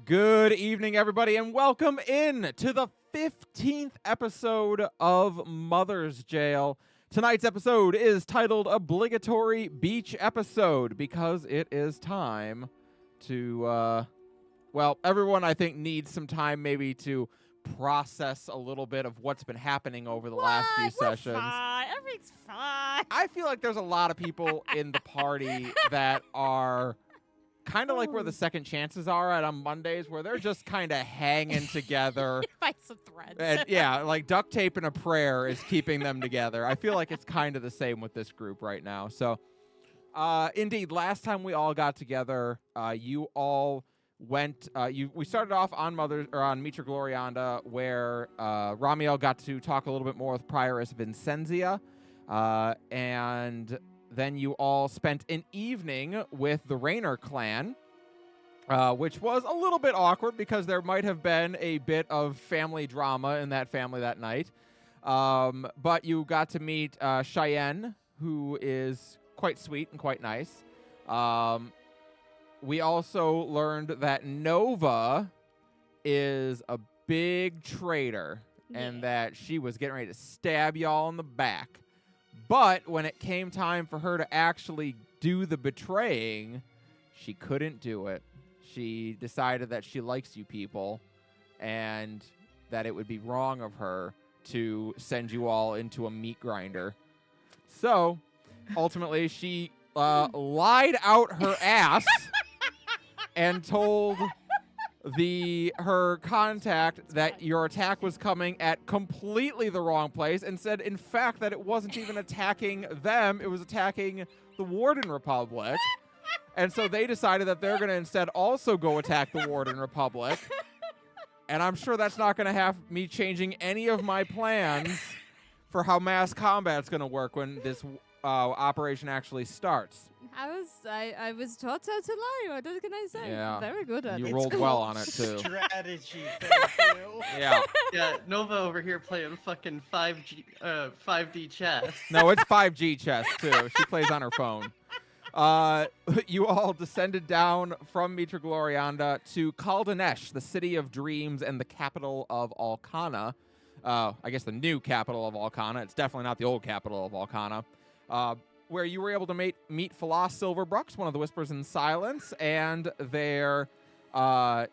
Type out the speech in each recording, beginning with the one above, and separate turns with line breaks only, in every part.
Good evening, everybody, and welcome in to the 15th episode of Mother's Jail. Tonight's episode is titled Obligatory Beach Episode because it is time to, well, everyone I think needs some time maybe to process a little bit of what's been happening over the last few sessions.
Fine. Everything's fine.
I feel like there's a lot of people in the party that are kind of like where the second chances are at on Mondays, where they're just kind of hanging together.
By some threads.
And yeah, like duct tape and a prayer is keeping them together. I feel like it's kind of the same with this group right now. So, indeed, last time we all got together, you all went. We started off on Mitra Glorianda, where Ramiel got to talk a little bit more with Prioress Vincenzia, and then you all spent an evening with the Rayner clan, which was a little bit awkward because there might have been a bit of family drama in that family that night. But you got to meet Cheyenne, who is quite sweet and quite nice. We also learned that Nova is a big traitor and that she was getting ready to stab y'all in the back. But when it came time for her to actually do the betraying, she couldn't do it. She decided that she likes you people and that it would be wrong of her to send you all into a meat grinder. So, ultimately, she lied out her ass and told her contact that your attack was coming at completely the wrong place and said, in fact, that it wasn't even attacking them. It was attacking the Warden Republic. And so they decided that they're going to instead also go attack the Warden Republic. And I'm sure that's not going to have me changing any of my plans for how mass combat's going to work when this operation actually starts.
I was taught how to lie. What can I say?
Yeah.
Very good at it.
You rolled well on it, too.
Strategy, thank you.
Yeah.
Yeah, Nova over here playing fucking 5D chess.
No, it's 5G chess, too. She plays on her phone. You all descended down from Mitra Glorianda to Kaldanesh, the city of dreams and the capital of Alcana. I guess the new capital of Alcana. It's definitely not the old capital of Alcana. Where you were able to meet Falas Silverbrooks, one of the Whispers in Silence, and their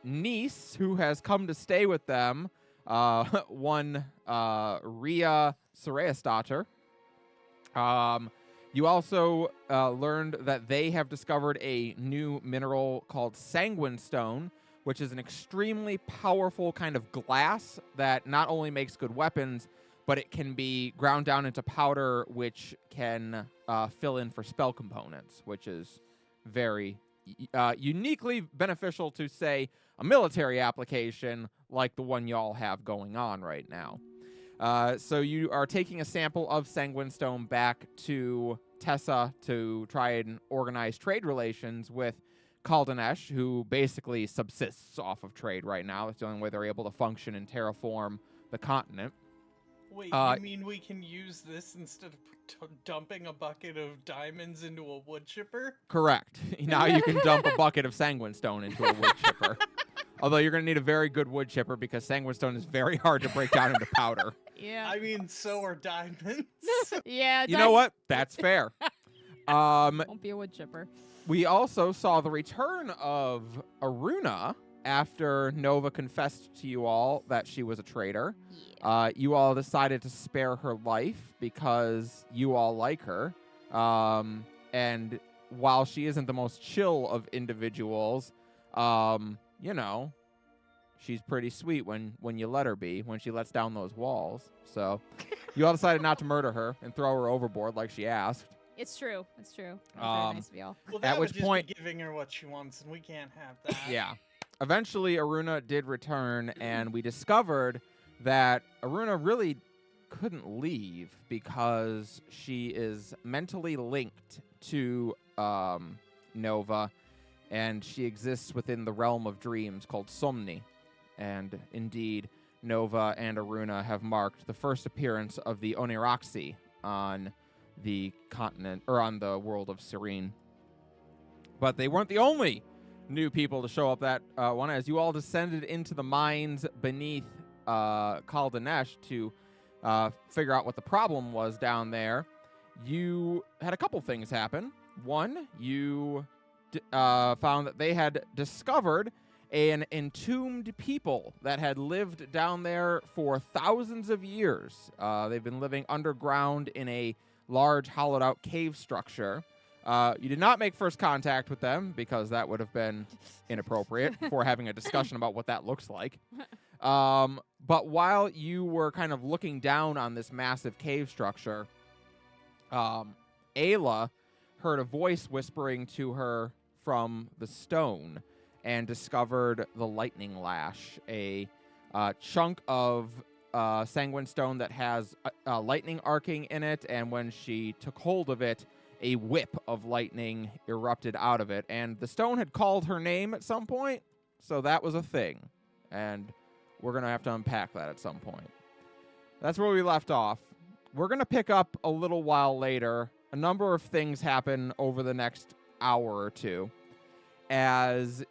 niece, who has come to stay with them, one Ria Sorayasdatter. You also learned that they have discovered a new mineral called Sanguine Stone, which is an extremely powerful kind of glass that not only makes good weapons, but it can be ground down into powder, which can fill in for spell components, which is very uniquely beneficial to, say, a military application like the one y'all have going on right now. So you are taking a sample of Sanguine Stone back to Tessa to try and organize trade relations with Kaldanesh, who basically subsists off of trade right now. It's the only way they're able to function and terraform the continent.
Wait, you mean we can use this instead of dumping a bucket of diamonds into a wood chipper?
Correct. Now you can dump a bucket of Sanguine Stone into a wood chipper. Although you're going to need a very good wood chipper because Sanguine Stone is very hard to break down into powder.
Yeah.
I mean, so are diamonds.
Yeah.
You know what? That's fair.
Won't be a wood chipper.
We also saw the return of Aruna after Nova confessed to you all that she was a traitor.
Yeah.
You all decided to spare her life because you all like her. And while she isn't the most chill of individuals, you know, she's pretty sweet when you let her be, when she lets down those walls. So you all decided not to murder her and throw her overboard like she asked.
It's true. It's true. Very nice of y'all.
Well,
At
that would
which
just
point-
be giving her what she wants, and we can't have that.
Yeah. Eventually, Aruna did return, and we discovered that Aruna really couldn't leave because she is mentally linked to Nova, and she exists within the realm of dreams called Somni. And indeed, Nova and Aruna have marked the first appearance of the Oniraxi on the continent, or on the world of Serene. But they weren't the only new people to show up that one as you all descended into the mines beneath Kaldanesh to figure out what the problem was down there. You had a couple things happen. One, you found that they had discovered an entombed people that had lived down there for thousands of years. They've been living underground in a large hollowed-out cave structure. You did not make first contact with them because that would have been inappropriate for having a discussion about what that looks like. But while you were kind of looking down on this massive cave structure, Ayla heard a voice whispering to her from the stone and discovered the lightning lash, a chunk of sanguine stone that has lightning arcing in it, and when she took hold of it, a whip of lightning erupted out of it. And the stone had called her name at some point, so that was a thing. And we're going to have to unpack that at some point. That's where we left off. We're going to pick up a little while later. A number of things happen over the next hour or two as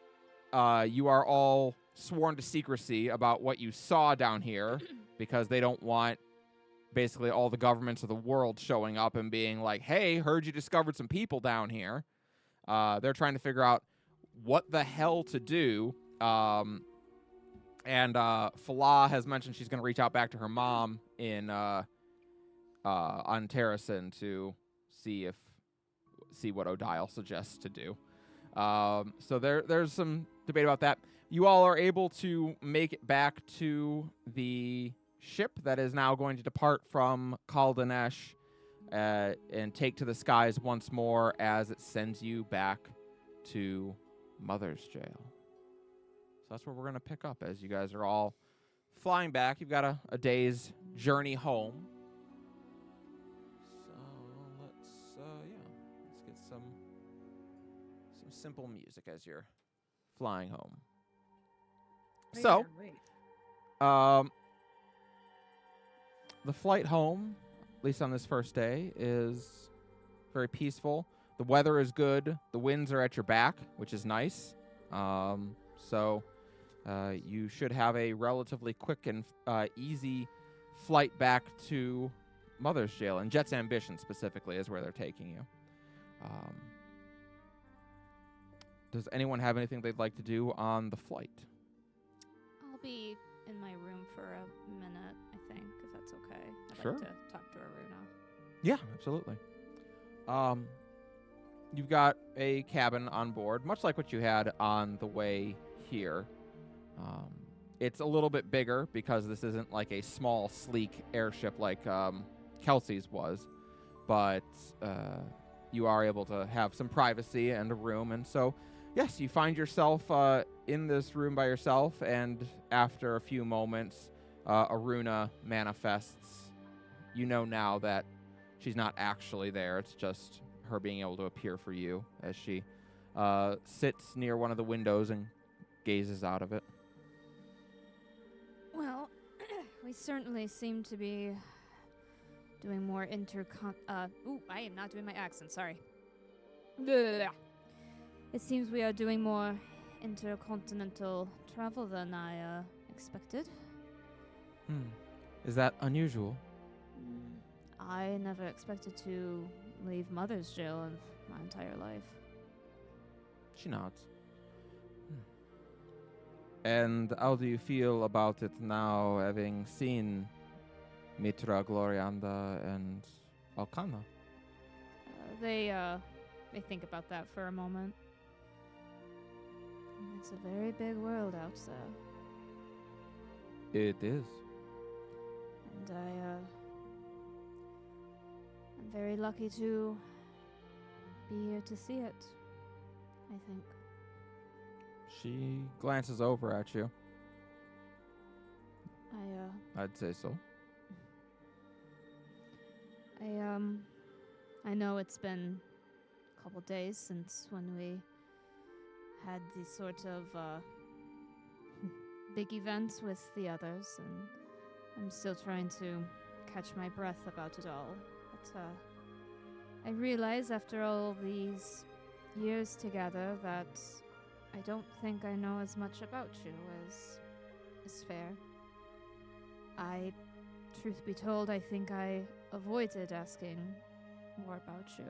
you are all sworn to secrecy about what you saw down here because they don't want basically all the governments of the world showing up and being like, hey, heard you discovered some people down here. They're trying to figure out what the hell to do. And Falah has mentioned she's going to reach out back to her mom in on Terracin to see what Odile suggests to do. So there's some debate about that. You all are able to make it back to the ship that is now going to depart from Kaldanesh and take to the skies once more as it sends you back to Mother's Jail. So that's where we're going to pick up as you guys are all flying back. You've got a day's journey home. So let's get some simple music as you're flying home. So, the flight home, at least on this first day, is very peaceful. The weather is good. The winds are at your back, which is nice. So you should have a relatively quick and easy flight back to Mother's Jail. And Jet's Ambition specifically is where they're taking you. Does anyone have anything they'd like to do on the flight?
I'll be in my room for a minute, I think, if that's okay. I'd
Sure.
like to talk to Aruna.
Yeah, absolutely. You've got a cabin on board, much like what you had on the way here. It's a little bit bigger because this isn't like a small, sleek airship like Kelsey's was, but you are able to have some privacy and a room, and so yes, you find yourself in this room by yourself, and after a few moments, Aruna manifests. You know now that she's not actually there. It's just her being able to appear for you as she sits near one of the windows and gazes out of it.
Well, we certainly seem to be doing more I am not doing my accent, sorry. Blah. It seems we are doing more intercontinental travel than I expected.
Is that unusual?
I never expected to leave Mother's Jail in my entire life.
She nods. And how do you feel about it now, having seen Mitra, Glorianda, and Alcana?
They think about that for a moment. It's a very big world out there.
It is.
And I'm very lucky to be here to see it, I think.
She glances over at you. I'd say so.
I know it's been a couple days since when we had these sort of big events with the others, and I'm still trying to catch my breath about it all. But I realize after all these years together that I don't think I know as much about you as is fair. Truth be told, I think I avoided asking more about you.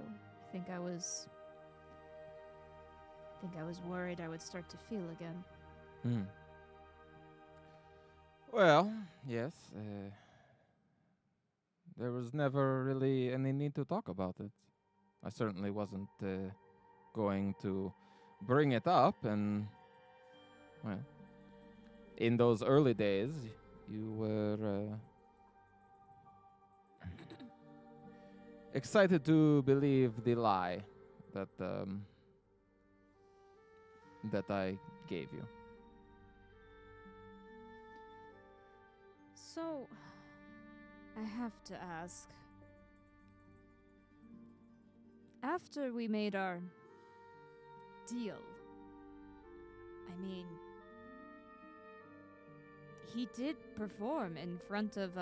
I was worried I would start to feel again.
Hmm. Well, yes. There was never really any need to talk about it. I certainly wasn't going to bring it up, and, well, in those early days, you were excited to believe the lie that that I gave you.
So, I have to ask. After we made our deal, I mean, he did perform in front of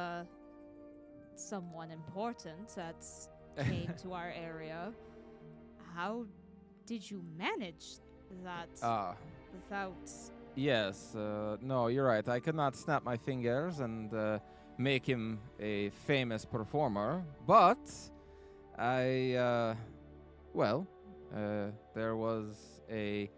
someone important that came to our area. How did you manage that without...
Yes, no, you're right. I could not snap my fingers and make him a famous performer, but there was a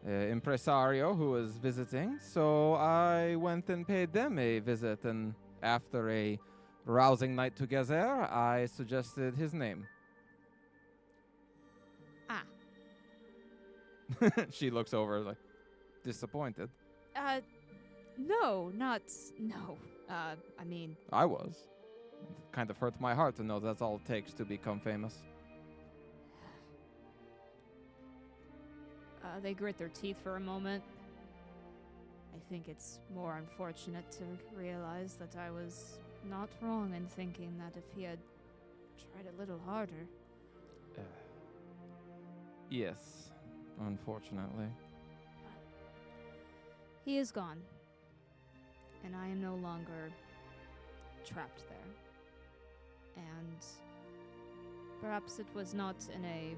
impresario who was visiting, so I went and paid them a visit, and after a rousing night together, I suggested his name.
Ah.
She looks over like disappointed.
No, not... No. I mean...
I was. It kind of hurt my heart to know that's all it takes to become famous.
They grit their teeth for a moment. I think it's more unfortunate to realize that I was not wrong in thinking that if he had tried a little harder...
Yes, unfortunately.
He is gone. And I am no longer trapped there. And perhaps it was not in a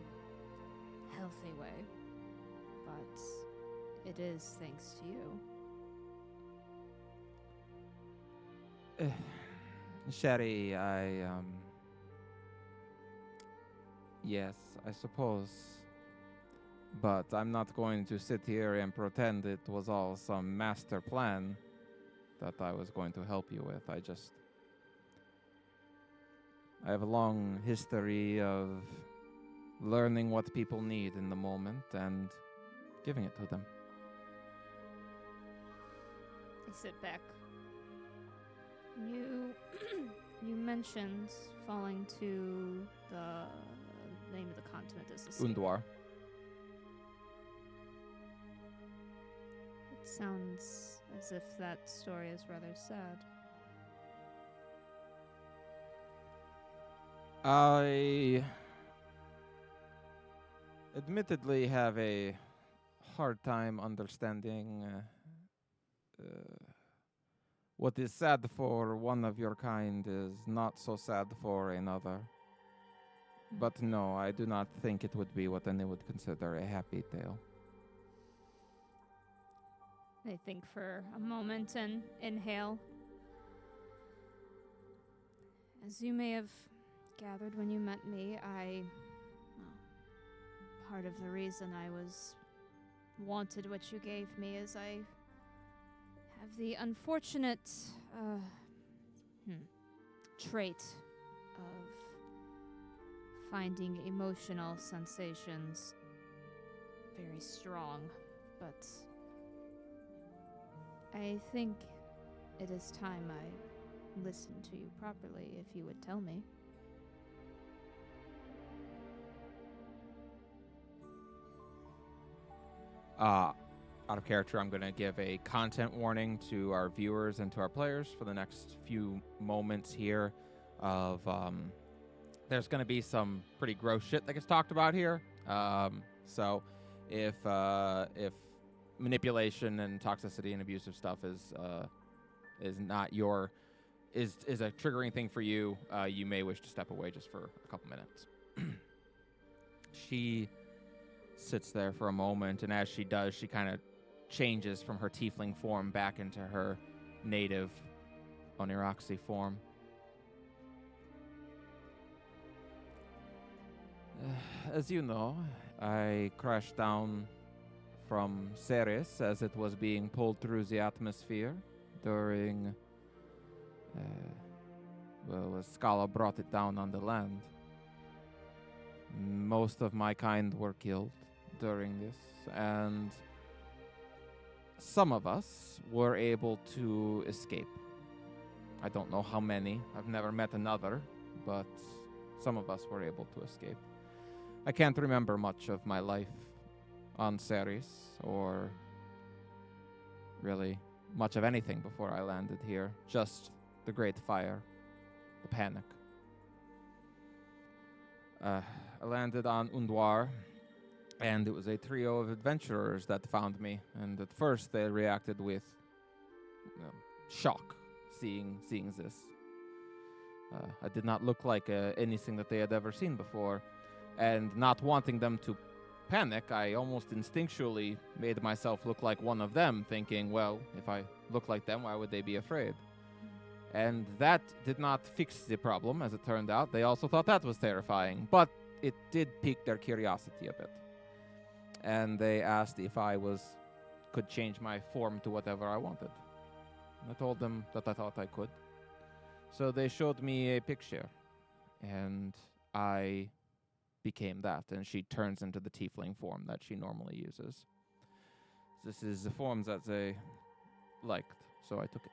healthy way, but it is thanks to you.
Sherry, yes, I suppose. But I'm not going to sit here and pretend it was all some master plan that I was going to help you with. I have a long history of learning what people need in the moment and giving it to them.
I sit back. You mentioned falling to the name of the continent is the
Undwar.
It sounds as if that story is rather sad.
I admittedly have a hard time understanding what is sad for one of your kind is not so sad for another. But no, I do not think it would be what any would consider a happy tale.
I think for a moment and inhale. As you may have gathered when you met me, part of the reason I wanted what you gave me is I have the unfortunate trait of finding emotional sensations very strong, but I think it is time I listened to you properly, if you would tell me.
Out of character, I'm going to give a content warning to our viewers and to our players for the next few moments here of there's going to be some pretty gross shit that gets talked about here. So if manipulation and toxicity and abusive stuff is not is a triggering thing for you, you may wish to step away just for a couple minutes. She sits there for a moment, and as she does, she kind of changes from her tiefling form back into her native Oniroxy form. As you know, I crashed down from Ceres as it was being pulled through the atmosphere during, a Scala brought it down on the land. Most of my kind were killed during this, and some of us were able to escape. I don't know how many. I've never met another, but some of us were able to escape. I can't remember much of my life on Ceres, or really much of anything before I landed here. Just the Great Fire, the panic. I landed on Undwar, and it was a trio of adventurers that found me. And at first, they reacted with shock, seeing this. I did not look like anything that they had ever seen before, and not wanting them to panic, I almost instinctually made myself look like one of them, thinking, well, if I look like them, why would they be afraid? And that did not fix the problem, as it turned out. They also thought that was terrifying, but it did pique their curiosity a bit. And they asked if I could change my form to whatever I wanted. I told them that I thought I could. So they showed me a picture, and I became that, and she turns into the tiefling form that she normally uses. This is the form that they liked, so I took it.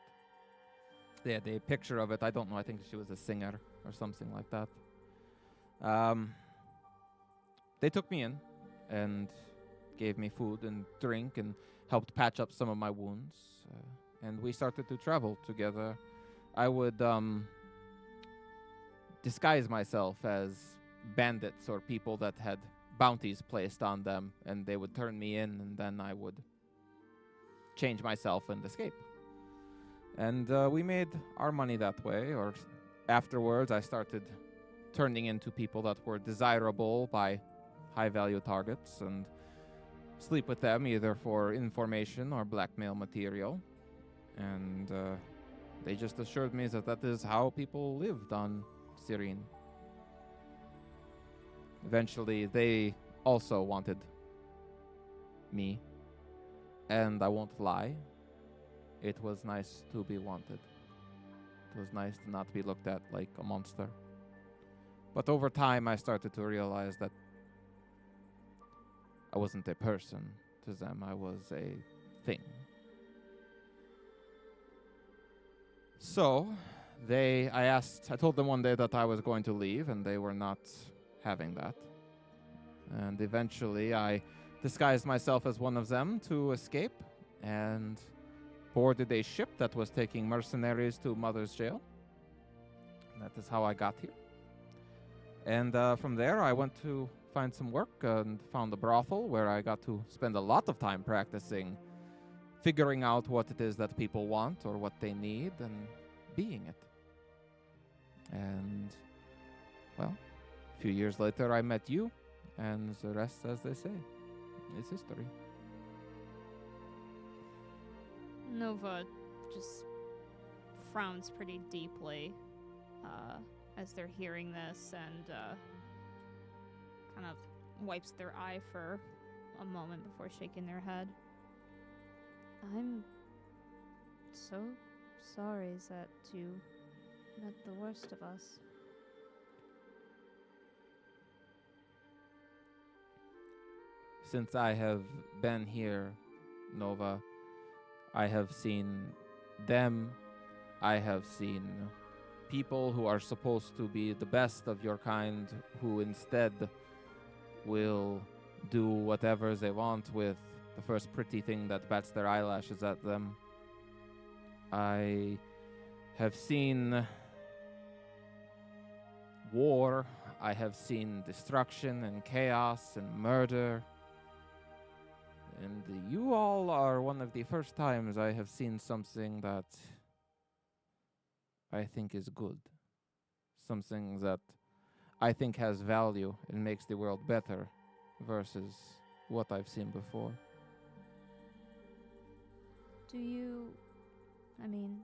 They had a picture of it. I don't know. I think she was a singer or something like that. They took me in and gave me food and drink and helped patch up some of my wounds. And we started to travel together. I would disguise myself as bandits or people that had bounties placed on them, and they would turn me in, and then I would change myself and escape. And we made our money that way, or afterwards I started turning into people that were desirable by high-value targets and sleep with them either for information or blackmail material. And they just assured me that is how people lived on Cyrene. Eventually, they also wanted me, and I won't lie, it was nice to be wanted. It was nice to not be looked at like a monster. But over time, I started to realize that I wasn't a person to them, I was a thing. So, I told them one day that I was going to leave, and they were not having that. And eventually I disguised myself as one of them to escape and boarded a ship that was taking mercenaries to Mother's Jail. That is how I got here. And from there I went to find some work and found a brothel where I got to spend a lot of time practicing, figuring out what it is that people want or what they need and being it. And, well, a few years later, I met you, and the rest, as they say, is history.
Nova just frowns pretty deeply as they're hearing this, and kind of wipes their eye for a moment before shaking their head. I'm so sorry that you met the worst of us.
Since I have been here, Nova, I have seen them. I have seen people who are supposed to be the best of your kind who instead will do whatever they want with the first pretty thing that bats their eyelashes at them. I have seen war. I have seen destruction and chaos and murder. And you all are one of the first times I have seen something that I think is good. Something that I think has value and makes the world better versus what I've seen before.
Do you... I mean,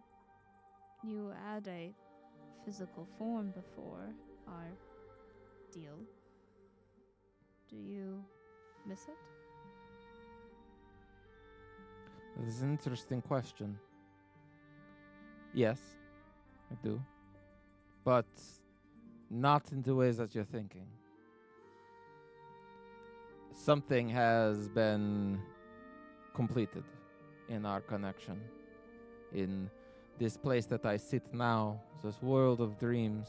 you had a physical form before our deal. Do you miss it?
This is an interesting question. Yes, I do. But not in the ways that you're thinking. Something has been completed in our connection. In this place that I sit now, this world of dreams.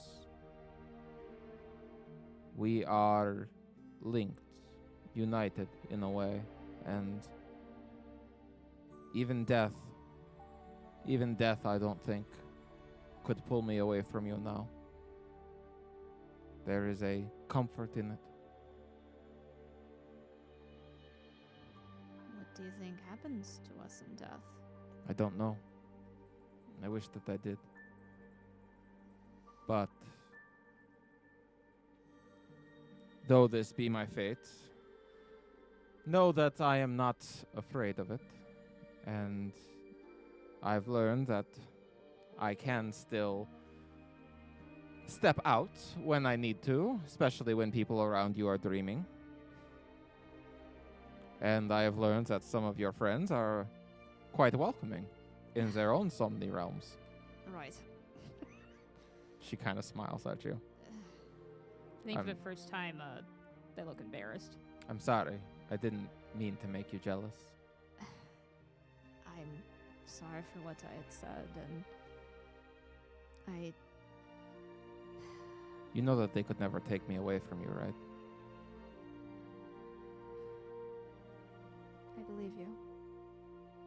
We are linked, united in a way, and even death, I don't think, could pull me away from you now. There is a comfort in it.
What do you think happens to us in death?
I don't know. I wish that I did. But though this be my fate, know that I am not afraid of it. And I've learned that I can still step out when I need to, especially when people around you are dreaming. And I have learned that some of your friends are quite welcoming in their own Somni realms.
Right.
She kind of smiles at you.
I think for the first time, they look embarrassed.
I'm sorry. I didn't mean to make you jealous.
I'm sorry for what I had said, and
You know that they could never take me away from you, right?
I believe you.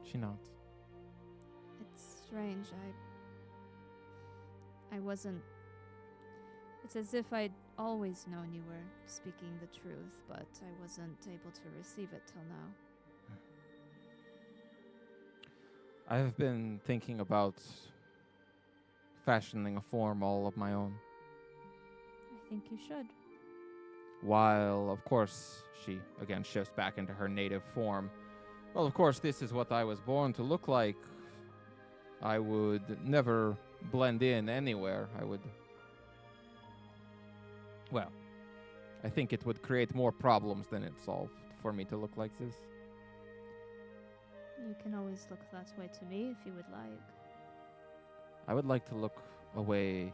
She nods.
It's strange. I wasn't... It's as if I'd always known you were speaking the truth, but I wasn't able to receive it till now.
I have been thinking about fashioning a form all of my own.
I think you should.
While, of course, she again shifts back into her native form. Well, of course, this is what I was born to look like. I would never blend in anywhere. Well, I think it would create more problems than it solved for me to look like this.
You can always look that way to me if you would like.
I would like to look a way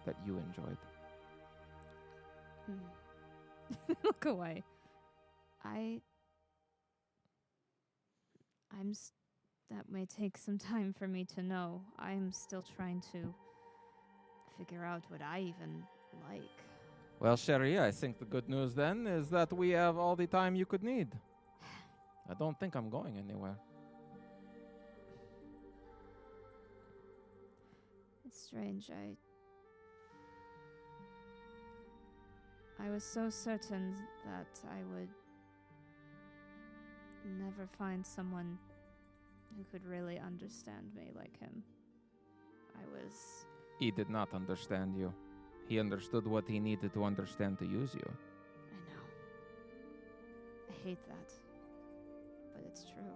that you enjoyed.
Look away. That may take some time for me to know. I'm still trying to figure out what I even like.
Well, Sherry, I think the good news then is that we have all the time you could need. I don't think I'm going anywhere.
It's strange. I was so certain that I would never find someone who could really understand me like him.
He did not understand you. He understood what he needed to understand to use you.
I know. I hate that. But it's true.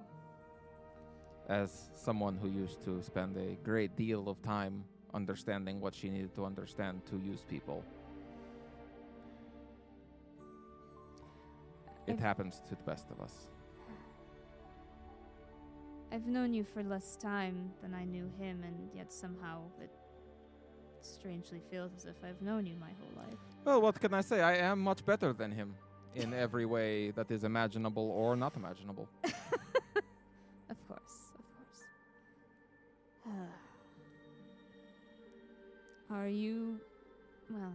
As someone who used to spend a great deal of time understanding what she needed to understand to use people. It happens to the best of us.
I've known you for less time than I knew him, and yet somehow it strangely feels as if I've known you my whole life.
Well, what can I say? I am much better than him in every way that is imaginable or not imaginable.
Of course, of course. Are you... well...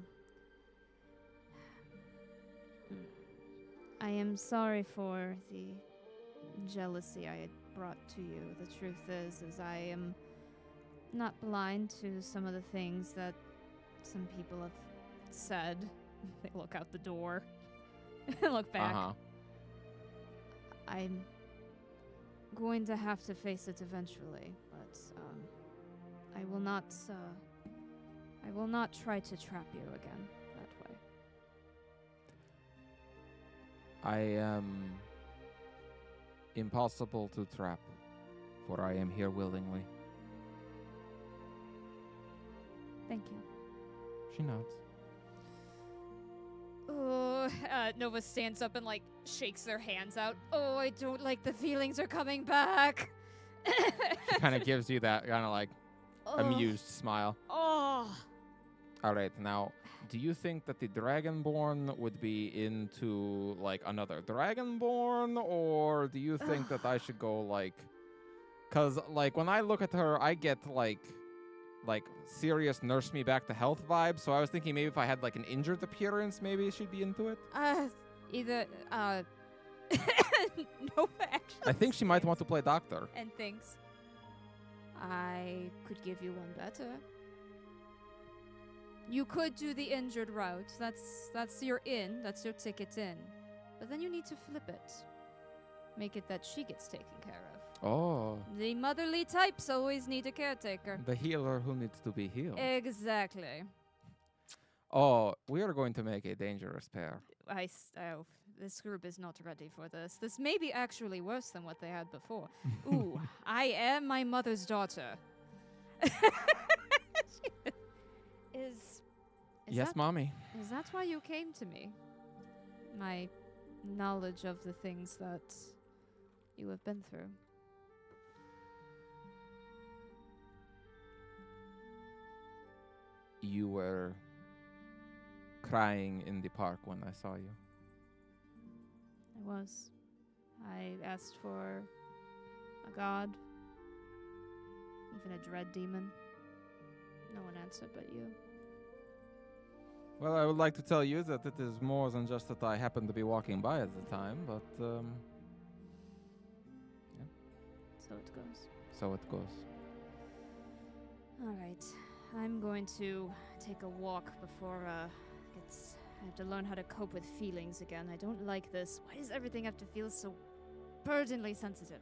I am sorry for the jealousy I had brought to you. The truth is I am not blind to some of the things that some people have said. They look out the door and look back. I'm going to have to face it eventually, but I will not try to trap you again that way.
I am Impossible to trap, for I am here willingly.
Thank you.
She nods.
Oh, Nova stands up and like shakes their hands out. Oh, I don't like the feelings are coming back.
She kind of gives you that kind of like amused smile.
Oh.
All right, now, do you think that the Dragonborn would be into like another Dragonborn, or do you think that I should go like, cause like when I look at her, I get like serious nurse me back to health vibes. So I was thinking maybe if I had like an injured appearance, maybe she'd be into it.
Either Nova actually.
I think she might want to play doctor.
And thinks I could give you one better. You could do the injured route. That's your in. That's your ticket in. But then you need to flip it. Make it that she gets taken care of.
Oh,
The motherly types always need a caretaker.
the healer who needs to be healed.
Exactly.
Oh, we are going to make a dangerous pair.
This group is not ready for this. This may be actually worse than what they had before. Ooh, I am my mother's daughter. Is
Yes,
that,
mommy.
Is that why you came to me? My knowledge of the things that you have been through.
You were crying in the park when I saw you.
I was. I asked for a god, even a dread demon. No one answered but you.
Well, I would like to tell you that it is more than just that I happened to be walking by at the time, but yeah.
So it goes.
So it goes.
All right. I'm going to take a walk before I have to learn how to cope with feelings again. I don't like this. Why does everything have to feel so burdenly sensitive?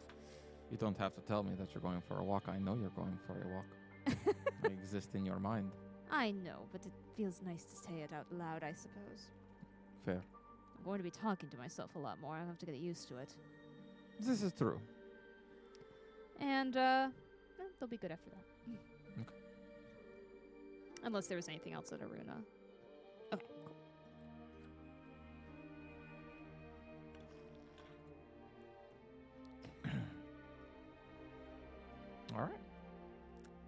You don't have to tell me that you're going for a walk. I know you're going for a walk. I exist in your mind.
I know, but it feels nice to say it out loud, I suppose.
Fair.
I'm going to be talking to myself a lot more. I'll have to get used to it.
This is true.
And, they'll be good after that.
Okay.
Unless there was anything else at Aruna. Okay, cool.
All right.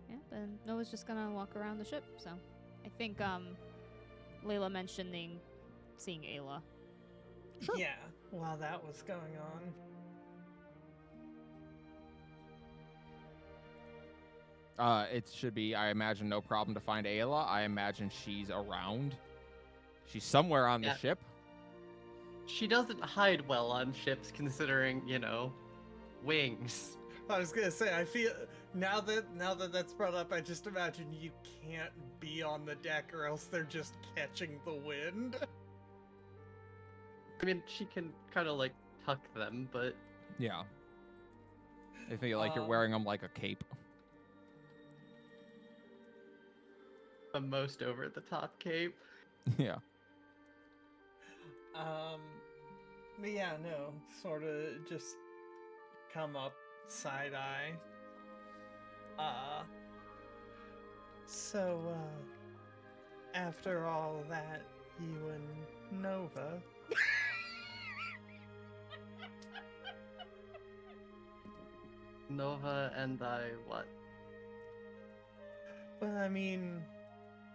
Yeah, then Noah's just gonna walk around the ship, so I think Layla mentioned seeing Ayla.
Sure.
Yeah, while that was going on.
It should be, I imagine, no problem to find Ayla. I imagine she's around. She's somewhere on the ship.
She doesn't hide well on ships, considering, wings.
I was gonna say, I feel now that that's brought up, I just imagine you can't be on the deck, or else they're just catching the wind.
I mean, she can kind of tuck them, but
Yeah. I feel like you're wearing them like a cape.
the most over the top cape.
Yeah.
But yeah, no, sort of just come up side eye. So, after all that, you and Nova.
Nova and I, what?
Well, I mean,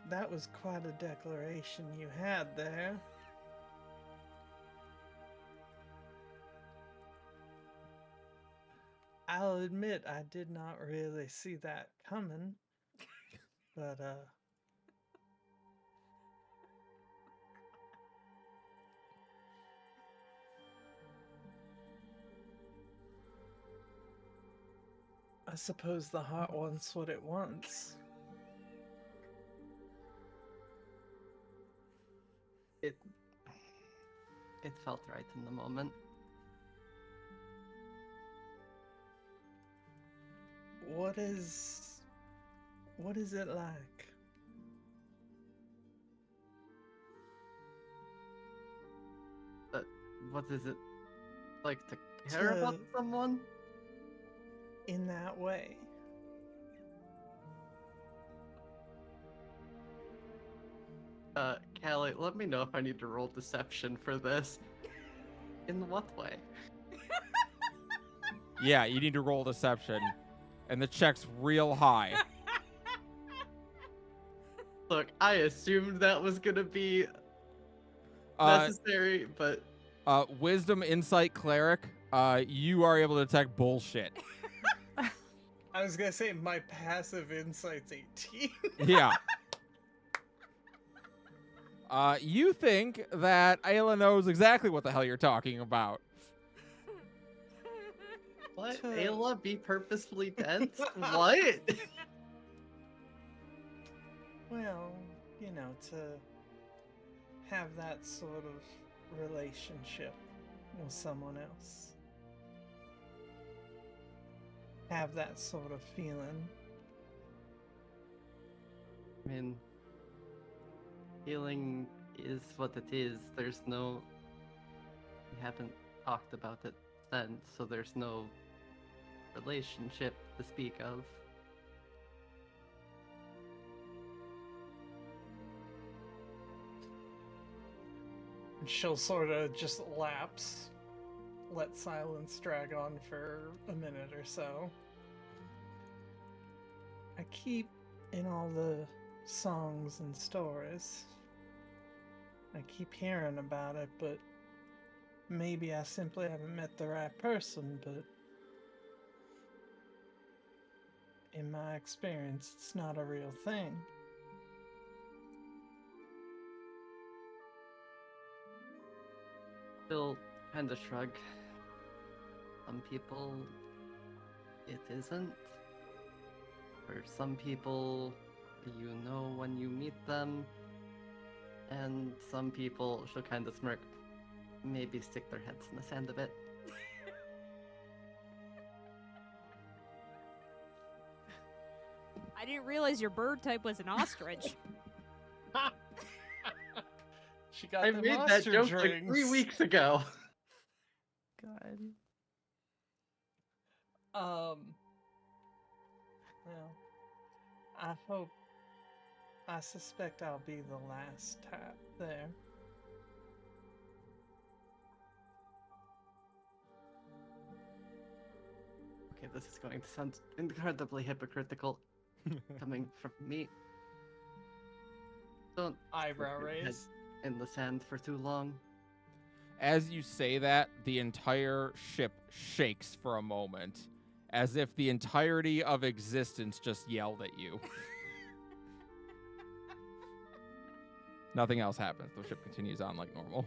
that was quite a declaration you had there. I'll admit I did not really see that coming, but I suppose the heart wants what it wants.
It felt right in the moment.
What is it like?
What is it like to care about
to-
someone?
in that way.
Callie, let me know if I need to roll deception for this. In what way?
Yeah, you need to roll deception. And the check's real high.
Look, I assumed that was gonna be
Uh,
necessary, but
wisdom, insight, cleric. You are able to detect bullshit.
I was gonna say my passive insight's 18.
Yeah. You think that Ayla knows exactly what the hell you're talking about.
what?
To-
Ayla be purposefully dense? What?
Well, you know, to have that sort of relationship with someone else. Have that sort of feeling.
I mean, healing is what it is. There's no. We haven't talked about it then, so there's no relationship to speak of.
And she'll sort of just lapse, let silence drag on for a minute or so. I keep in all the songs and stories. I keep hearing about it, but maybe I simply haven't met the right person, but in my experience, it's not a real thing.
Still kind of shrug. Some people, it isn't. For some people, you know when you meet them. And some people, she'll kind of smirk, maybe stick their heads in the sand a bit.
I didn't realize your bird type was an ostrich.
She got
I
the
made that
monster
joke
drinks.
like 3 weeks ago.
God.
Well, I suspect I'll be the last tap there.
Okay, this is going to sound incredibly hypocritical coming from me. Don't
Eyebrow
stick your head
raise.
in the sand for too long.
As you say that, the entire ship shakes for a moment, as if the entirety of existence just yelled at you. Nothing else happens. The ship continues on like normal.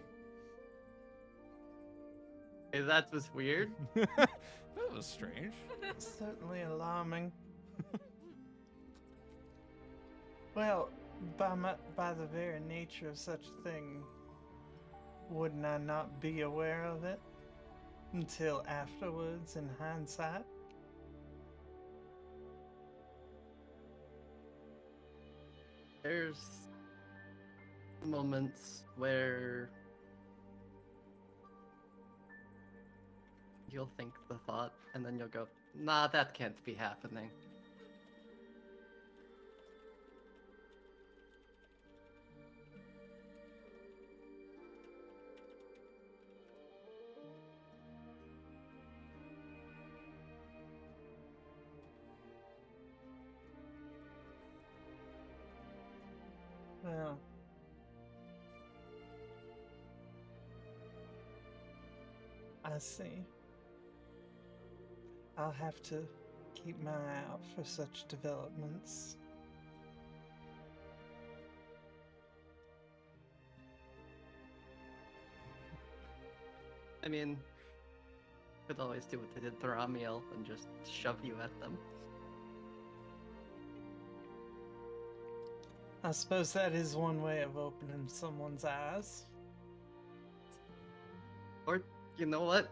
Hey, that was weird.
That was strange.
Certainly alarming. Well, by the very nature of such a thing, wouldn't I not be aware of it until afterwards in hindsight?
There's moments where you'll think the thought and then you'll go, nah, that can't be happening.
Well, I see. I'll have to keep my eye out for such developments.
I mean, could always do what they did to Ramiel and just shove you at them.
I suppose that is one way of opening someone's eyes.
Or, you know what?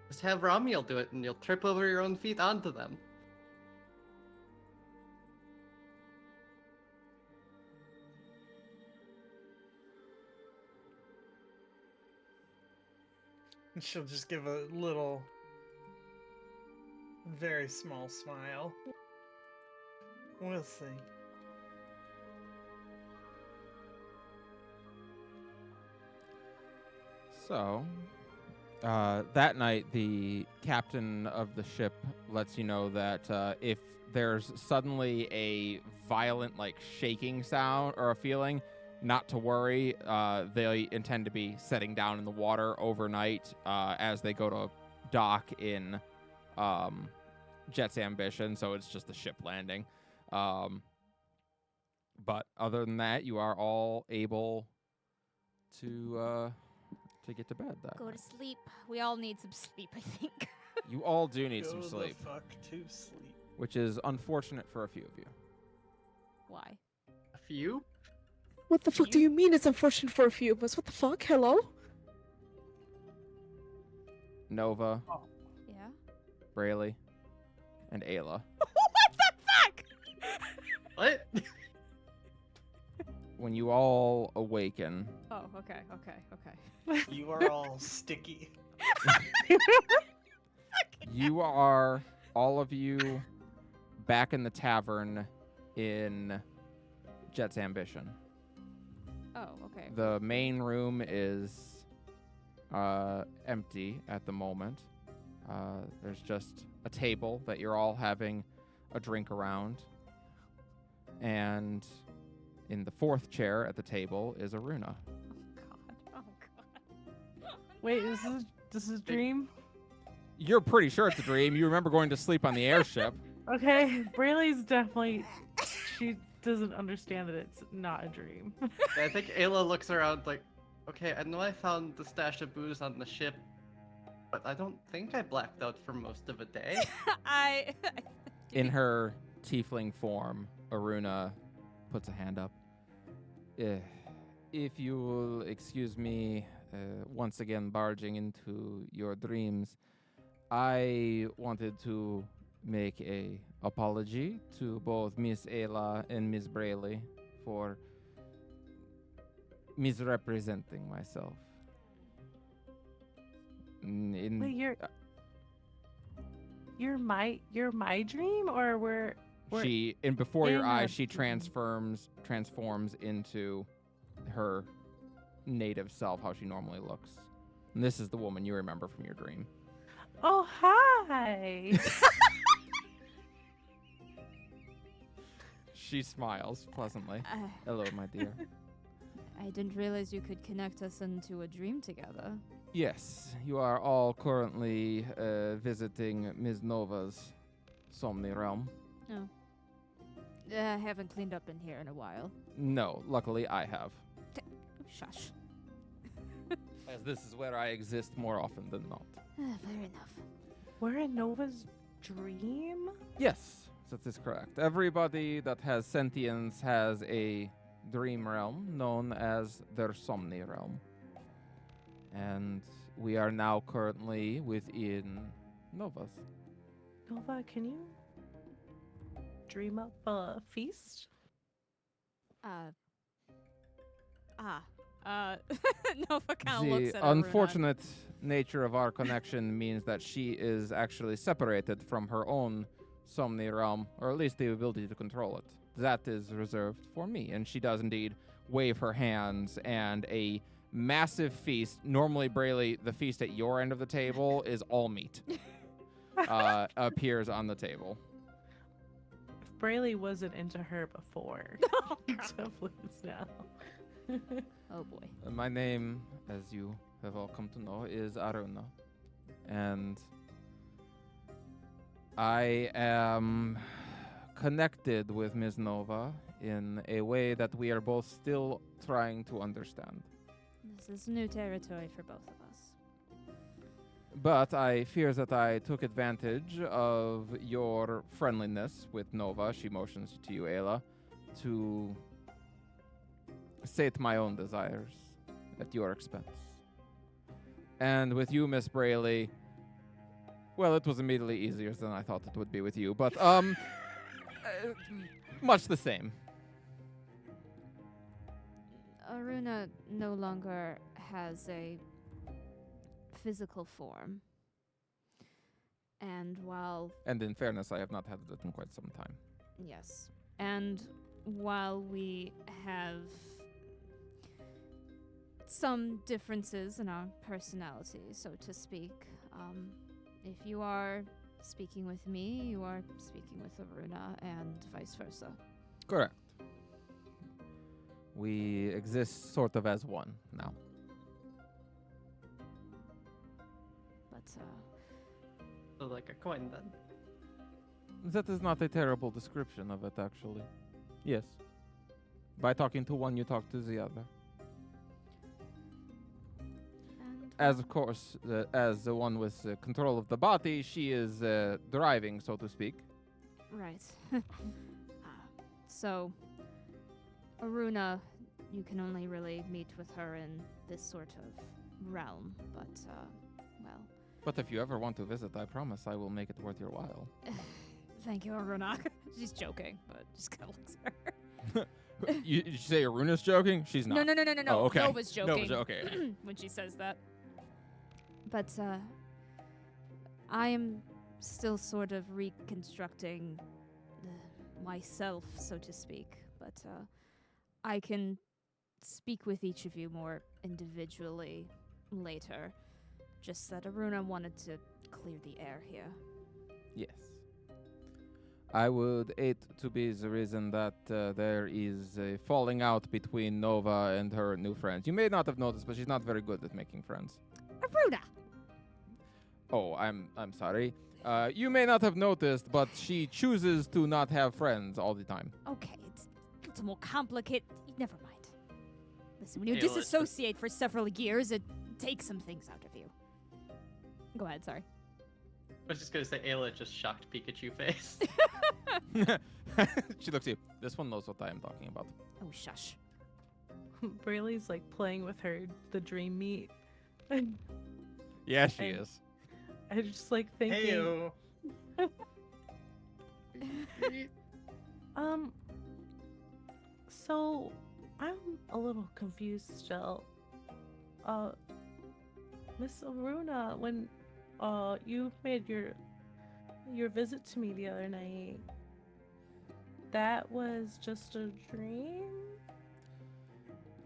Just have Ramiel do it and you'll trip over your own feet onto them.
And she'll just give a little, very small smile. We'll see.
So, that night, the captain of the ship lets you know that if there's suddenly a violent, like, shaking sound or a feeling, not to worry. They intend to be setting down in the water overnight as they go to dock in Jet's Ambition, so it's just the ship landing. But other than that, you are all able to get to bed. That
Go
night.
to sleep. We all need some sleep, I think.
You all do need
Go
some
the
sleep,
fuck to sleep.
which is unfortunate for a few of you.
Why?
A few?
What the fuck do you mean it's unfortunate for a few of us? What the fuck? Hello?
Nova,
Yeah?
Braley, and Ayla.
What the fuck?
What?
When you all awaken,
Oh, okay.
You are all sticky.
you are, all of you, back in the tavern in Jet's Ambition.
Oh, okay.
The main room is empty at the moment. There's just a table that you're all having a drink around. And in the fourth chair at the table is Aruna.
Oh god.
Wait, this is a dream?
You're pretty sure it's a dream. You remember going to sleep on the airship.
Okay, Braylee's definitely... She doesn't understand that it's not a dream.
I think Ayla looks around like, okay, I know I found the stash of booze on the ship, but I don't think I blacked out for most of a day.
In her tiefling form, Aruna puts a hand up. If you will excuse me once again barging into your dreams, I wanted to make a apology to both Miss Ayla and Miss Braley for misrepresenting myself.
Wait, you're my dream, or we're
She, and before your
in
eyes,
a
she
dream.
transforms into her native self, how she normally looks. And this is the woman you remember from your dream.
Oh, hi.
She smiles pleasantly.
Uh,
Hello, my dear.
I didn't realize you could connect us into a dream together.
Yes, you are all currently visiting Ms. Nova's Somni realm.
Oh. I haven't cleaned up in here in a while.
No, luckily I have,
Shush.
as this is where I exist more often than not.
Fair enough.
We're in Nova's dream?
Yes, that is correct. Everybody that has sentience has a dream realm known as their Somni realm. And we are now currently within Nova's.
Nova, can you dream up a feast?
Nova kind of looks
The
at Aruna.
unfortunate nature of our connection means that she is actually separated from her own Somni realm, or at least the ability to control it. That is reserved for me. And she does indeed wave her hands, and a massive feast. Normally, Braley, the feast at your end of the table is all meat. Appears on the table.
If Braley wasn't into her before,
Oh,
he
God.
definitely is now.
Oh boy.
My name, as you have all come to know, is Aruna. And I am connected with Ms. Nova in a way that we are both still trying to understand.
This is new territory for both of us.
But I fear that I took advantage of your friendliness with Nova, she motions to you, Ayla, to sate my own desires at your expense. And with you, Miss Braley, well, it was immediately easier than I thought it would be with you, but much the same.
Aruna no longer has a physical form. And while
And in fairness, I have not had it in quite some time.
Yes. And while we have some differences in our personalities, so to speak, if you are speaking with me, you are speaking with Aruna, and vice versa.
Correct. We exist sort of as one now.
But,
So like a coin then.
That is not a terrible description of it, actually. Yes. By talking to one, you talk to the other.
and
As of course, as the one with control of the body, she is driving, so to speak.
Right. So, Aruna, you can only really meet with her in this sort of realm, but, well,
But if you ever want to visit, I promise I will make it worth your while.
thank you, Aruna. She's joking, but just kind of looks at her.
Did you say Aruna's joking? She's not.
No.
Oh, okay.
Nova's joking.
Okay.
when she says that. But I am still sort of reconstructing myself, so to speak. But I can speak with each of you more individually later. Just that Aruna wanted to clear the air here.
Yes. I would hate to be the reason that there is a falling out between Nova and her new friends. You may not have noticed, but she's not very good at making friends.
Aruna!
Oh, I'm sorry. You may not have noticed, but she chooses to not have friends all the time.
Okay, it's more complicated. Never mind. Listen, when you
Hey, listen.
disassociate for several years, it takes some things out of you. Go ahead, sorry.
I was just gonna say Ayla just shocked Pikachu face.
She looks at you. This one knows what I am talking about.
Oh, shush.
Brayley's like playing with the dream meat.
Yeah, she
And-
is.
I just like thinking. So I'm a little confused still. Miss Aruna, when you made your visit to me the other night, that was just a dream?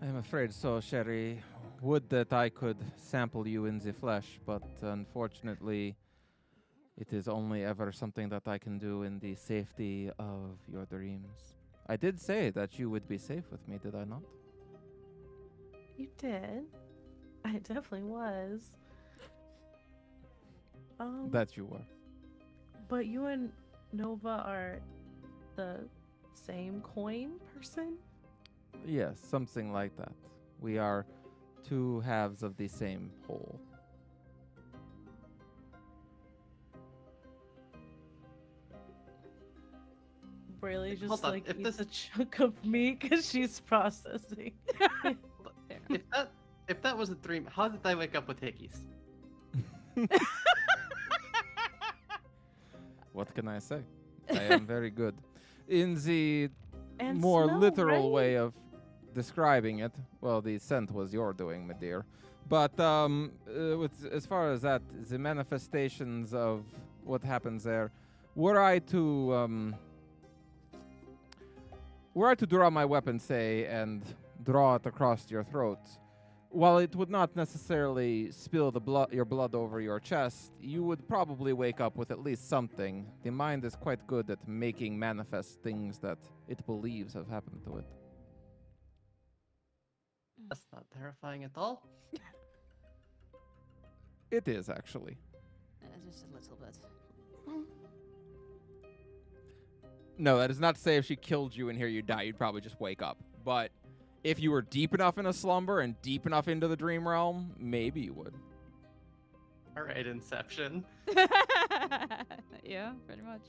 I'm afraid so, Sherry. Would that I could sample you in the flesh, but unfortunately, it is only ever something that I can do in the safety of your dreams. I did say that you would be safe with me, did I not?
You did. I definitely was.
That you were.
But you and Nova are the same coin person?
Yes, something like that. We are two halves of the same whole.
Brayley just
Hold on,
like
if
eats
this-
a chunk of meat because she's processing.
If that was a dream, how did I wake up with hickeys?
What can I say? I am very good. In the
And
more
smell,
literal
right?
way of describing it, well, the scent was your doing, my dear. But as far as that, the manifestations of what happens there, were I to draw my weapon, say, and draw it across your throat, while it would not necessarily spill your blood over your chest, you would probably wake up with at least something. The mind is quite good at making manifest things that it believes have happened to it.
That's not terrifying at all.
It is, actually.
Just a little bit.
No, that is not to say if she killed you and here you die, you'd probably just wake up. But if you were deep enough in a slumber and deep enough into the dream realm, maybe you would.
All right, Inception.
Yeah, pretty much.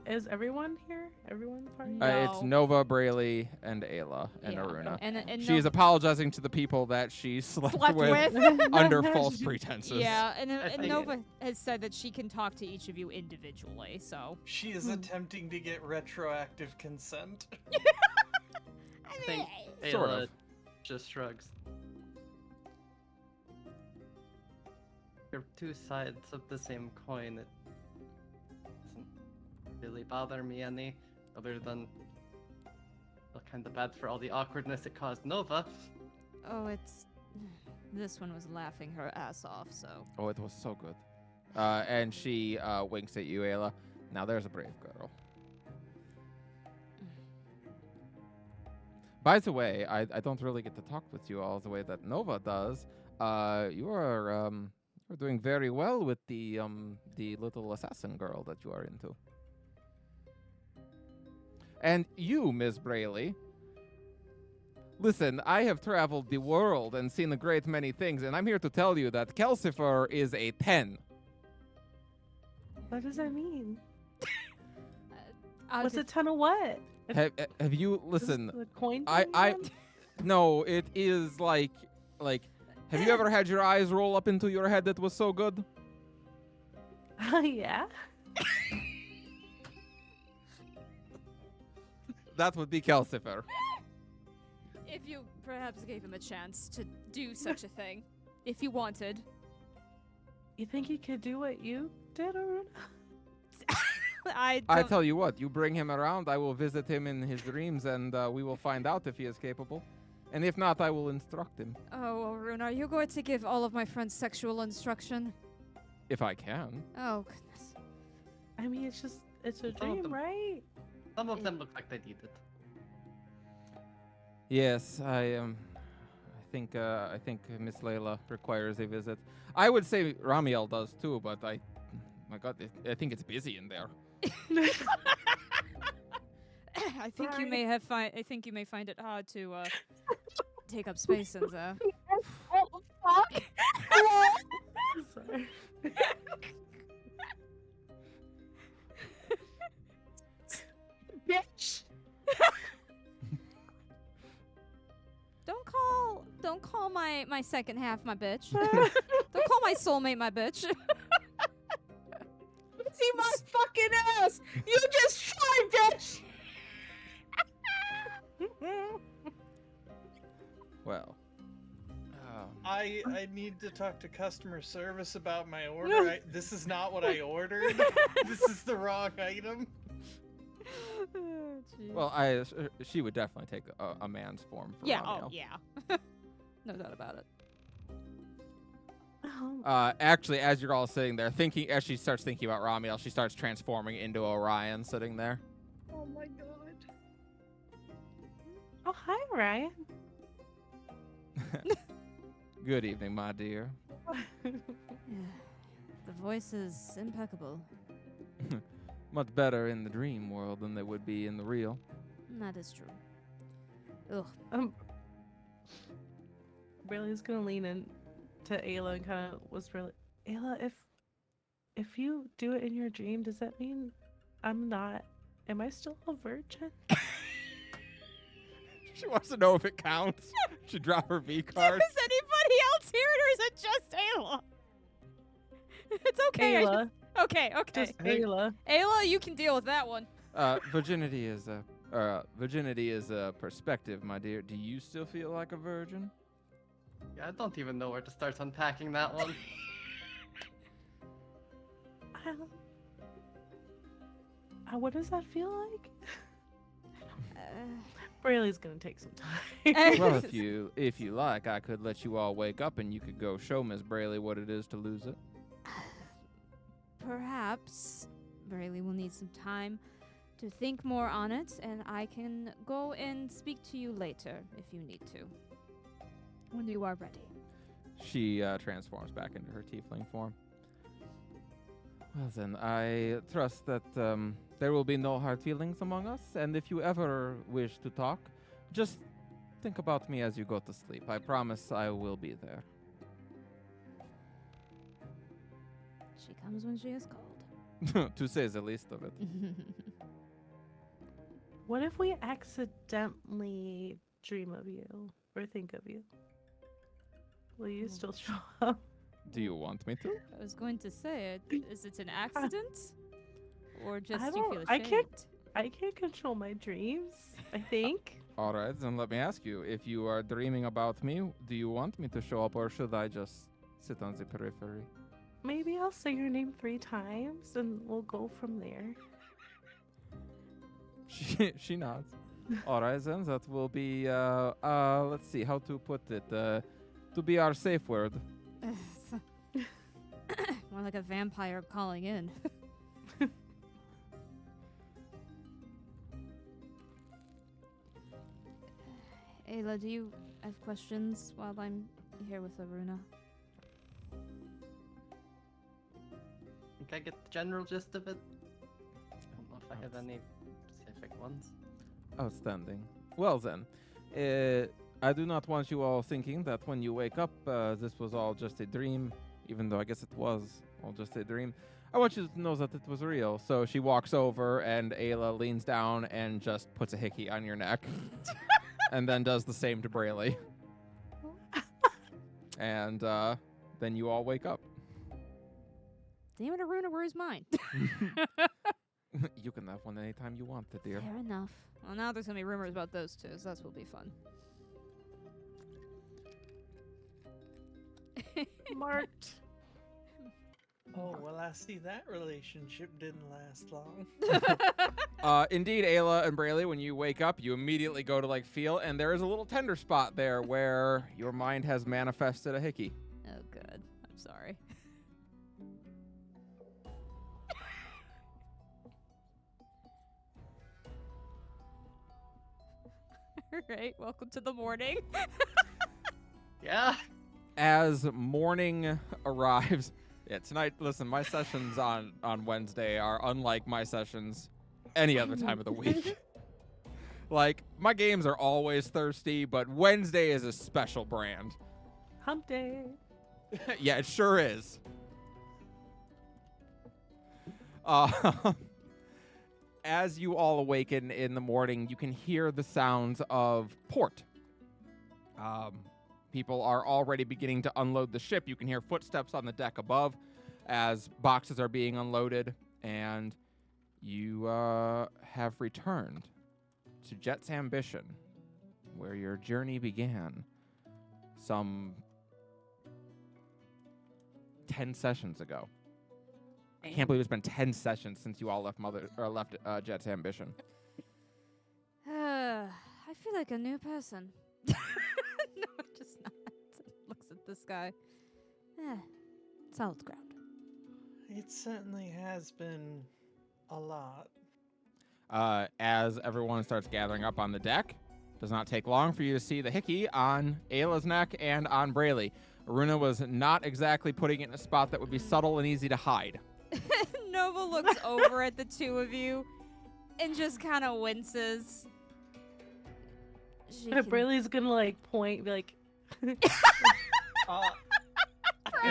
Is everyone here? Everyone party?
It's
No.
Nova, Brayley, and Ayla, and
Yeah,
Aruna.
And
She is apologizing to the people that she slept with under false pretenses.
Yeah, and
think-
Nova has said that she can talk to each of you individually, so.
She is attempting to get retroactive consent.
I think
Sort
Ayla
of.
just shrugs. You're two sides of the same coin. It doesn't really bother me any, other than feel kind of bad for all the awkwardness it caused Nova.
Oh, it's. This one was laughing her ass off, so.
Oh, it was so good. And she winks at you, Ayla. Now there's a brave girl. By the way, I don't really get to talk with you all the way that Nova does. You're doing very well with the little assassin girl that you are into. And you, Miss Brayley. Listen, I have traveled the world and seen a great many things, and I'm here to tell you that Kelsifer is a 10.
What does that mean?
I'll
What's a
just-
ton of what?
Have you
Is this
listen?
the coin
I
thing
no, it is like have you ever had your eyes roll up into your head that was so good?
again? Yeah.
That would be Kelsifer.
If you perhaps gave him a chance to do such a thing, if you wanted.
You think he could do what you did, Aruna?
I
I tell you what, you bring him around, I will visit him in his dreams, and we will find out if he is capable. And if not, I will instruct him.
Oh, Arun, are you going to give all of my friends sexual instruction?
If I can.
Oh, goodness.
I mean, it's a
Some of
dream,
them-
right?
Some of them look like they need it.
Yes, I think Miss Layla requires a visit. I would say Ramiel does too, but my God, I think it's busy in there.
I think you may have I think you may find it hard to take up space in there.
Oh, fuck! Sorry. Bitch!
Don't call my second half my bitch. Don't call my soulmate my bitch.
See my fucking ass! You just tried, bitch!
Well.
I need to talk to customer service about my order. This is not what I ordered. This is the wrong item.
Well, she would definitely take a man's form for
Yeah,
Ramiel.
oh yeah. No doubt about it.
Actually, as you're all sitting there thinking, as she starts thinking about Ramiel, she starts transforming into Orion sitting there.
Oh my god.
Oh, hi, Ryan.
Good evening, my dear.
The voice is impeccable.
Much better in the dream world than they would be in the real.
That is true. Ugh.
Brayley's gonna lean in to Ayla and kind of whisper, like, Ayla, if you do it in your dream, does that mean I'm not? Am I still a virgin?
She wants to know if it counts. She drop her V card.
Does anybody else hear it, or is it just Ayla? It's okay.
Ayla,
Okay.
just Ayla.
Ayla, you can deal with that one.
Virginity is a perspective, my dear. Do you still feel like a virgin?
Yeah, I don't even know where to start unpacking that one.
What does that feel like?
Uh,
Brayley's gonna take some time.
Well, if you like, I could let you all wake up and you could go show Miss Brayley what it is to lose it.
Perhaps Brayley will need some time to think more on it, and I can go and speak to you later if you need to. When you are ready.
She transforms back into her tiefling form. Well then, I trust that there will be no hard feelings among us, and if you ever wish to talk, just think about me as you go to sleep. I promise I will be there.
She comes when she is called.
To say the least of it.
What if we accidentally dream of you or think of you? Will you still show up?
Do you want me to?
I was going to say, is it an accident? Or just
I
you
don't-
feel
I
ashamed?
can't- I can't control my dreams, I think.
All right, then let me ask you. If you are dreaming about me, do you want me to show up or should I just sit on the periphery?
Maybe I'll say your name 3 times and we'll go from there.
She nods. All right, then that will be, let's see how to put it, to be our safe word.
More like a vampire calling in. Ayla, do you have questions while I'm here with Aruna?
I think I get the general gist of it. I don't know if I have any specific ones.
Outstanding. Well then, I do not want you all thinking that when you wake up, this was all just a dream, even though I guess it was all just a dream. I want you to know that it was real. So she walks over and Ayla leans down and just puts a hickey on your neck. And then does the same to Brayley. And then you all wake up.
Damn it, Aruna, where's mine?
You can have one anytime you want, dear.
Fair enough. Well, now there's going to be rumors about those two, so that will be fun.
Marked.
Oh, well, I see that relationship didn't last long.
Indeed, Ayla and Brayley, when you wake up, you immediately go to feel, and there is a little tender spot there where your mind has manifested a hickey.
Oh, good. I'm sorry. All right, welcome to the morning.
Yeah.
As morning arrives, yeah, tonight, listen, my sessions on Wednesday are unlike my sessions any other time of the week. My games are always thirsty, but Wednesday is a special brand.
Hump day.
Yeah, it sure is. As you all awaken in the morning, you can hear the sounds of port. People are already beginning to unload the ship. You can hear footsteps on the deck above as boxes are being unloaded, and you have returned to Jet's Ambition, where your journey began some 10 sessions ago. I can't believe it's been 10 sessions since you all left Jet's Ambition.
I feel like a new person. No, I'm just not. Looks at the sky. Solid ground.
It certainly has been a lot.
As everyone starts gathering up on the deck, does not take long for you to see the hickey on Ayla's neck and on Brayley. Aruna was not exactly putting it in a spot that would be subtle and easy to hide.
Nova looks over at the two of you and just kind of winces.
Brayley's gonna point, be like.
I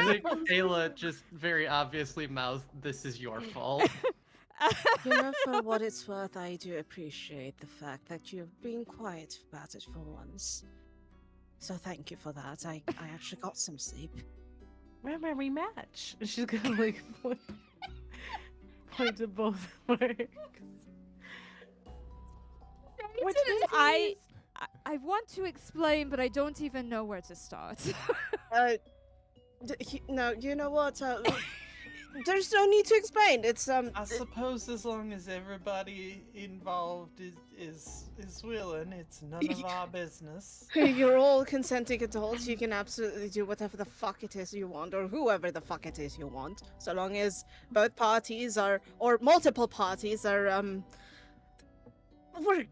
think Ayla just very obviously mouthed, "This is your fault."
You know, for what it's worth, I do appreciate the fact that you've been quiet about it for once. So thank you for that. I actually got some sleep.
Remember, we match. And she's gonna point to both of her.
I want to explain, but I don't even know where to start.
No, you know what? There's no need to explain. It's
I suppose as long as everybody involved is willing, it's none of our business.
You're all consenting adults. You can absolutely do whatever the fuck it is you want, or whoever the fuck it is you want, so long as both parties are, or multiple parties are, we're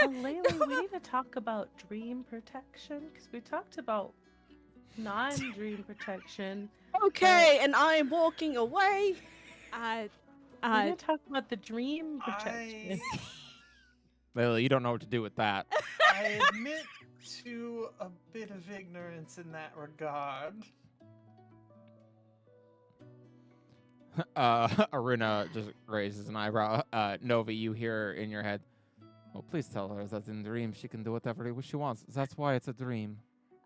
Layla, we need to talk about dream protection, because we talked about non-dream protection.
Okay, and I'm walking away.
We need to talk about the dream protection.
Layla, you don't know what to do with that.
I admit to a bit of ignorance in that regard.
Aruna just raises an eyebrow. Nova, you hear in your head, "Well, please tell her that in dreams she can do whatever she wants. That's why it's a dream."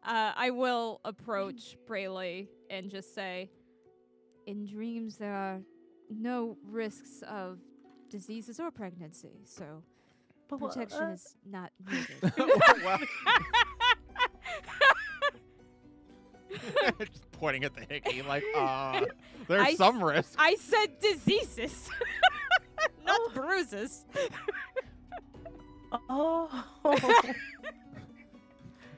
I will approach Brayley and just say, in dreams there are no risks of diseases or pregnancy, so
But
protection is not needed.
Well- Just pointing at the hickey like, there's
I
some risk.
I said diseases, not bruises.
Oh.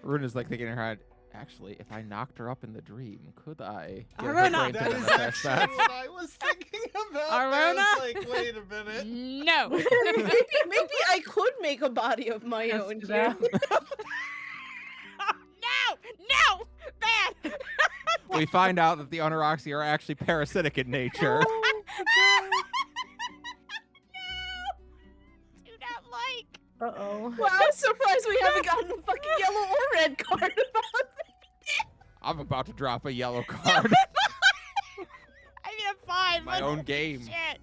Runa's like thinking in her head, actually, if I knocked her up in the dream, could I get her
Aruna!
brain to
That is
manifest that?
actually what I was thinking about. I
Aruna?
was like, wait a minute.
No.
Maybe I could make a body of my
Yes,
own
do
here.
that.
No, bad.
We find out that the Onaroxi are actually parasitic in nature.
Oh, my
Do not like.
God. Uh-oh.
Well, I'm surprised we haven't gotten a fucking yellow or red card about
I'm about to drop a yellow card.
I mean, I'm fine.
My
but
own game.
Shit.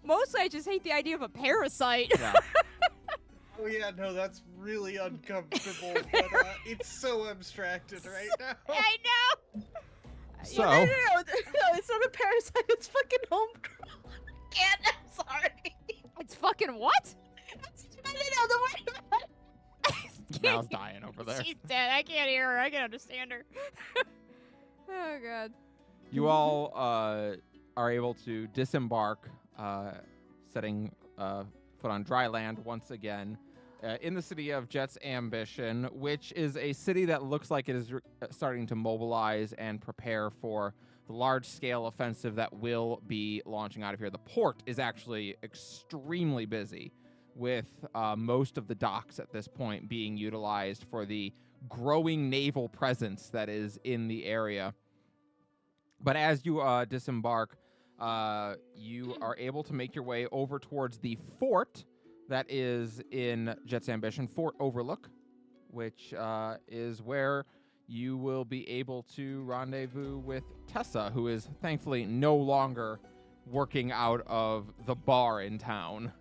Mostly, I just hate the idea of a parasite.
Yeah.
Oh yeah, no, that's really uncomfortable, but it's so abstracted right now.
I know.
So,
No, it's not a parasite. It's fucking homegrown. Can't. I'm sorry.
It's fucking what?
I didn't know the word about it.
Mal's dying over there.
She's dead. I can't hear her. I can understand her. Oh god.
You all are able to disembark, setting foot on dry land once again in the city of Jet's Ambition, which is a city that looks like it is starting to mobilize and prepare for the large-scale offensive that will be launching out of here. The port is actually extremely busy, with most of the docks at this point being utilized for the growing naval presence that is in the area. But as you disembark, you are able to make your way over towards the fort that is in Jet's Ambition, Fort Overlook, which is where you will be able to rendezvous with Tessa, who is thankfully no longer working out of the bar in town.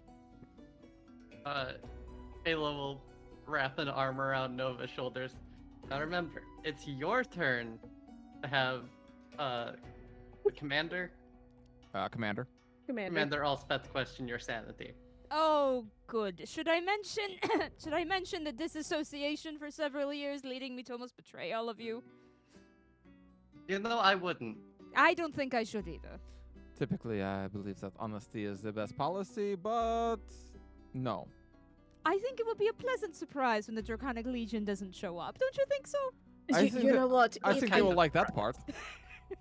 Ayla will wrap an arm around Nova's shoulders. Now remember, it's your turn to have Commander
Commander.
Commander Allspeth question your sanity.
Oh, good. Should I mention? Should I mention the disassociation for several years, leading me to almost betray all of you?
You know, I wouldn't.
I don't think I should either.
Typically, I believe that honesty is the best policy, but no.
I think it would be a pleasant surprise when the Draconic Legion doesn't show up. Don't you think so?
I
You,
think
you
that-
know what?
I
It-
think they will like that part.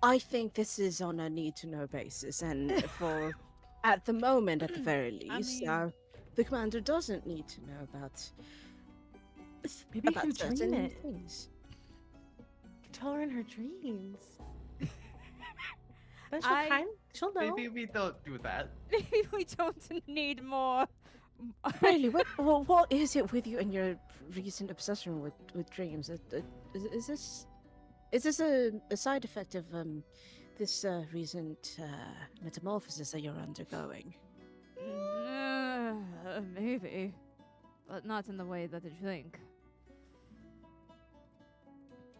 I think this is on a need-to-know basis, and for at the moment, at the very least,
mean-
the commander doesn't need to know about
Maybe you
about
can dream
certain
it.
things.
Tell her in her dreams. Then
I-
she'll know.
Maybe we don't do that.
Maybe we don't need more.
Really, what is it with you and your recent obsession with dreams? Is this a side effect of this recent metamorphosis that you're undergoing?
Maybe, but not in the way that you think.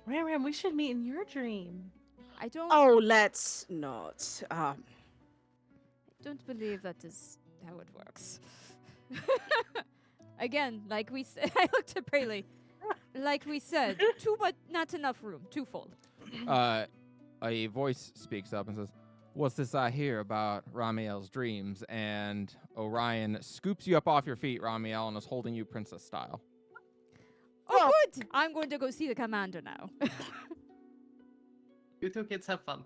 Ram, we should meet in your dream.
I don't.
Oh, let's not.
Don't believe that is how it works. Again, like we said, I looked at Brayley. Like we said, not enough room, too full.
A voice speaks up and says, "What's this I hear about Ramiel's dreams?" And Orion scoops you up off your feet, Ramiel, and is holding you princess style.
Oh, good! I'm going to go see the commander now.
You two kids have fun.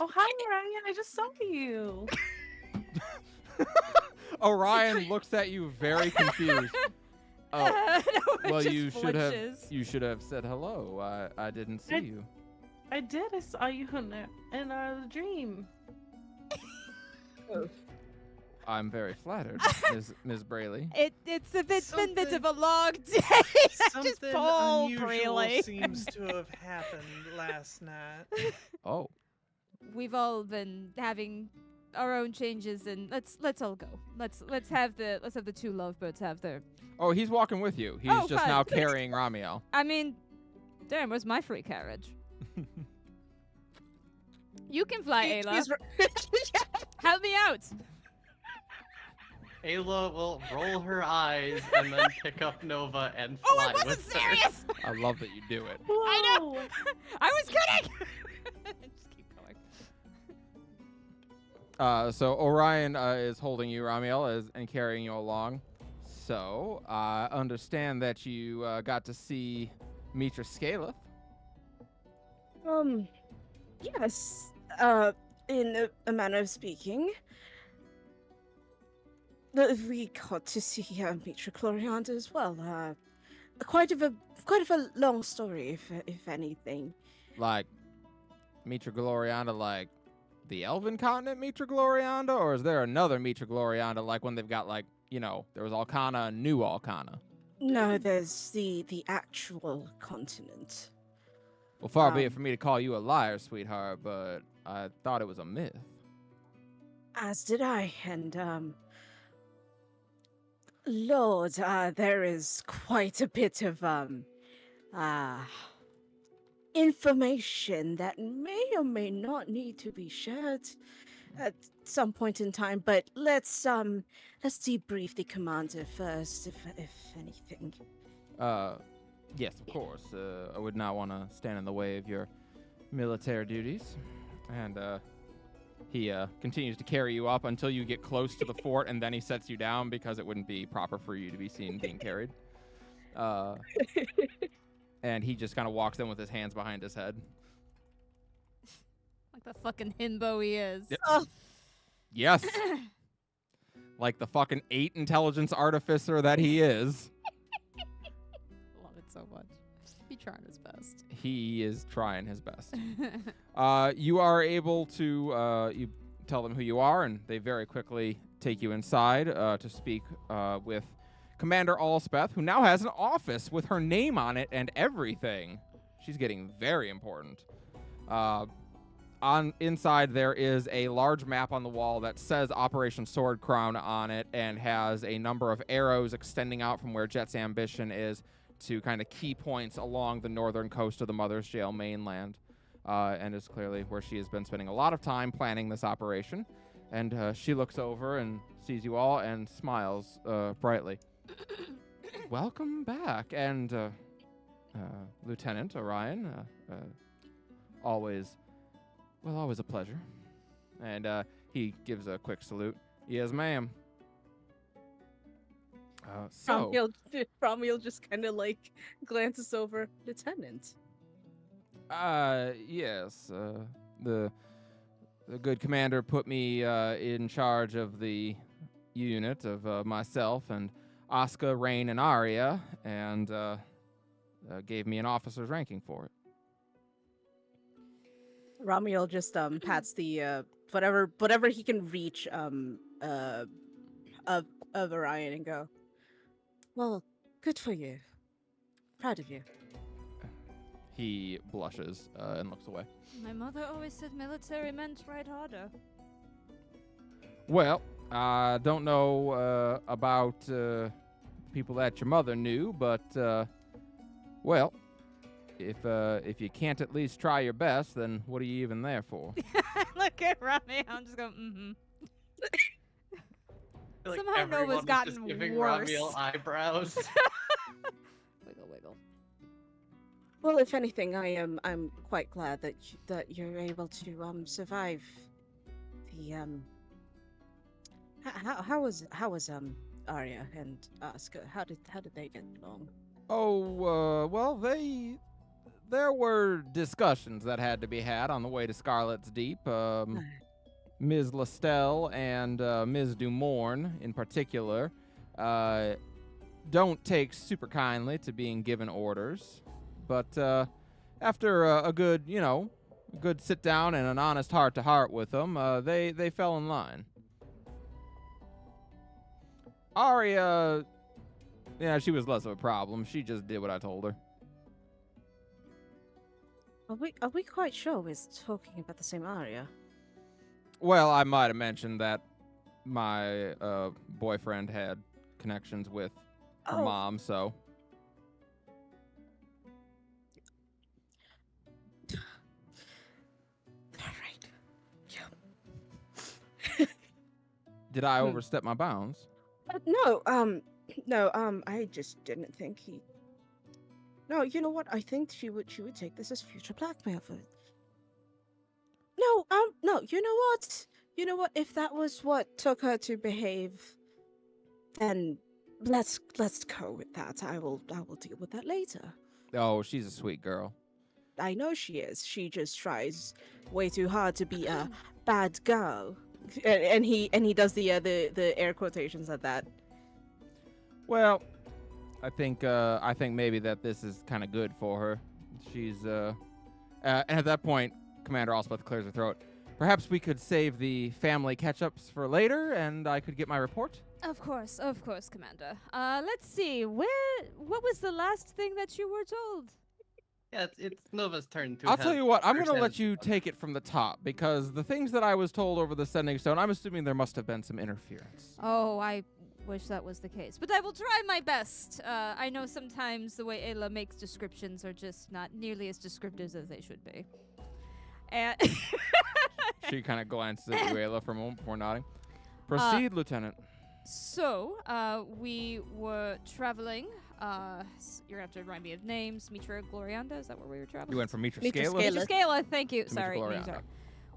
Oh, hi, Ryan. I just saw you.
Orion looks at you very confused. Oh,
No, it
well,
just flinches.
you should have said hello. I didn't see you.
I did. I saw you in our dream.
I'm very flattered, Ms. Brayley.
It's been a bit of a
Something-
long day. Just
Something
pull,
unusual
really.
seems to have happened last night.
Oh,
We've all been having our own changes, and let's all go. Let's have the two lovebirds have their.
oh, he's walking with you. He's
Oh,
just
fine.
now carrying Ramiel.
I mean, damn, where's my free carriage? You can fly, Ayla. Help me out.
Ayla will roll her eyes and then pick up Nova and
Oh,
fly
I wasn't
with her.
serious!
I love that you do it.
I know! I was kidding! Just keep going.
So Orion is holding you, Ramiel, and carrying you along. So I understand that you got to see Mitra Scaleth.
Yes. In a manner of speaking. We got to see Mitra Clorianda as well. Quite of a long story, if anything.
Like Mitra Glorianda, like the Elven continent Mitra Glorianda, or is there another Mitra Glorianda, like when they've got, like, you know, there was Alcana and New Alcana?
No, there's the actual continent.
Well, far be it for me to call you a liar, sweetheart, but I thought it was a myth.
As did I, and Lord, there is quite a bit of information that may or may not need to be shared at some point in time. But let's debrief the commander first, if anything.
Yes, of course. I would not want to stand in the way of your military duties. And he continues to carry you up until you get close to the fort, and then he sets you down because it wouldn't be proper for you to be seen being carried. And he just kind of walks in with his hands behind his head.
Like the fucking himbo he is.
Yep.
Oh.
Yes. Like the fucking 8 intelligence artificer that he is.
Love it so much. He trying his best.
He is trying his best. You are able to you tell them who you are, and they very quickly take you inside to speak with Commander Alspeth, who now has an office with her name on it and everything. She's getting very important. Inside there is a large map on the wall that says Operation Sword Crown on it and has a number of arrows extending out from where Jet's ambition is to kind of key points along the northern coast of the Mother's Jail mainland, and is clearly where she has been spending a lot of time planning this operation. And she looks over and sees you all and smiles brightly. Welcome back, and Lieutenant Orion, always a pleasure. And he gives a quick salute. Yes, ma'am. So
Romuald just kind of like glances over, Lieutenant.
yes, the good commander put me in charge of the unit of myself and Asuka, Rain, and Arya, and gave me an officer's ranking for it.
Romuald just pats the whatever he can reach of Orion and go, well, good for you. Proud of you.
He blushes and looks away.
My mother always said military men tried harder.
Well, I don't know about people that your mother knew, but well, if you can't at least try your best, then what are you even there for?
Look at Rami. I'm just going, mm-hmm.
I feel like
Somehow
everyone
Nova's
is
gotten
just giving
worse.
Ramiel eyebrows.
Wiggle, wiggle.
Well, if anything, I'm quite glad that you're able to survive the How was Arya and Asuka? How did they get along?
Oh, well, there were discussions that had to be had on the way to Scarlet's Deep. Ms. Lestelle and Ms. Dumorn, in particular, don't take super kindly to being given orders. But after a good sit down and an honest heart-to-heart with them, they fell in line. Arya, yeah, she was less of a problem. She just did what I told her.
Are we quite sure we're talking about the same Arya?
Well, I might have mentioned that my boyfriend had connections with her mom, so.
All right. Yeah.
Did I overstep my bounds?
No, no, I just didn't think he. No, you know what? I think she would take this as future blackmail for. No, no. You know what? You know what? If that was what took her to behave, then let's go with that. I will deal with that later.
Oh, she's a sweet girl.
I know she is. She just tries way too hard to be a bad girl, and he does the air quotations at that.
Well, I think maybe that this is kind of good for her. She's and at that point, Commander Allspeth clears her throat. Perhaps we could save the family catch-ups for later, and I could get my report.
Of course, Commander. Let's see. What was the last thing that you were told?
Yeah, it's Nova's turn to
I'll tell you what, I'm going to let
understand
you
stuff.
take it from the top, because the things that I was told over the sending stone, I'm assuming there must have been some interference.
Oh, I wish that was the case, but I will try my best. I know sometimes the way Ayla makes descriptions are just not nearly as descriptive as they should be. And
She kind of glances at you, Ayla, for a moment before nodding. Proceed, Lieutenant.
So, we were traveling. You're going to have to remind me of names. Mitra Glorianda, is that where we were traveling?
You went from Mitra
Mitra
Scala.
Scala.
Mitra Scala, thank you.
To Mitra
Sorry,
Glorianda.
sorry.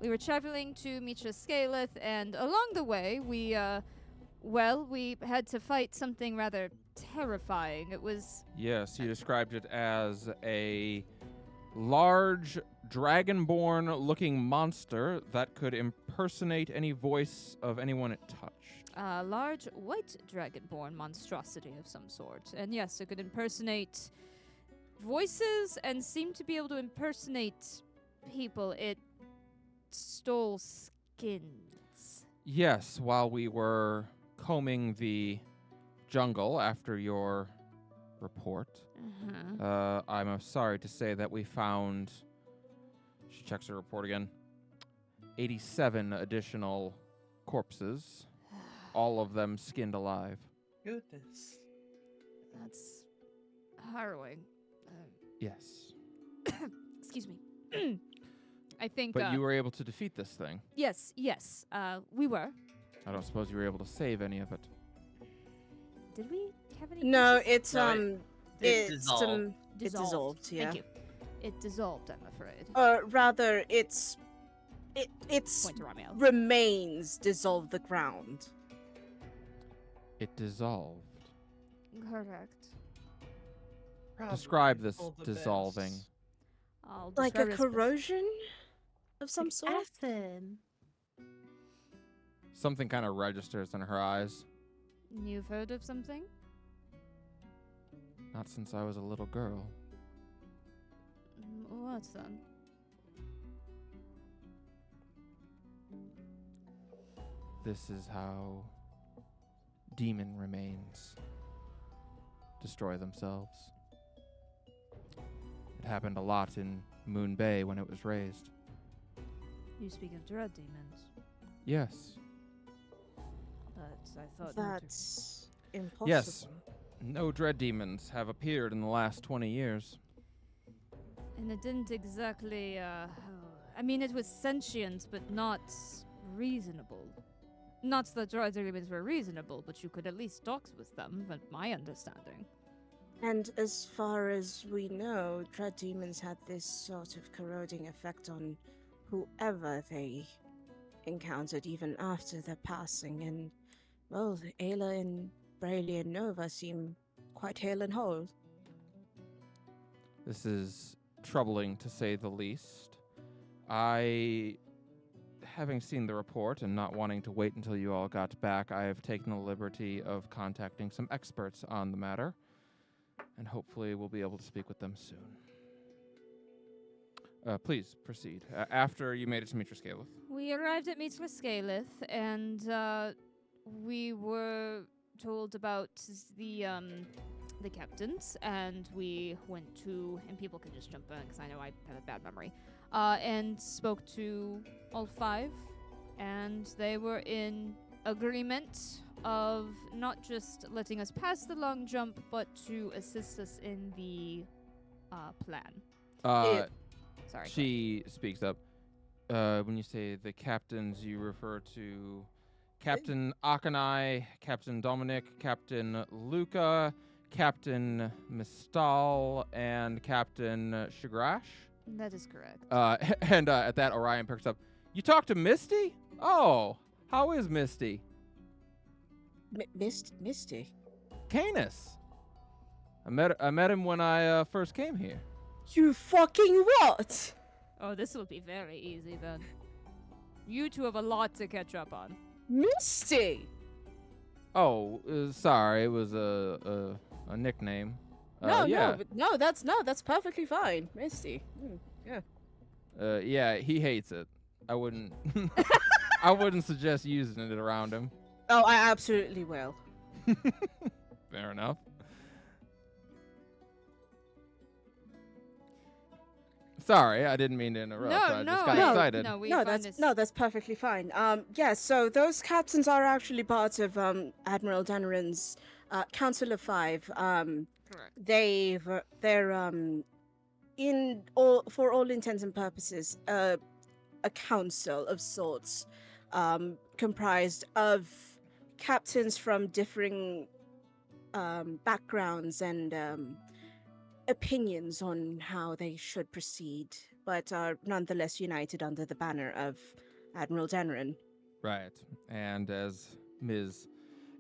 We were traveling to Mitra Scaleth, and along the way, we had to fight something rather terrifying. It was
Yes, you described it as a large dragonborn looking monster that could impersonate any voice of anyone it touched.
a large white dragonborn monstrosity of some sort. And yes, it could impersonate voices and seemed to be able to impersonate people. It stole skins.
Yes, while we were combing the jungle after your report, I'm sorry to say that we found, she checks her report again, 87 additional corpses, all of them skinned alive.
Goodness.
That's harrowing.
Yes.
Excuse me. I think.
But you were able to defeat this thing.
Yes. We were.
I don't suppose you were able to save any of it.
Did we have any?
No,
pieces?
it's
No, it dissolved.
It dissolved. Yeah.
Thank you. It dissolved, I'm afraid.
Or rather, its
Point to Ramiel.
remains dissolve the ground.
It dissolved.
Correct.
Probably
Describe this
for the
dissolving.
best.
I'll
Like a
describe it as
corrosion of some
Like
sort.
acid.
Something kind of registers in her eyes.
You've heard of something?
Not since I was a little girl.
What then?
This is how demon remains destroy themselves. It happened a lot in Moon Bay when it was raised.
You speak of dread demons,
Yes.
but I thought
That's impossible.
Yes. No dread demons have appeared in the last 20 years.
and it didn't exactly. I mean, it was sentient, but not reasonable. Not that dread demons were reasonable, but you could at least talk with them, from my understanding.
And as far as we know, dread demons had this sort of corroding effect on whoever they encountered, even after their passing. And, well, Ayla and Brayley and Nova seem quite hale and whole.
This is troubling to say the least. Having seen the report and not wanting to wait until you all got back, I have taken the liberty of contacting some experts on the matter, and hopefully we'll be able to speak with them soon. Please proceed. After you made it to Mitra Scaleth.
We arrived at Mitra Scaleth, and we were told about the captains, and we went to, and people can just jump in because I know I have a bad memory, and spoke to all five, and they were in agreement of not just letting us pass the long jump, but to assist us in the plan. Sorry.
She speaks up. When you say the captains, you refer to Captain Akanai, Captain Dominic, Captain Luca, Captain Mistal, and Captain Shigrash.
That is correct.
And at that, Orion picks up. You talked to Misty? Oh, how is Misty?
Misty?
Canis. I met him when I first came here.
You fucking what?
Oh, this will be very easy then. You two have a lot to catch up on.
Misty!
Oh, sorry, it was a nickname. Yeah.
That's perfectly fine. Misty.
Yeah, he hates it. I wouldn't I wouldn't suggest using it around him.
Oh, I absolutely will.
Fair enough. Sorry, I didn't mean to interrupt. I just got excited.
That's perfectly fine. So those captains are actually part of Admiral Danarin's Council of Five.
Correct.
They're for all intents and purposes, a council of sorts, comprised of captains from differing backgrounds and opinions on how they should proceed, but are nonetheless united under the banner of Admiral Danarin.
Right. And as Ms.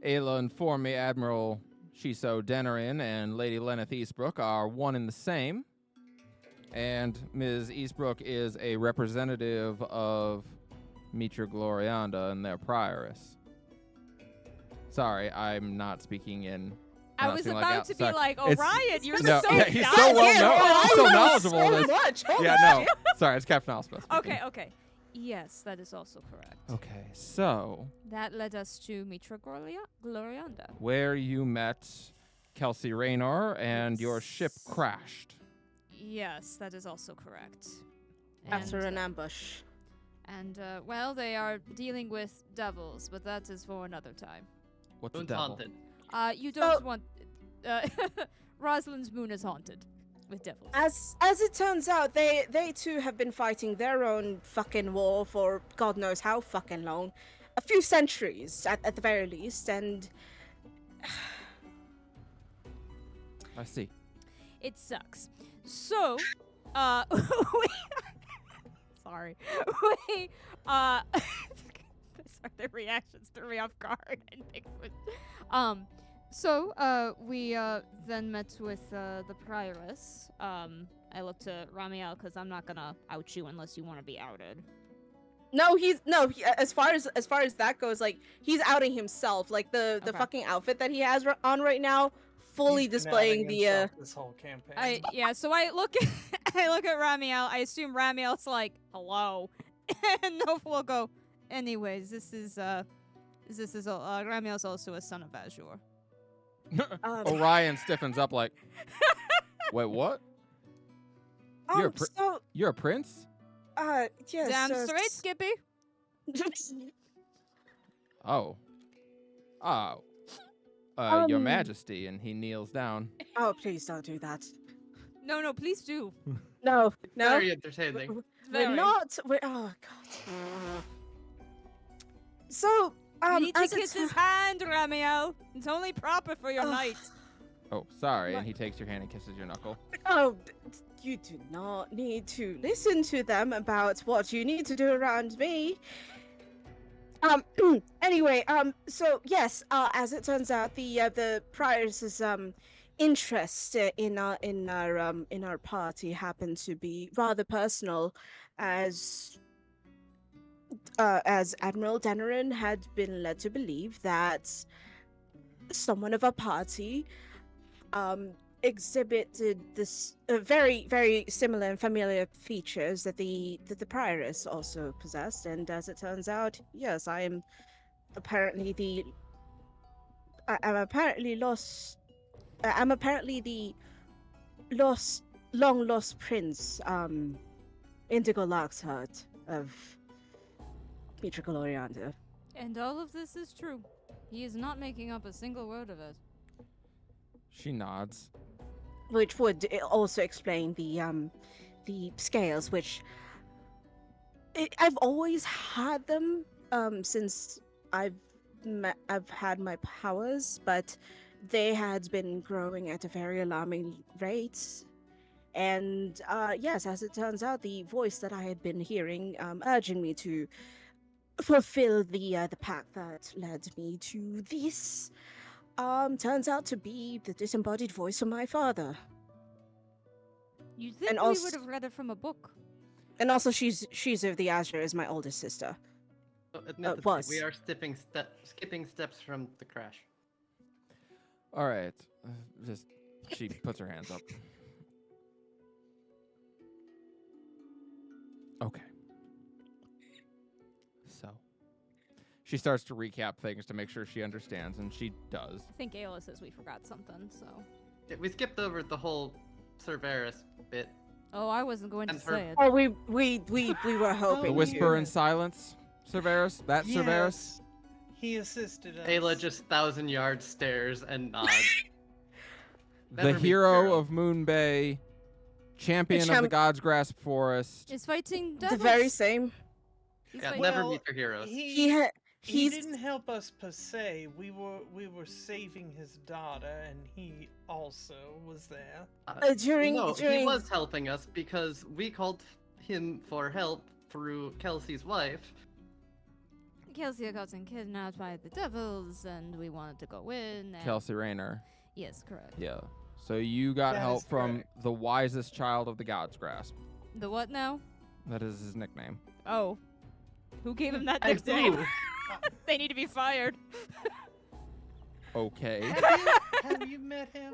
Ayla informed me, Admiral Shiso Danarin and Lady Lenneth Eastbrook are one and the same. And Ms. Eastbrook is a representative of Mitra Glorianda and their prioress. Sorry, I'm not speaking in...
I was about to be like, Orion, you're
no,
so
yeah, he's so he's so knowledgeable.
So much.
Yeah, no. Sorry, it's Captain Alspeth.
Okay. Yes, that is also correct.
Okay, so...
That led us to Mitra Glorianda.
Where you met Kelsey Raynor and your ship crashed.
Yes, that is also correct.
After an ambush.
And, well, they are dealing with devils, but that is for another time.
What's the
Moon's
devil?
haunted.
You don't want... Rosalind's moon is haunted with devils.
As it turns out, they too have been fighting their own fucking war for God knows how fucking long. A few centuries, at the very least, and...
I see.
It sucks. So, sorry. The reactions threw me off guard. We then met with the prioress. I looked to Ramiel because I'm not gonna out you unless you want to be outed.
As far as that goes, like, he's outing himself. Like the fucking outfit that he has on right now, fully
He's been
displaying
outing
the
himself this whole campaign.
So I look at Ramiel. I assume Ramiel's like, hello. And Nova will go, anyways, Ramiel's also a son of Azure.
Orion stiffens up like, wait, what? You're a prince?
Yes.
Damn straight, Skippy.
Oh. Your Majesty, and he kneels down.
Oh, please don't do that.
No, please do.
No.
Very entertaining.
We're not. Oh God. So,
you need to kiss his hand, Ramiel. It's only proper for your knight.
Oh, sorry, and he takes your hand and kisses your knuckle.
Oh, you do not need to listen to them about what you need to do around me. Anyway, so yes, as it turns out, the prioress's interest in our party happened to be rather personal, as Admiral Danarin had been led to believe that someone of our party exhibited this very, very similar and familiar features that the prioress also possessed, and as it turns out, yes, I'm apparently the long lost prince, Indigo Larksheart of Mitra Glorianda.
And all of this is true. He is not making up a single word of it.
She nods.
Which would also explain the scales, which I've always had them since I've I've had my powers, but they had been growing at a very alarming rate. And yes, as it turns out, the voice that I had been hearing, urging me to fulfill the pact that led me to this, turns out to be the disembodied voice of my father.
You think
And
we
also,
would have read it from a book?
and also, she's of the Azure, is my oldest sister.
So admittedly,
was.
we are skipping steps from the crash.
All right. Just she puts her hands up. Okay. So she starts to recap things to make sure she understands, and she does.
I think Ayla says we forgot something, so.
Yeah, we skipped over the whole Cerberus bit.
Oh, I wasn't going to
And her-
say it.
Oh, we were hoping.
The
Oh,
whisper
yeah.
in silence, Cerberus. That Cerberus.
Yes, he assisted us.
Ayla just 1,000-yard stares and nods.
The
Never meet
hero of Moon Bay, champion of the
champ-
God's Grasp Forest.
Is fighting
The
devils.
very same.
He's
Yeah,
fighting-
never
Well,
meet your heroes.
He
He
he's
didn't help us per se. We were saving his daughter, and he also was there.
during
No,
during
he was helping us because we called him for help through Kelsey's wife.
Kelsey had gotten kidnapped by the devils, and we wanted to go in. And...
Kelsey Rayner.
Yes, correct.
Yeah. So you got
That
help
is
from
correct.
the wisest child of the God's Grasp.
The what now?
That is his nickname.
Oh. Who gave him that
I
nickname?
do.
They need to be fired.
Okay.
Have you met him?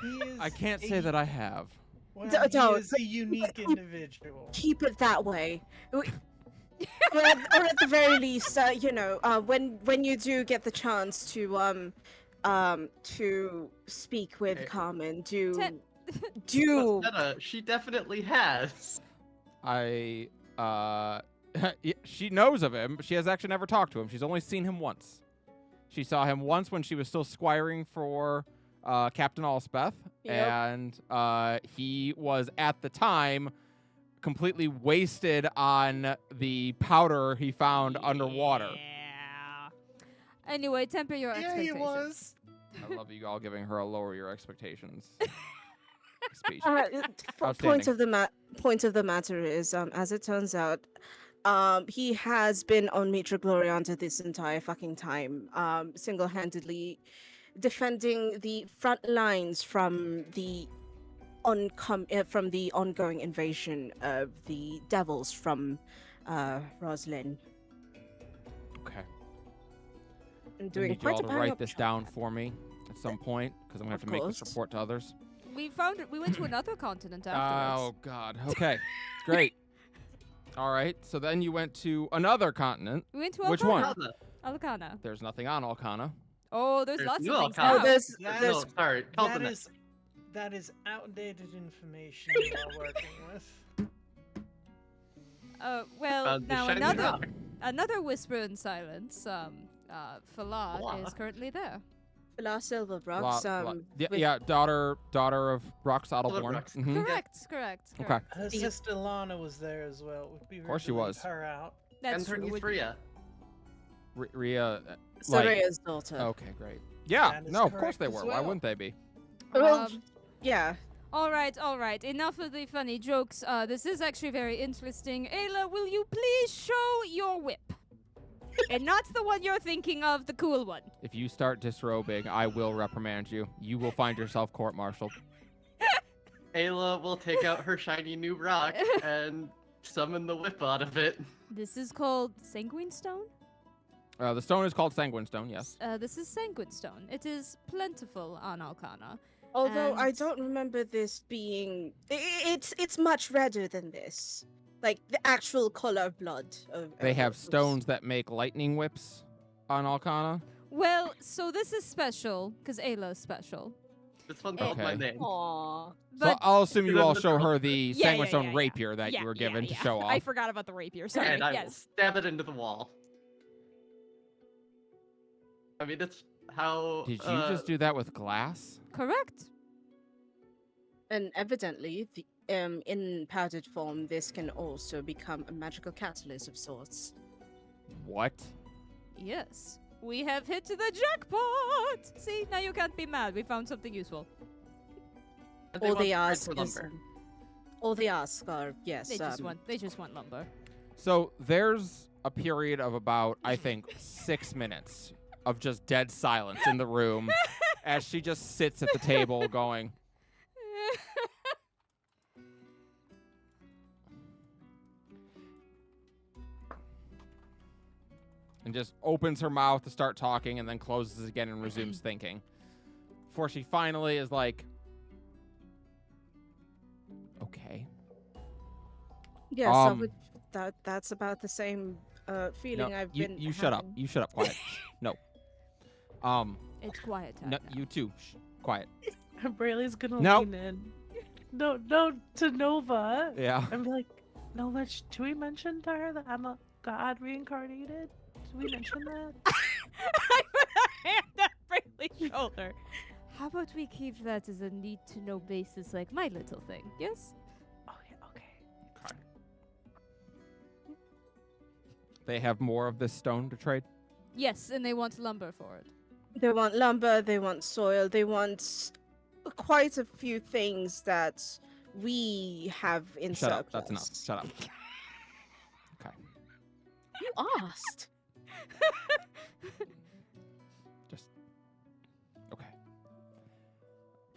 He is
I can't
a-
say that I have.
Well,
Don't.
he is a unique individual.
keep it that way. Or at the very least, when you do get the chance to speak with
Hey.
Carmen,
Ten-
do
Rosetta, she definitely has.
I she knows of him, but she has actually never talked to him. She's only seen him once. She saw him once when she was still squiring for Captain Allspeth,
Yep.
and he was at the time completely wasted on the powder he found underwater.
Yeah. Anyway, temper your
Yeah, he
expectations.
was.
I love you all giving her a lower your expectations speech.
point of the matter is, as it turns out, he has been on Mitra Glorianta this entire fucking time, single-handedly defending the front lines from the ongoing invasion of the devils from Roslyn,
Okay.
and
I
doing
need you all
quite a
to
bang
write
up
this
job.
down for me at some point, because I'm going to have
Of
to make this
course.
report to others.
We found it. We went to another continent afterwards.
Oh, God. Okay. Great. All right. So then you went to another continent.
We went to
Which one?
Alcana.
Brother.
Alcana.
There's nothing on Alcana.
Oh, there's
There's
lots
new
of things
Alcana.
now.
there's
That
No,
there's
sorry,
That
continent.
is outdated information you are working with.
Well,
Found the
now
shiny
another
rock.
another whisper in silence. Falah
Falah.
is currently there.
La Silverbrooks,
Yeah, daughter of Rox Ottlebourne.
Brooks.
Mhm.
Correct.
Okay.
Her sister Lana was there as well. It would be
Of course
rude
she
to leave
was.
her out.
That's
And her
true.
niece
Would-
Rhea.
Rhea.
Soraya's daughter.
Okay, great. Yeah.
That is
No, of course
correct
they
as
were. Why
well.
wouldn't they be?
Well,
Um,
yeah.
all right. Enough of the funny jokes. This is actually very interesting. Ayla, will you please show your whip? And not the one you're thinking of, the cool one.
If you start disrobing, I will reprimand you. You will find yourself court-martialed.
Ayla will take out her shiny new rock and summon the whip out of it.
This is called Sanguine Stone.
The stone is called Sanguine Stone, yes.
This is Sanguine Stone. It is plentiful on Alcana.
Although I
and-
don't remember this being, it's much redder than this. Like the actual color of blood.
They have stones that make lightning whips on Alcana.
Well, so this is special, because Ayla is special.
This one called my
Okay.
name.
Aww.
So
But
I'll assume you
Because
all
of the
show
girl.
her the
Yeah,
Sanguine
yeah,
Stone
yeah.
rapier that you were given to show off.
I forgot about the rapier. Sorry.
And I will
yes.
stab it into the wall. I mean, it's how.
Did you just do that with glass?
Correct.
And evidently, in powdered form, this can also become a magical catalyst of sorts.
What?
Yes. We have hit the jackpot! See, now you can't be mad. We found something useful.
And they
All
want
they
to trade
ask
for
is,
lumber.
all they ask are, yes,
They just want lumber.
So there's a period of about, I think, 6 minutes of just dead silence in the room as she just sits at the table going, and just opens her mouth to start talking and then closes again and resumes thinking. Before she finally is like, okay.
yes, I
Um,
would, that's about the same feeling
No,
I've
you,
been
you shut up.
having.
You shut up. Quiet. No.
It's quiet time
No,
now.
you too. Shh. Quiet.
Brayley's gonna
No.
lean in. No, to Nova.
Yeah.
And be like, Nova, should we mention to her that I'm a god reincarnated? Should we mention that?
I put a hand on Brayley's shoulder. How about we keep that as a need-to-know basis, like my little thing? Yes.
Oh yeah, okay.
Okay. They have more of this stone to trade.
Yes, and they want lumber for it.
They want lumber, they want soil, they want quite a few things that we have in
Shut
surplus.
up. That's enough. Shut up. Okay.
You asked.
Just. Okay.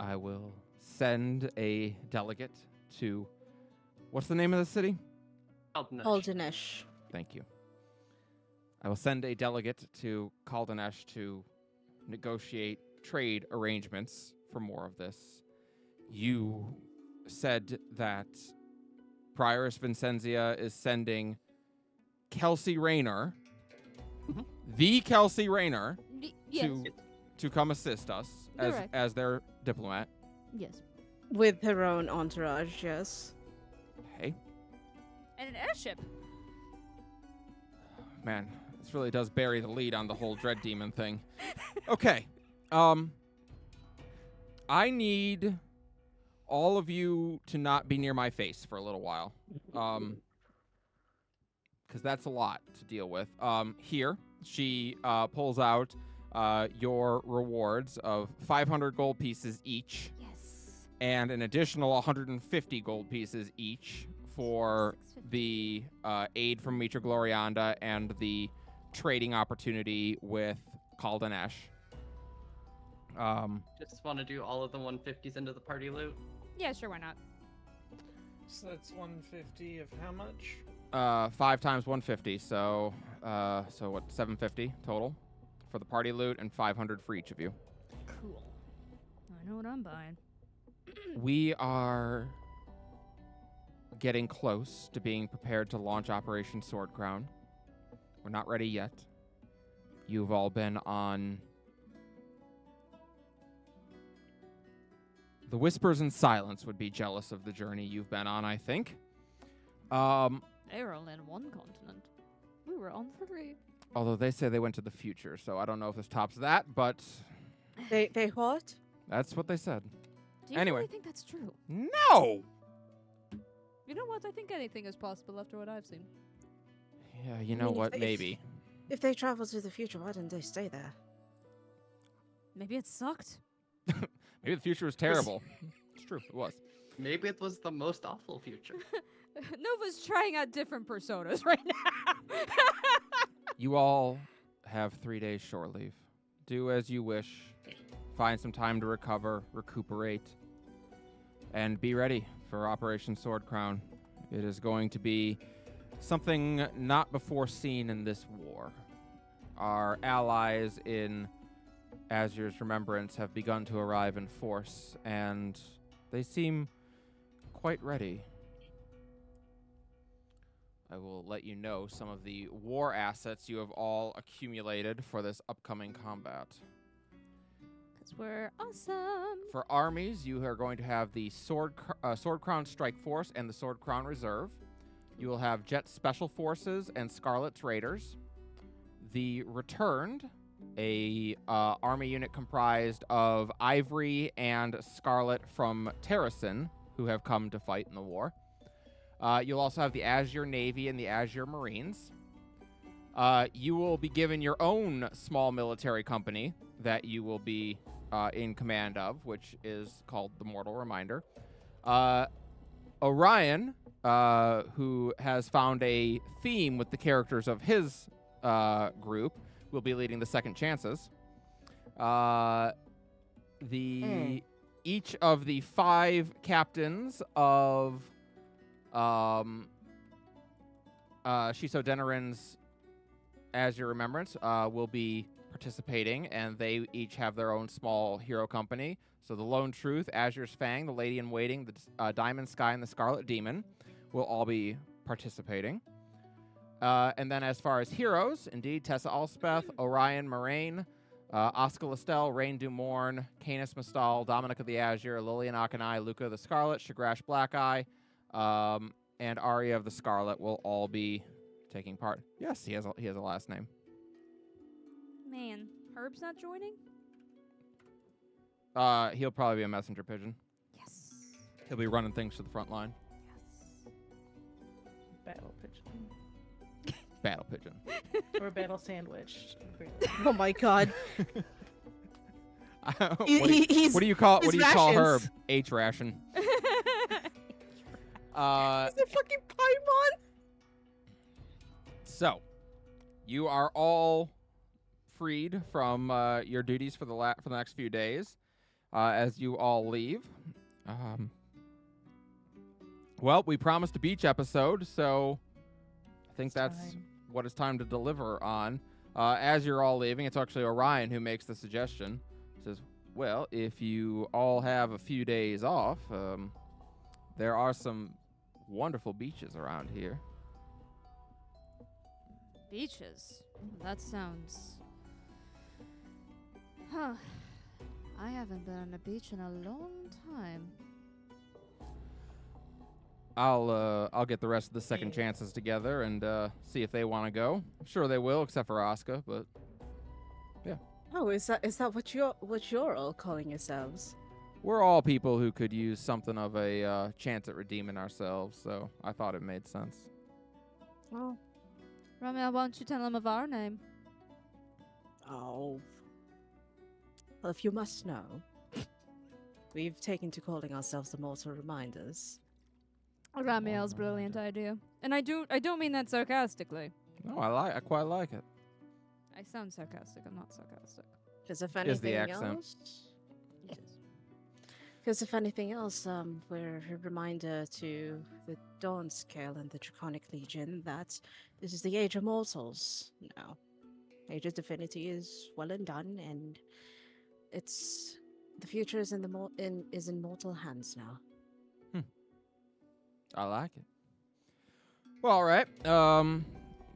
I will send a delegate to. What's the name of the city?
Aldenesh.
Thank you. I will send a delegate to Caldanesh to negotiate trade arrangements for more of this. You said that Prioress Vincenzia is sending Kelsey Rayner, the Kelsey Rayner,
Yes.
to come assist us
Correct.
as their diplomat.
Yes.
With her own entourage, yes.
Hey,
And an airship.
man, this really does bury the lead on the whole Dread Demon thing. Okay. I need all of you to not be near my face for a little while. Because that's a lot to deal with. Here, she pulls out your rewards of 500 gold pieces each
Yes.
and an additional 150 gold pieces each for the aid from Mitra Glorianda and the trading opportunity with Caldanesh.
Just want to do all of the 150s into the party loot.
Yeah, sure, why not?
So that's 150 of how much?
5 times 150, so what, 750 total for the party loot and 500 for each of you.
Cool. I know what I'm buying.
We are getting close to being prepared to launch Operation Sword Crown. We're not ready yet. You've all been on the Whispers in Silence would be jealous of the journey you've been on, I think.
They were only on one continent. We were on 3.
Although they say they went to the future, so I don't know if this tops that, but
They what?
that's what they said.
Do you
Anyway.
really think that's true?
No!
You know what? I think anything is possible after what I've seen.
Yeah, you
I
know
mean, if
what?
they-
Maybe.
If they travel to the future, why didn't they stay there?
Maybe it sucked.
Maybe the future was terrible. It's true. It was.
Maybe it was the most awful future.
Nova's trying out different personas right now.
You all have 3 days shore leave. Do as you wish. Find some time to recover, recuperate, and be ready for Operation Sword Crown. It is going to be something not before seen in this war. Our allies in Azur's Remembrance have begun to arrive in force, and they seem quite ready. I will let you know some of the war assets you have all accumulated for this upcoming combat.
Because we're awesome.
For armies, you are going to have the Sword Crown Strike Force and the Sword Crown Reserve. You will have Jet Special Forces and Scarlet's Raiders. The Returned, a army unit comprised of Ivory and Scarlet from Terrasen, who have come to fight in the war. You'll also have the Azure Navy and the Azure Marines. You will be given your own small military company that you will be in command of, which is called the Mortal Reminder. Orion, who has found a theme with the characters of his group, will be leading the Second Chances. Each of the 5 captains of Shiso Denarin's As Your Remembrance will be participating, and they each have their own small hero company. So the Lone Truth, Azure's Fang, the Lady in Waiting, the Diamond Sky, and the Scarlet Demon will all be participating. And then as far as heroes, indeed, Tessa Alspeth, Orion Moraine, Oscar Listel, Rain Dumorn, Canis Mistal, Dominic of the Azure, Lilian Akanai, Luca the Scarlet, Shagrash Blackeye, and Arya of the Scarlet will all be taking part. Yes, he has a last name.
Man, Herb's not joining?
He'll probably be a messenger pigeon.
Yes.
He'll be running things to the front line.
Yes.
Battle pigeon.
Battle pigeon.
Or battle sandwich.
Oh my god.
What do you call Herb? H ration.
He's a fucking Paimon.
So, you are all freed from your duties for the next few days as you all leave. Well, we promised a beach episode, so I think that's what it's time to deliver on. As you're all leaving, it's actually Orion who makes the suggestion. Says, well, if you all have a few days off, there are some wonderful beaches around here.
Beaches? That sounds... Huh. I haven't been on a beach in a long time.
I'll get the rest of the Second Chances together and see if they want to go. I'm sure they will, except for Asuka, but yeah.
Oh, is that what you're all calling yourselves?
We're all people who could use something of a chance at redeeming ourselves, so I thought it made sense.
Oh.
Ramel, why don't you tell them of our name?
Oh. Well, if you must know, we've taken to calling ourselves the Mortal Reminders.
Ramel's brilliant idea. And I don't mean that sarcastically.
No, I quite like it.
I sound sarcastic, I'm not sarcastic.
Because if
Is the
anything
accent.
else... Because if anything else, we're a reminder to the Dawn Scale and the Draconic Legion that this is the Age of Mortals now. Age of Divinity is well and done, and the future is in mortal hands now.
I like it. Well, all right.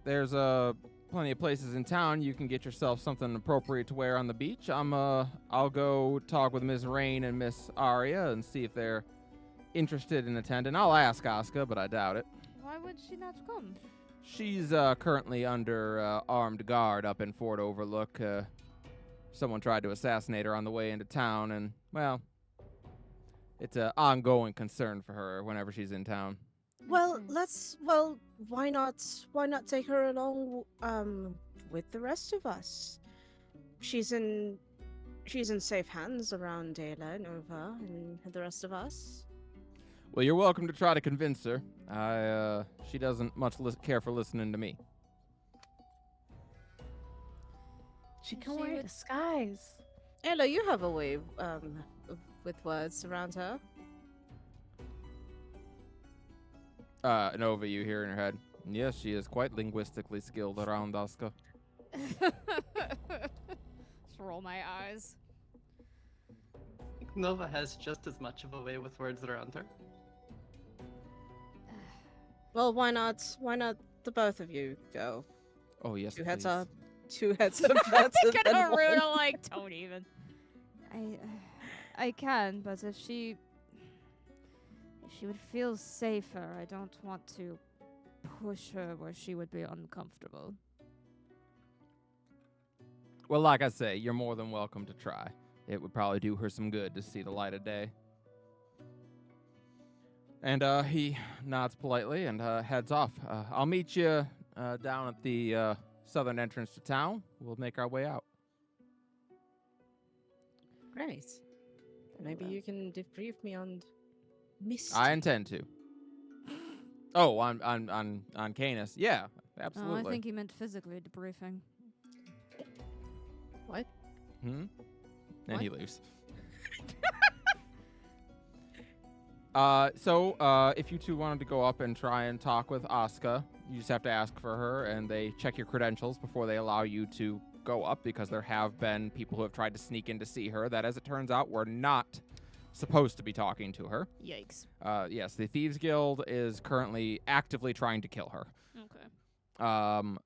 There's plenty of places in town you can get yourself something appropriate to wear on the beach. I'll go talk with Ms. Rain and Miss Aria and see if they're interested in attending. I'll ask Asuka, but I doubt it.
Why would she not come?
She's currently under armed guard up in Fort Overlook. Someone tried to assassinate her on the way into town, and, well, it's an ongoing concern for her whenever she's in town.
Well, why not take her along with the rest of us? She's in safe hands around Dayla, Nova, and the rest of us.
Well, you're welcome to try to convince her. She doesn't much care for listening to me.
She can wear a disguise.
Ella, you have a way with words around her.
Nova, you hear in her head. Yes, she is quite linguistically skilled around Asuka.
Just roll my eyes.
Nova has just as much of a way with words around her.
Well, why not the both of you go?
Oh, yes,
Two heads
please.
up. 2 heads up. Better
Thinking
than
of
one.
Runa, like, don't even. I can, but if she would feel safer, I don't want to push her where she would be uncomfortable.
Well, like I say, you're more than welcome to try. It would probably do her some good to see the light of day. And he nods politely and heads off. I'll meet you down at the southern entrance to town. We'll make our way out.
Great. Maybe you can debrief me on Misty.
I intend to. Oh, on Canis. Yeah, absolutely.
Oh, I think he meant physically debriefing.
What?
And
What?
he leaves. So if you two wanted to go up and try and talk with Asuka, you just have to ask for her, and they check your credentials before they allow you to go up, because there have been people who have tried to sneak in to see her that, as it turns out, were not supposed to be talking to her.
Yikes.
Yes, the Thieves Guild is currently actively trying to kill her.
Okay.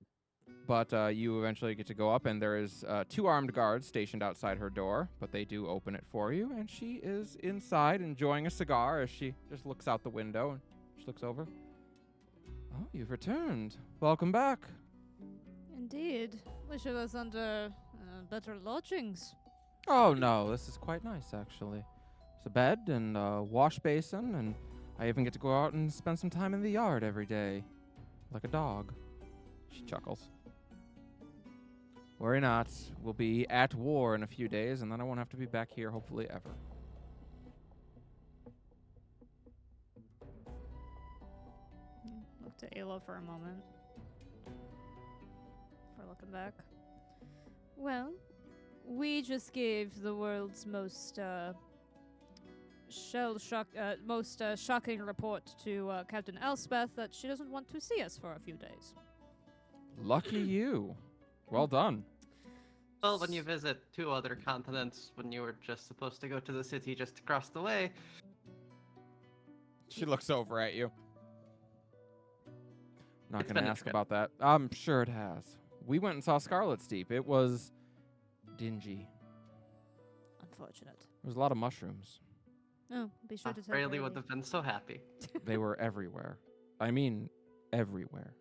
But you eventually get to go up, and there is 2 armed guards stationed outside her door, but they do open it for you, and she is inside enjoying a cigar as she just looks out the window and she looks over. Oh, you've returned. Welcome back.
Indeed. Wish it was under better lodgings.
Oh, no, this is quite nice, actually. There's a bed and a wash basin, and I even get to go out and spend some time in the yard every day, like a dog. She chuckles. Worry not. We'll be at war in a few days, and then I won't have to be back here, hopefully, ever.
Look to Ayla for a moment. For looking back. Well, we just gave the world's most shocking report to Captain Elspeth that she doesn't want to see us for a few days.
Lucky you. Well done.
Well, when you visit 2 other continents, when you were just supposed to go to the city just across the way.
She looks over at you. Not
It's
going to
been a
ask
trip.
about that. I'm sure it has. We went and saw Scarlet's Deep. It was dingy.
Unfortunate.
There was a lot of mushrooms.
Oh, be sure to tell
Rayleigh would
Rayleigh.
have been so happy.
They were everywhere. I mean, everywhere.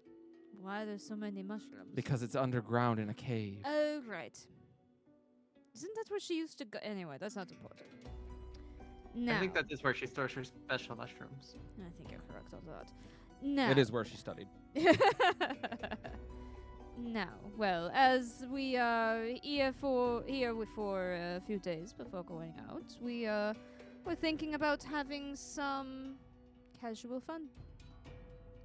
Why there's so many mushrooms?
Because it's underground in a cave.
Oh, right. Isn't that where she used to go? Anyway, that's not important. Now,
I think that is where she stores her special mushrooms.
I think you're correct on that. Now.
It is where she studied.
Now, well, as we are here for a few days before going out, we're thinking about having some casual fun.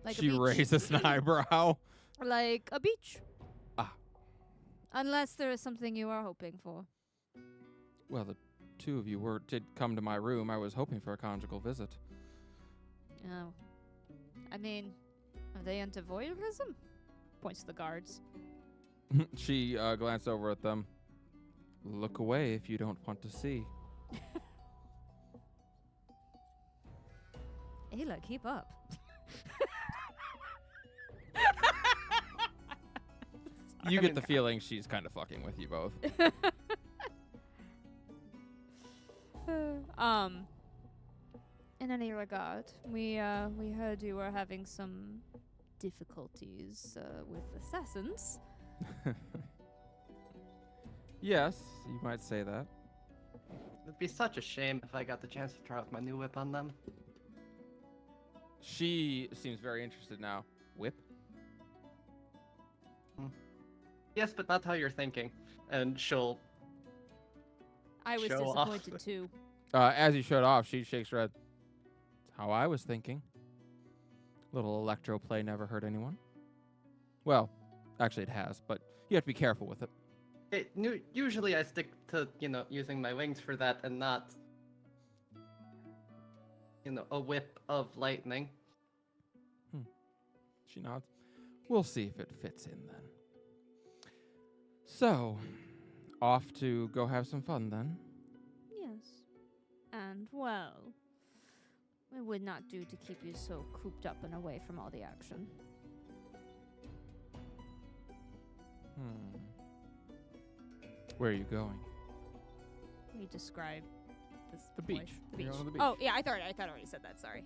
Like a
She
beach.
raises an eyebrow.
Like a beach.
Ah.
Unless there is something you are hoping for.
Well, the 2 of you did come to my room. I was hoping for a conjugal visit.
Oh. I mean, are they into voyeurism? Points to the guards.
She glanced over at them. Look away if you don't want to see.
Ayla, keep up.
You get the feeling she's kind of fucking with you both.
In any regard, we heard you were having some difficulties with assassins.
Yes, you might say that.
It'd be such a shame if I got the chance to try out my new whip on them.
She seems very interested now. Whip?
Yes, but not how you're thinking. And she'll
I was
Show off.
disappointed too.
As you showed off, she shakes her head. That's how I was thinking. Little electro play never hurt anyone. Well, actually it has, but you have to be careful with it.
Usually I stick to, using my wings for that and not, a whip of lightning.
She nods. We'll see if it fits in then. So, off to go have some fun then.
Yes. And well, it would not do to keep you so cooped up and away from all the action.
Where are you going?
We describe this
The
place.
beach.
The
You're
beach.
going to the
Oh,
beach.
yeah, I thought I already said that. Sorry.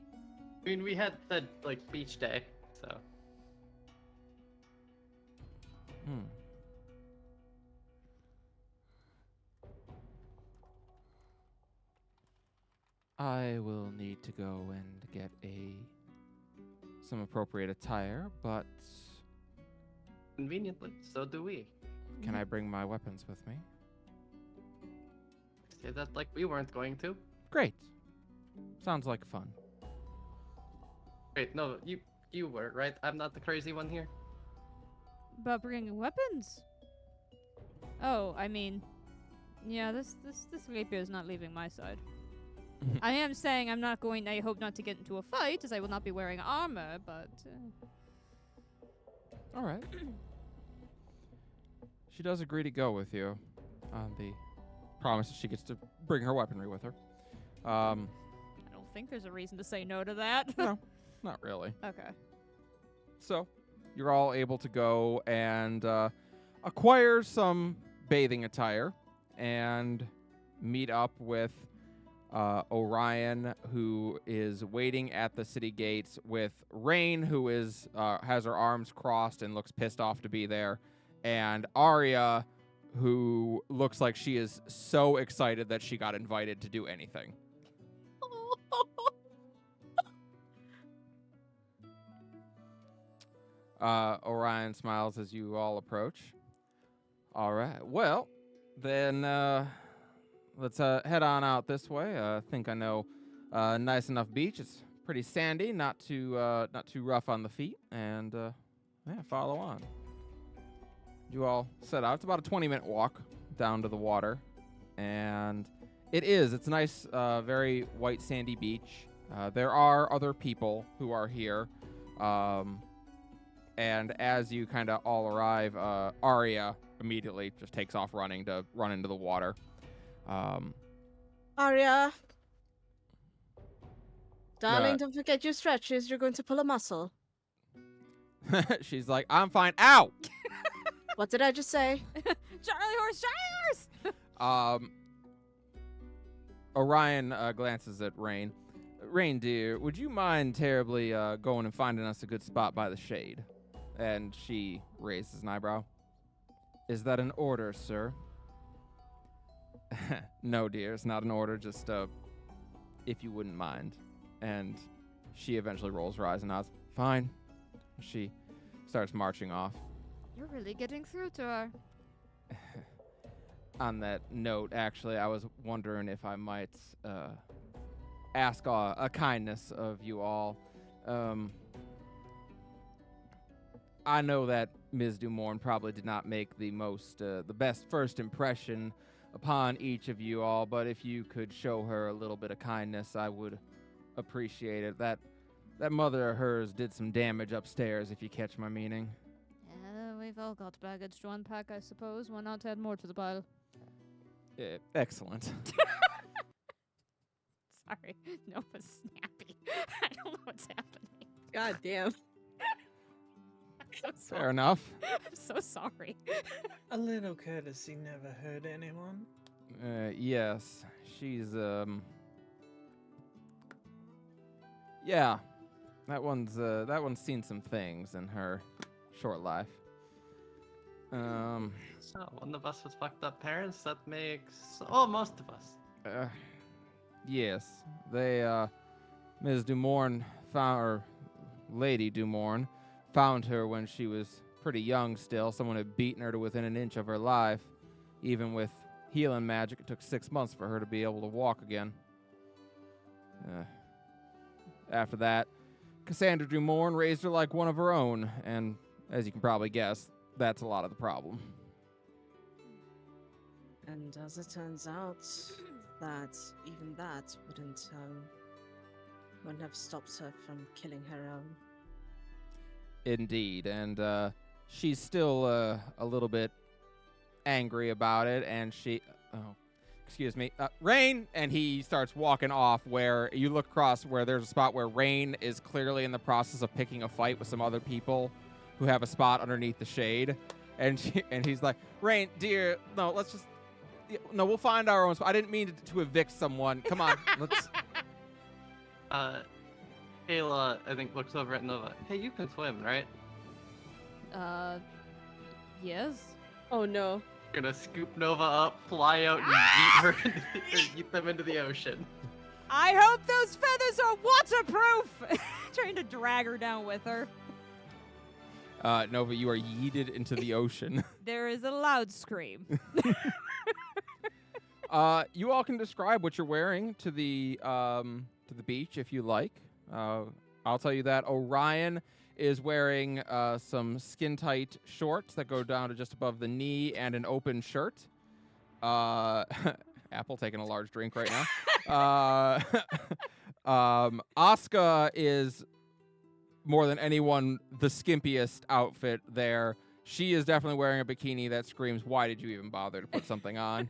I mean, we had said, beach day, so.
I will need to go and get some appropriate attire, but
Conveniently, so do we.
Can I bring my weapons with me?
Say that like we weren't going to.
Great. Sounds like fun.
Wait, no, you were, right? I'm not the crazy one here.
About bringing weapons? Oh, I mean, yeah, this rapier is not leaving my side. I am saying I hope not to get into a fight, as I will not be wearing armor, but...
All right. She does agree to go with you on the promise that she gets to bring her weaponry with her.
I don't think there's a reason to say no to that.
No, not really.
Okay.
So, you're all able to go and acquire some bathing attire and meet up with Orion, who is waiting at the city gates, with Rain, who is has her arms crossed and looks pissed off to be there, and Arya, who looks like she is so excited that she got invited to do anything. Orion smiles as you all approach. All right. Well, then let's head on out this way. I think I know a nice enough beach. It's pretty sandy, not too rough on the feet, and yeah, follow on. You all set out. It's about a 20-minute walk down to the water, and it's a nice, very white sandy beach. There are other people who are here. And as you kind of all arrive, Arya immediately just takes off running to run into the water.
Arya. Darling,
Uh,
don't forget your stretches. You're going to pull a muscle.
She's like, I'm fine. Ow!
What did I just say?
Charlie horse!
Orion glances at Rain. Rain, dear, would you mind terribly going and finding us a good spot by the shade? And she raises an eyebrow. Is that an order, sir? No, dear, it's not an order, just if you wouldn't mind. And she eventually rolls her eyes and nods. Fine. She starts marching off.
You're really getting through to her.
On that note, actually, I was wondering if I might ask a kindness of you all. I know that Ms. Dumorn probably did not make the best first impression upon each of you all, but if you could show her a little bit of kindness, I would appreciate it. That mother of hers did some damage upstairs, if you catch my meaning.
Yeah, we've all got baggage to unpack, I suppose. Why not add more to the pile?
Excellent.
Sorry, Nova's snappy. I don't know what's happening.
God damn.
I'm so
Fair
sorry.
enough.
I'm so sorry.
A little courtesy never hurt anyone.
Yes, she's yeah, that one's seen some things in her short life.
So one of us with fucked up parents. That makes most of us.
Yes, they Ms. Dumorn or Lady Dumorn found her when she was pretty young still. Someone had beaten her to within an inch of her life. Even with healing magic, it took 6 months for her to be able to walk again. After that, Cassandra Dumorn raised her like one of her own, and as you can probably guess, that's a lot of the problem.
And as it turns out, that even that wouldn't have stopped her from killing her own.
Indeed, and she's still a little bit angry about it, and excuse me, Rain, and he starts walking off where you look across where there's a spot where Rain is clearly in the process of picking a fight with some other people who have a spot underneath the shade, and he's like, Rain, dear, no, we'll find our own spot. I didn't mean to evict someone. Come on, let's.
Kayla, I think, looks over at Nova. Hey, you can swim, right?
Yes.
Oh no.
Gonna scoop Nova up, fly out, and yeet her or yeet them into the ocean.
I hope those feathers are waterproof! Trying to drag her down with her.
Nova, you are yeeted into the ocean.
There is a loud scream.
You all can describe what you're wearing to the beach if you like. I'll tell you that Orion is wearing some skin-tight shorts that go down to just above the knee and an open shirt. Apple taking a large drink right now. Asuka is more than anyone the skimpiest outfit there. She is definitely wearing a bikini that screams, "Why did you even bother to put something on?"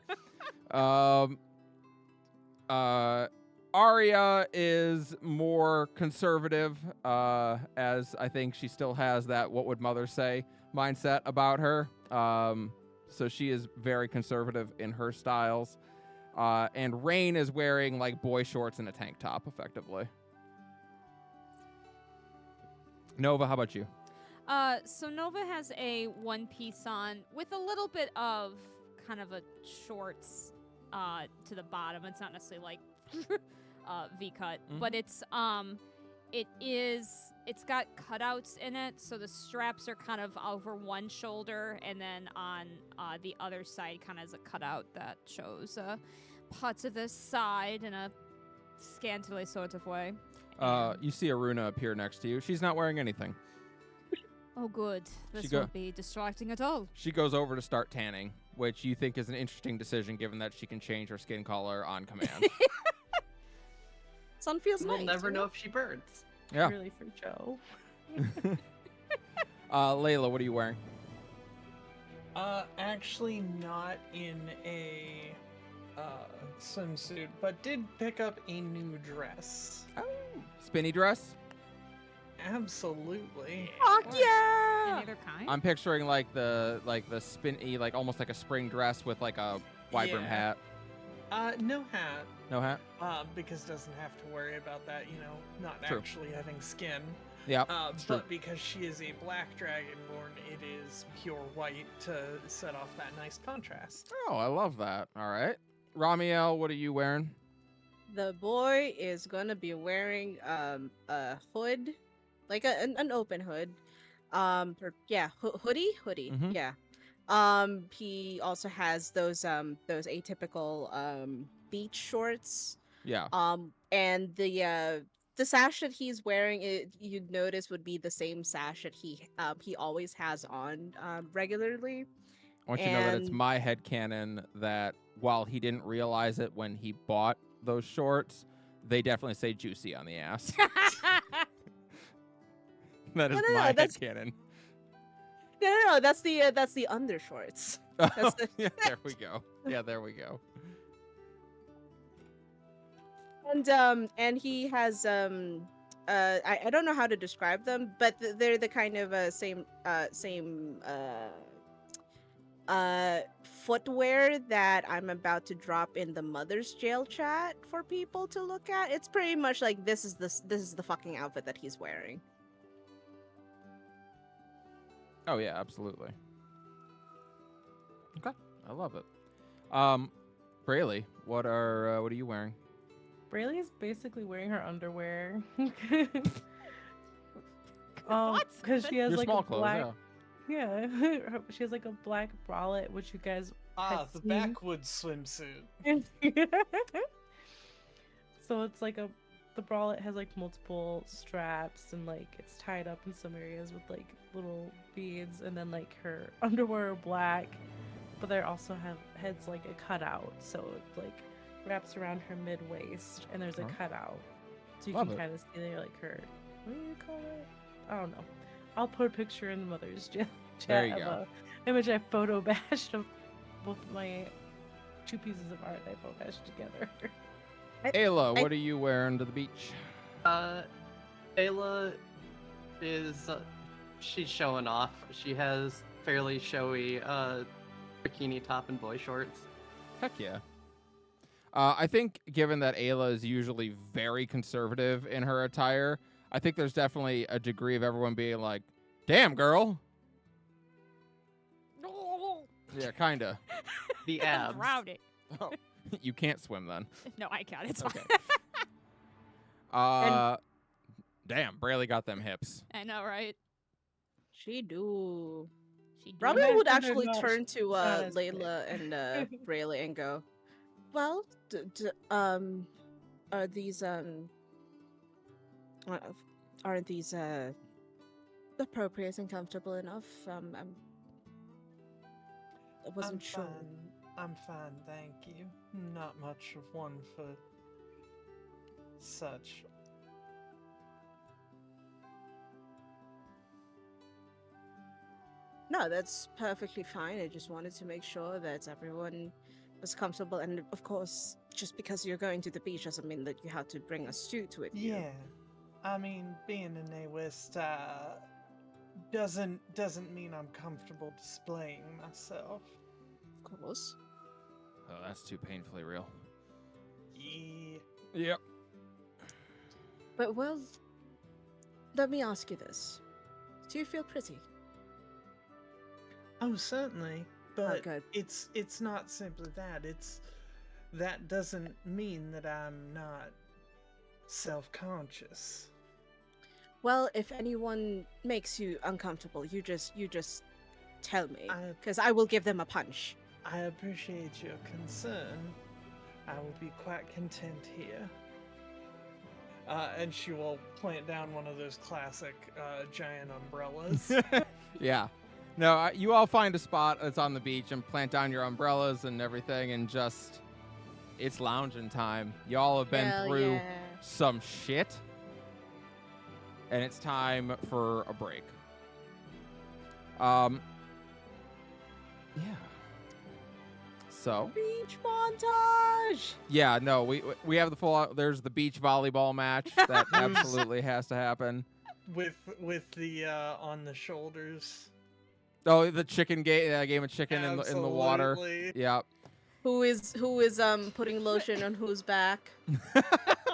Arya is more conservative, as I think she still has that "what would mother say" mindset about her. So she is very conservative in her styles. And Rain is wearing like boy shorts and a tank top, effectively. Nova, how about you?
So Nova has a one piece on with a little bit of kind of a shorts to the bottom. It's not necessarily like V-cut, but it's got cutouts in it, so the straps are kind of over one shoulder, and then on the other side kind of is a cutout that shows parts of the side in a scantily sort of way.
You see Aruna appear next to you. She's not wearing anything.
Oh, good. This won't be distracting at all.
She goes over to start tanning, which you think is an interesting decision given that she can change her skin color on command.
Sun feels
We'll
nice.
never know if she burns.
Yeah.
Really for Joe.
Layla, what are you wearing?
Actually not in a swimsuit, but did pick up a new dress.
Oh, spinny dress?
Absolutely.
Fuck yeah!
Any other kind?
I'm picturing like the spinny, like almost like a spring dress with like a Vibram hat.
No hat.
No hat?
Because doesn't have to worry about that, not
True.
actually having skin.
Yeah.
But because she is a black dragonborn, it is pure white to set off that nice contrast.
Oh, I love that. All right. Ramiel, what are you wearing?
The boy is gonna be wearing a hood, like an open hood. Hoodie.
Mhm.
Yeah. He also has those atypical beach shorts.
Yeah.
And the sash that he's wearing, you'd notice would be the same sash that he always has on regularly.
I want you to know that it's
and-
my headcanon that while he didn't realize it when he bought those shorts, they definitely say juicy on the ass. That is
No,
my
that's-
headcanon.
No, that's the undershorts. That's the-
Yeah, there we go. Yeah, there we go.
And he has I don't know how to describe them, but they're the kind of same footwear that I'm about to drop in the mother's jail chat for people to look at. It's pretty much like this is the fucking outfit that he's wearing.
Oh yeah, absolutely. Okay, I love it. Braylee, what are you wearing?
Braylee is basically wearing her underwear.
What?
Because she has
Your
like
small
a
clothes,
black.
yeah.
Yeah, she has like a black bralette, which you guys. had
The
seen.
backwoods swimsuit.
So it's like the bralette has like multiple straps and like it's tied up in some areas with like little beads, and then like her underwear are black, but they also has like a cutout, so it like wraps around her mid waist, and there's a
Huh.
cutout, so you
Love
can
it.
kind of see there like her. What do you call it? I don't know. I'll put a picture in the mother's chat
There you
of
go.
a image I photo bashed of both my two pieces of art I photo bashed together.
Ayla, what are you wearing to the beach?
Ayla is she's showing off. She has fairly showy bikini top and boy shorts.
Heck yeah. I think given that Ayla is usually very conservative in her attire, I think there's definitely a degree of everyone being like, damn, girl. Yeah, kinda.
The
I'm
abs.
drowning.
Oh, you can't swim then.
No, I can't. It's
Okay.
fine.
Damn, Braylee got them hips.
I know, right?
She do.
She do.
Ramil would
Imagine they're
actually
not-
turn to
it's not as quick.
Layla and Rayleigh and go, "Well, are these uh, aren't these appropriate and comfortable enough? I wasn't
I'm
sure."
fine. I'm fine, thank you. Not much of one for such.
No, that's perfectly fine. I just wanted to make sure that everyone was comfortable, and of course, just because you're going to the beach doesn't mean that you have to bring a suit with you.
Yeah. I mean, being in a West doesn't mean I'm comfortable displaying myself.
Of course.
Oh, that's too painfully real.
Yeah.
Yep.
But well, let me ask you this: do you feel pretty?
Oh, certainly. But
good.
it's not simply that. That doesn't mean that I'm not self-conscious.
Well, if anyone makes you uncomfortable, you just tell me,
I-
because I will give them a punch.
I appreciate your concern. I will be quite content here. And she will plant down one of those classic giant umbrellas.
Yeah. No, you all find a spot that's on the beach and plant down your umbrellas and everything, and just it's lounging time. Y'all have been
Hell
through
yeah.
some shit, and it's time for a break. Yeah. So
Beach montage.
yeah, no, we have the full. There's the beach volleyball match that absolutely has to happen.
with the on the shoulders.
Oh, the chicken game of chicken in the water.
Absolutely.
Yep.
Who is putting lotion on whose back?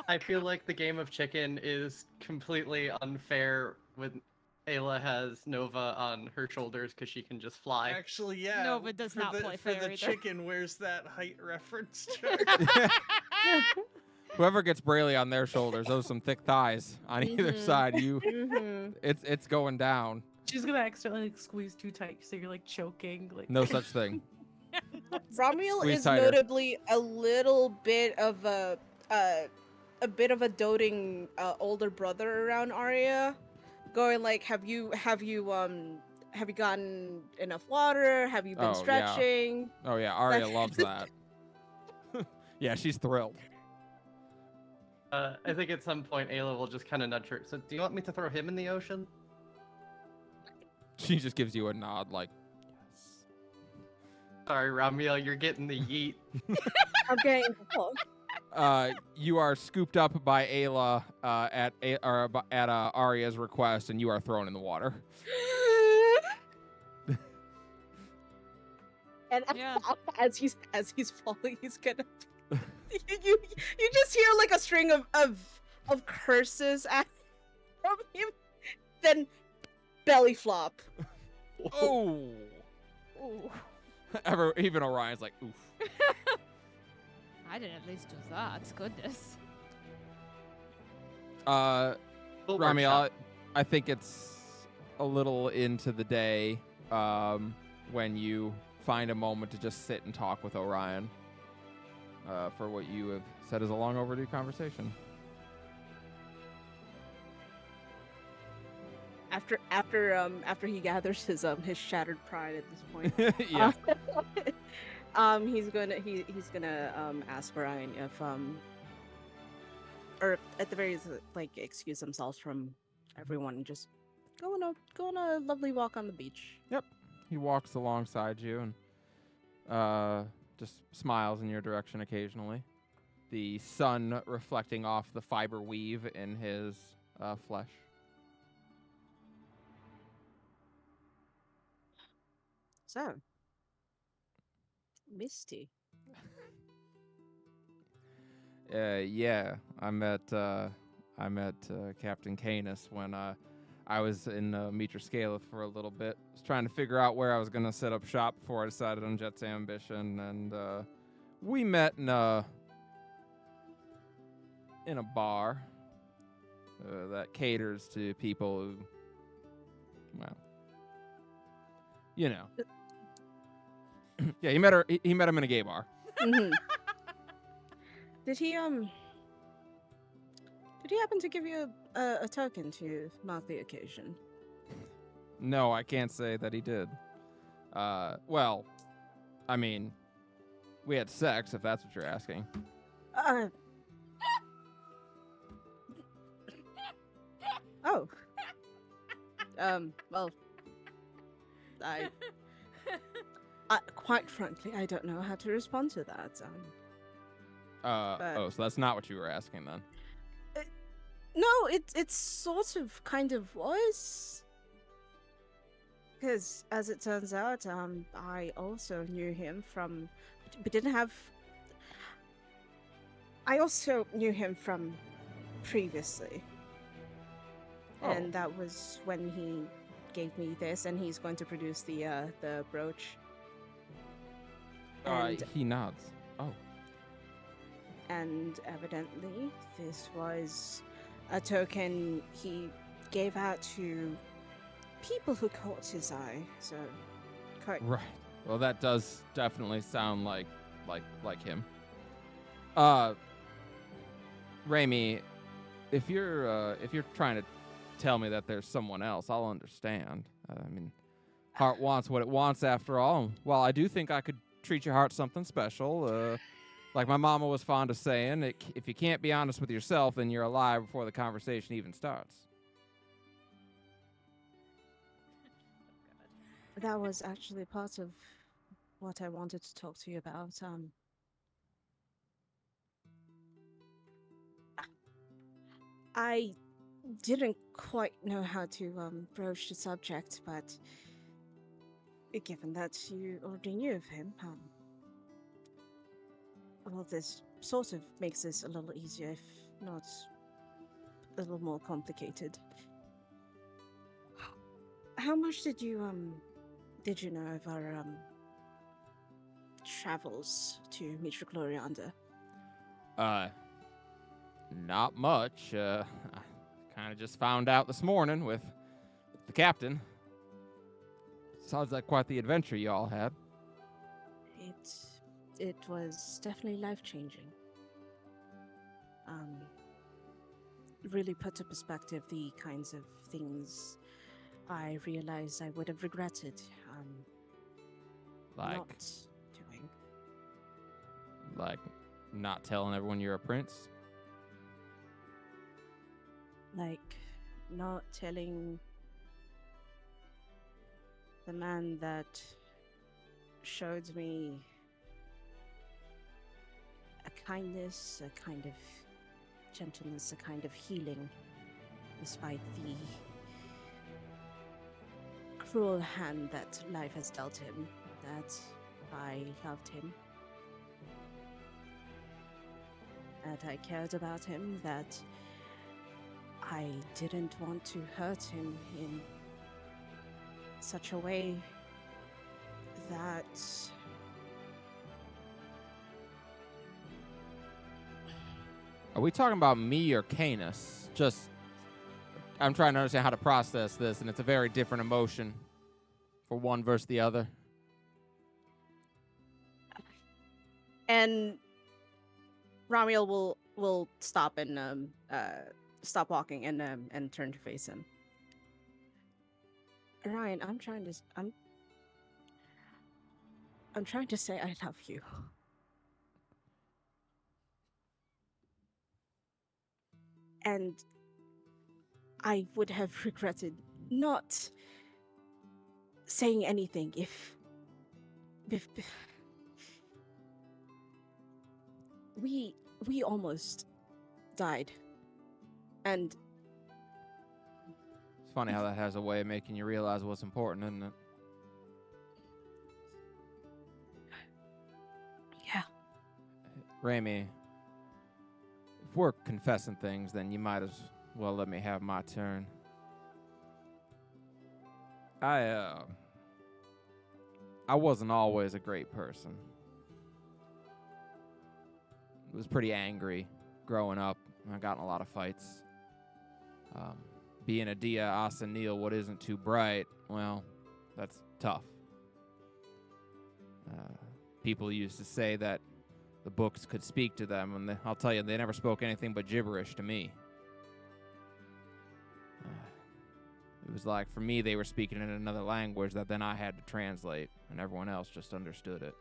I feel like the game of chicken is completely unfair when Ayla has Nova on her shoulders because she can just fly.
Actually, yeah.
Nova does
for
not
the,
play
for
fair
the
either.
chicken. Where's that height reference chart?
Whoever gets Brayley on their shoulders, those some thick thighs on either
Mhm.
side.
Mm-hmm.
It's going down.
She's gonna accidentally like, squeeze too tight, so you're like choking. Like
No such thing.
Romuald
Squeeze
is
tighter.
notably a little bit of a bit of a doting older brother around Arya, going like, have you gotten enough water? Have you been
Oh, yeah.
stretching?
Oh yeah, Arya loves that. Yeah, she's thrilled.
I think at some point Ayla will just kind of nudge her. So, do you want me to throw him in the ocean?
She just gives you a nod, like, yes.
Sorry, Ramiel, you're getting the yeet.
I'm getting the hook.
You are scooped up by Ayla at Arya's request, and you are thrown in the water.
And
Yeah.
as he's falling, he's gonna you just hear like a string of curses from him, then belly flop.
Oh.
Ooh.
Even Orion's like, oof.
I didn't at least do that. Goodness.
Full
Rami,
workshop.
I think it's a little into the day when you find a moment to just sit and talk with Orion for what you have said is a long overdue conversation.
After he gathers his shattered pride at this point,
Yeah.
he's gonna ask Orion if or at the very least, like, excuse themselves from everyone and just go on a lovely walk on the beach.
He walks alongside you and just smiles in your direction occasionally. The sun reflecting off the fiber weave in his flesh.
So, Misty.
Yeah, I met Captain Canis when I was in Mitra Scaleth for a little bit. Was trying to figure out where I was gonna set up shop before I decided on Jet's Ambition, and we met in a bar that caters to people who, well, you know. Yeah, he met her. He met him in a gay bar.
Mhm. Did he happen to give you a token to mark the occasion?
No, I can't say that he did. Well, I mean, we had sex, if that's what you're asking.
Oh. Well, I quite frankly, I don't know how to respond to that.
So that's not what you were asking then.
No, it sort of kind of was. Because as it turns out, I also knew him from. We didn't have. I also knew him from previously.
Oh.
And that was when he gave me this, and he's going to produce the brooch. And,
He nods. Oh.
and evidently, this was a token he gave out to people who caught his eye. So, quite.
Right. Well, that does definitely sound like him. Raimi, if you're trying to tell me that there's someone else, I'll understand. I mean, heart wants what it wants after all. While I do think I could treat your heart something special, like my mama was fond of saying, if you can't be honest with yourself, then you're a liar before the conversation even starts.
That was actually part of what I wanted to talk to you about. I didn't quite know how to broach the subject, but given that you already knew of him, well, this sort of makes this a little easier, if not a little more complicated. How much did you know of our travels to meet your Glorianda?
Not much. I kind of just found out this morning with the captain. Sounds like quite the adventure you all had.
It was definitely life-changing. Really put to perspective the kinds of things I realized I would have regretted
Like,
not doing.
like not telling everyone you're a prince?
Like, not telling the man that showed me a kindness, a kind of gentleness, a kind of healing, despite the cruel hand that life has dealt him, that I loved him, that I cared about him, that I didn't want to hurt him in such a way that
Are we talking about me or Canis? I'm trying to understand how to process this, and it's a very different emotion for one versus the other.
and Ramiel will stop and stop walking and turn to face him. Ryan, I'm trying to say I love you. And I would have regretted not saying anything if we almost died. And
It's funny how that has a way of making you realize what's important, isn't it?
yeah,
Raimi, if we're confessing things, then you might as well let me have my turn. I wasn't always a great person. I was pretty angry growing up. I got in a lot of fights. Being a Dia Asanil, what isn't too bright, well, that's tough. People used to say that the books could speak to them, and I'll tell you, they never spoke anything but gibberish to me. It was like, for me, they were speaking in another language that then I had to translate, and everyone else just understood it.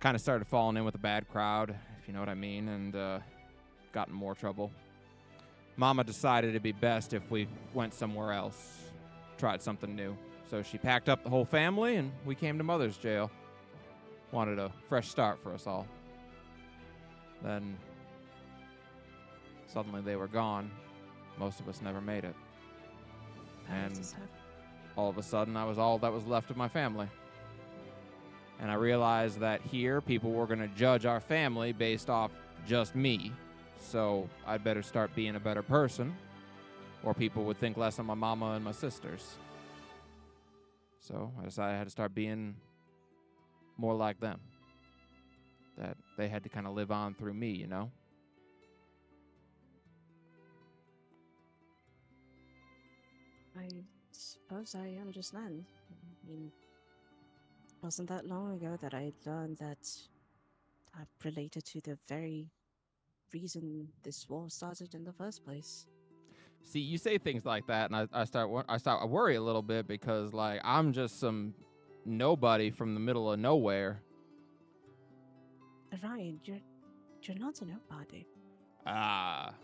Kind of started falling in with a bad crowd, if you know what I mean, and got in more trouble. Mama decided it'd be best if we went somewhere else, tried something new. So she packed up the whole family, and we came to Mother's Jail. Wanted a fresh start for us all. Then, suddenly they were gone. Most of us never made it. And all of a sudden, I was all that was left of my family. And I realized that here, people were going to judge our family based off just me. So I'd better start being a better person, or people would think less of my mama and my sisters. So I decided I had to start being more like them. That they had to kind of live on through me, you know?
I suppose I understand. I mean, it wasn't that long ago that I learned that I'm related to the very reason this war started in the first place.
See, you say things like that, and I worry a little bit because, like, I'm just some nobody from the middle of nowhere.
Ryan, you're not a nobody.
Ah.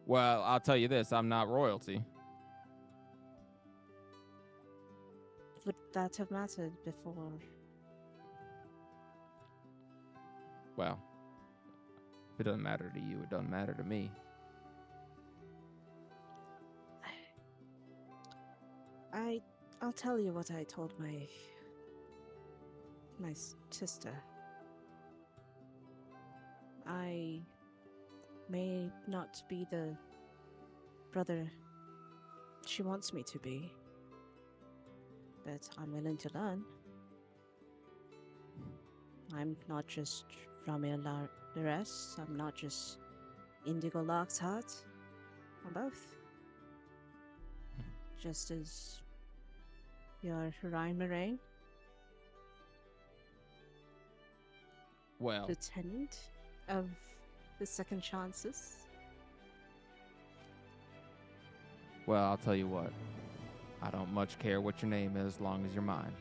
Well, I'll tell you this, I'm not royalty.
Would that have mattered before?
Well, if it doesn't matter to you, it doesn't matter to me.
I'll tell you what I told my sister. I may not be the brother she wants me to be, but I'm willing to learn. I'm not just Romeo Laress. I'm not just Indigo Lockhart. I'm both. Just as you're Ryan Moraine,
Well,
lieutenant of the Second Chances.
I'll tell you what. I don't much care what your name is as long as you're mine.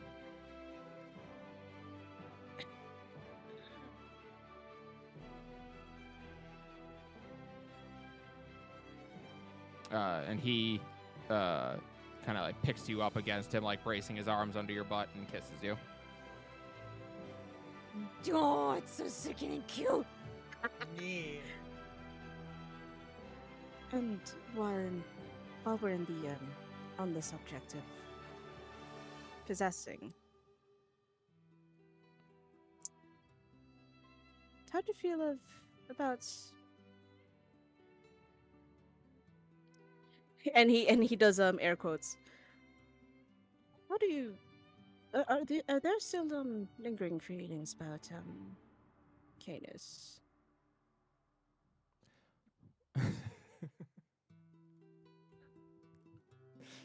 And he kind of like picks you up against him, like bracing his arms under your butt and kisses you.
Oh, it's so sickening cute.
Yeah.
And while we're in the on the subject of possessing, how do you feel about? And he does air quotes. How do you? Are there still lingering feelings about Canis?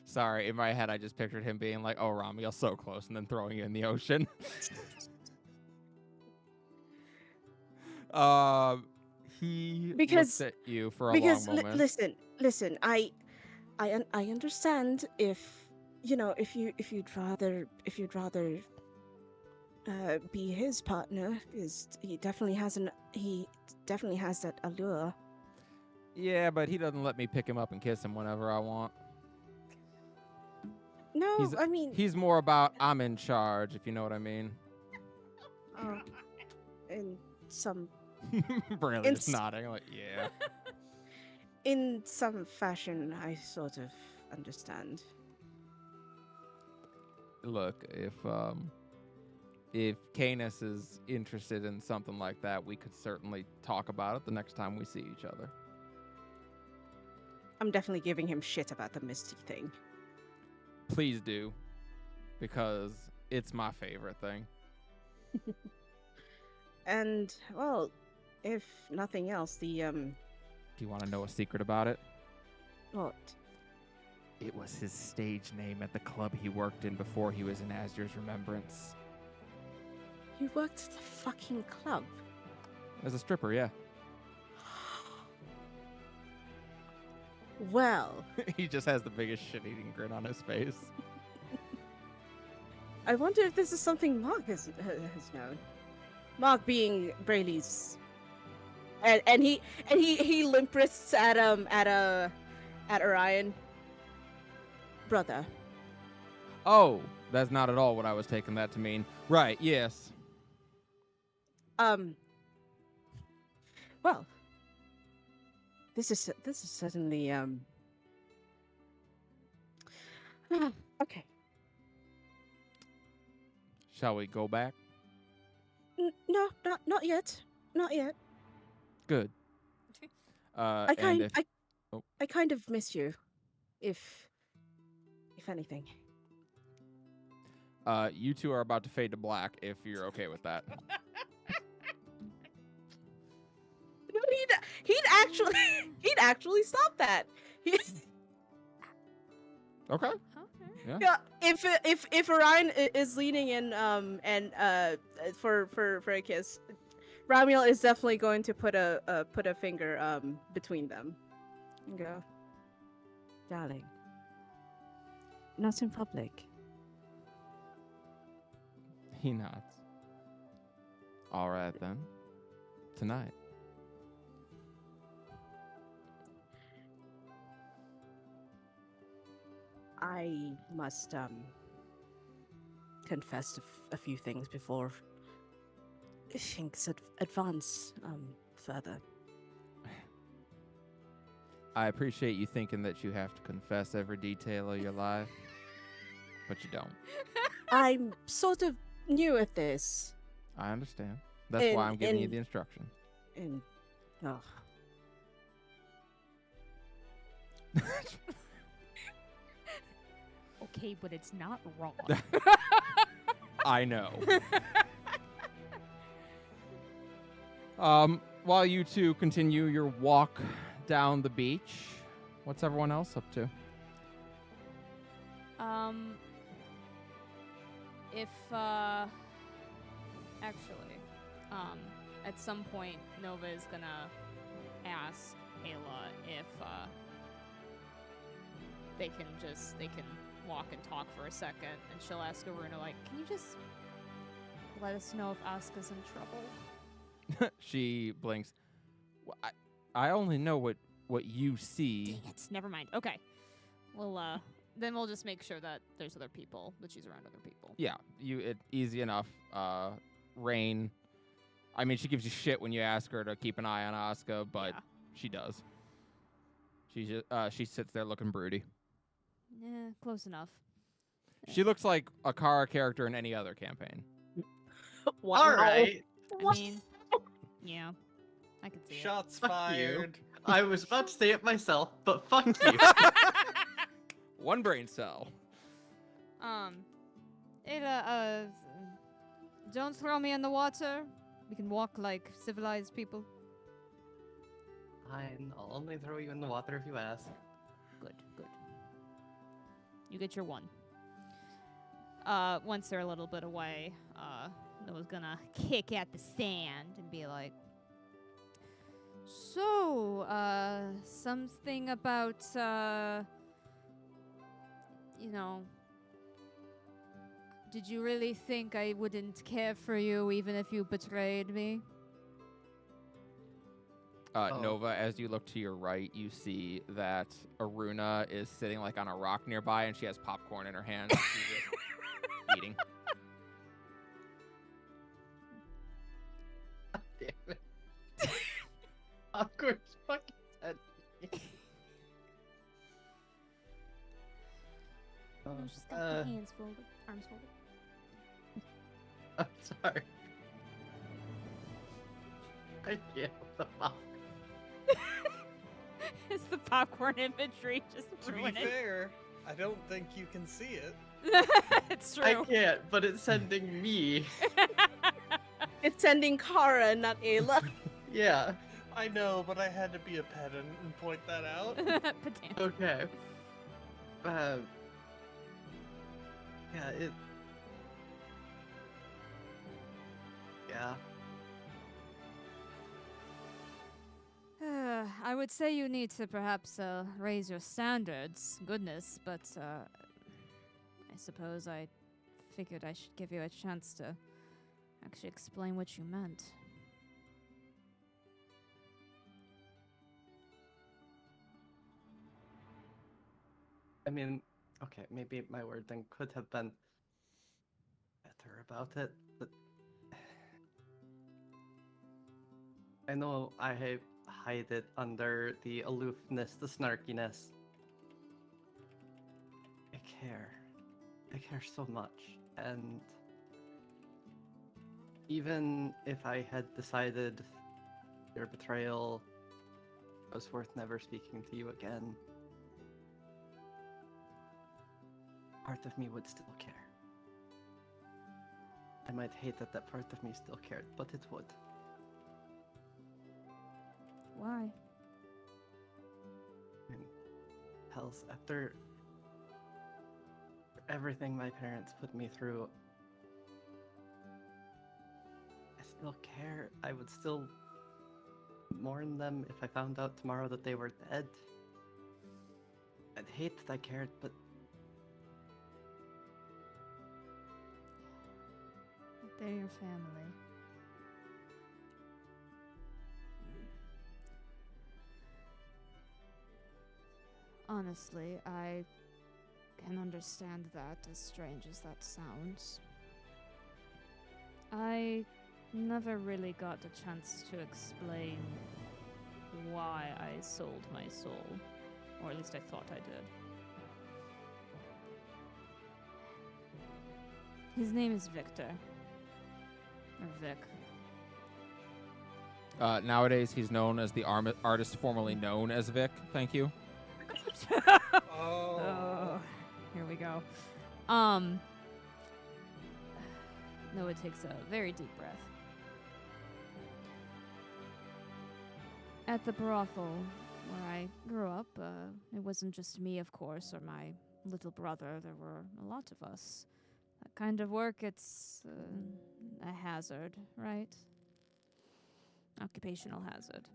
Sorry, in my head I just pictured him being like, "Oh, Ramiel, so close," and then throwing you in the ocean. He
Because-
looked at you for a
Because
long moment.
listen, I understand if if you'd rather be his partner, is he definitely has that allure.
Yeah, but he doesn't let me pick him up and kiss him whenever I want.
No, I mean,
He's more about I'm in charge, if you know what I mean.
in some
Brandon
In
just
s-
nodding, like, yeah.
in some fashion, I sort of understand.
Look, if Canis is interested in something like that, we could certainly talk about it the next time we see each other.
I'm definitely giving him shit about the Misty thing.
Please do, because it's my favorite thing.
And well, if nothing else, the
Do you want to know a secret about it?
what?
It was his stage name at the club he worked in before he was in Asier's Remembrance.
You worked at the fucking club.
As a stripper, yeah.
Well,
He just has the biggest shit-eating grin on his face.
I wonder if this is something Mark has known. Mark being Brayley's, and he limp wrists at Orion. Brother.
Oh, that's not at all what I was taking that to mean. Right, yes.
Well, this is certainly okay.
Shall we go back?
No, not yet. Not yet.
Good.
I
Oh.
kind of miss you, if anything.
You two are about to fade to black if you're okay with that.
He'd actually stop that.
Okay.
Okay.
Yeah.
Yeah, if Orion is leaning in for a kiss, Ramiel is definitely going to put a finger between them and go, darling, not in public.
He nods. All right then. Tonight.
I must confess a few things before things advance further.
I appreciate you thinking that you have to confess every detail of your life, but you don't.
I'm sort of new at this,
I understand. That's why I'm giving you the instruction.
and oh,
Okay, but it's not wrong.
I know. While you two continue your walk down the beach, what's everyone else up to?
If actually, at some point Nova is gonna ask Ayla if they can walk and talk for a second, and she'll ask Aruna, like, can you just let us know if Asuka's in trouble?
She blinks. I only know what you see.
Dang it, never mind. Okay. Well, then we'll just make sure that there's other people, that she's around other people.
Yeah, easy enough. Rain. I mean, she gives you shit when you ask her to keep an eye on Asuka, but
Yeah.
she does. She sits there looking broody.
Close enough.
She looks like a Kara character in any other campaign.
wow.
All right.
I mean, yeah, I can see
Shots
Fuck you.
fired.
I was about to say it myself, but fuck you.
One brain cell.
it. Ayla, don't throw me in the water. We can walk like civilized people.
Fine, I'll only throw you in the water if you ask.
Good. You get your one. Once they're a little bit away, Noah's gonna kick at the sand and be like, so, something about, did you really think I wouldn't care for you even if you betrayed me?
Nova, as you look to your right, you see that Aruna is sitting like on a rock nearby, and she has popcorn in her hand. She's just eating.
Damn it. Of course, fucking said me.
Oh, she's got the hands folded, arms folded.
I'm sorry. I can't with the pop.
It's the popcorn imagery just
To be
ruining.
fair, I don't think you can see it.
It's
I
true.
can't, but it's sending me.
It's sending Kara, not Ayla.
Yeah.
I know, but I had to be a pedant and point that out.
Pedant.
Okay. Uh, yeah, yeah.
I would say you need to perhaps raise your standards, goodness, but I suppose I figured I should give you a chance to actually explain what you meant.
I mean, okay, maybe my wording could have been better about it, but I know I hide it under the aloofness, the snarkiness. I care. I care so much, and even if I had decided your betrayal was worth never speaking to you again, part of me would still care. I might hate that that part of me still cared, but it would.
Why?
I mean, hells, after everything my parents put me through, I still care. I would still mourn them if I found out tomorrow that they were dead. I'd hate that I cared, but
They're your family. Honestly, I can understand that, as strange as that sounds. I never really got a chance to explain why I sold my soul. Or at least I thought I did. His name is Victor. Or Vic.
Nowadays, he's known as the artist formerly known as Vic. Thank you.
Oh, here we go. Noah takes a very deep breath. At the brothel where I grew up, it wasn't just me, of course, or my little brother. There were a lot of us. That kind of work, it's a hazard, right? Occupational hazard.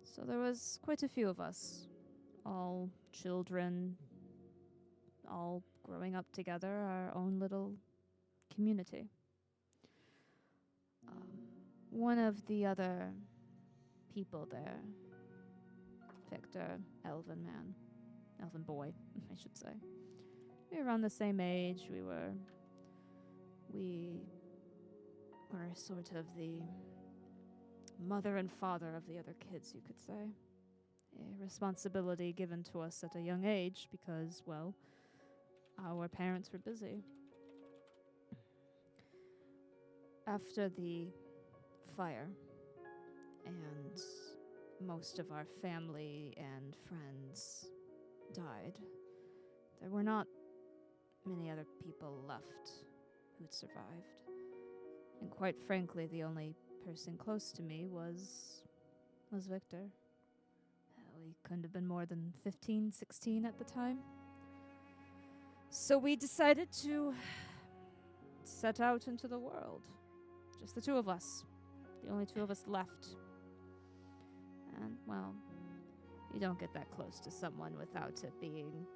So there was quite a few of us. All children, all growing up together, our own little community. One of the other people there, Victor, elven boy, I should say. We were around the same age. We were sort of the mother and father of the other kids, you could say. A responsibility given to us at a young age because, well, our parents were busy. After the fire, and most of our family and friends died, there were not many other people left who'd survived. And quite frankly, the only person close to me was Victor. We couldn't have been more than 15, 16 at the time. So we decided to set out into the world. Just the two of us. The only two of us left. And, well, you don't get that close to someone without it being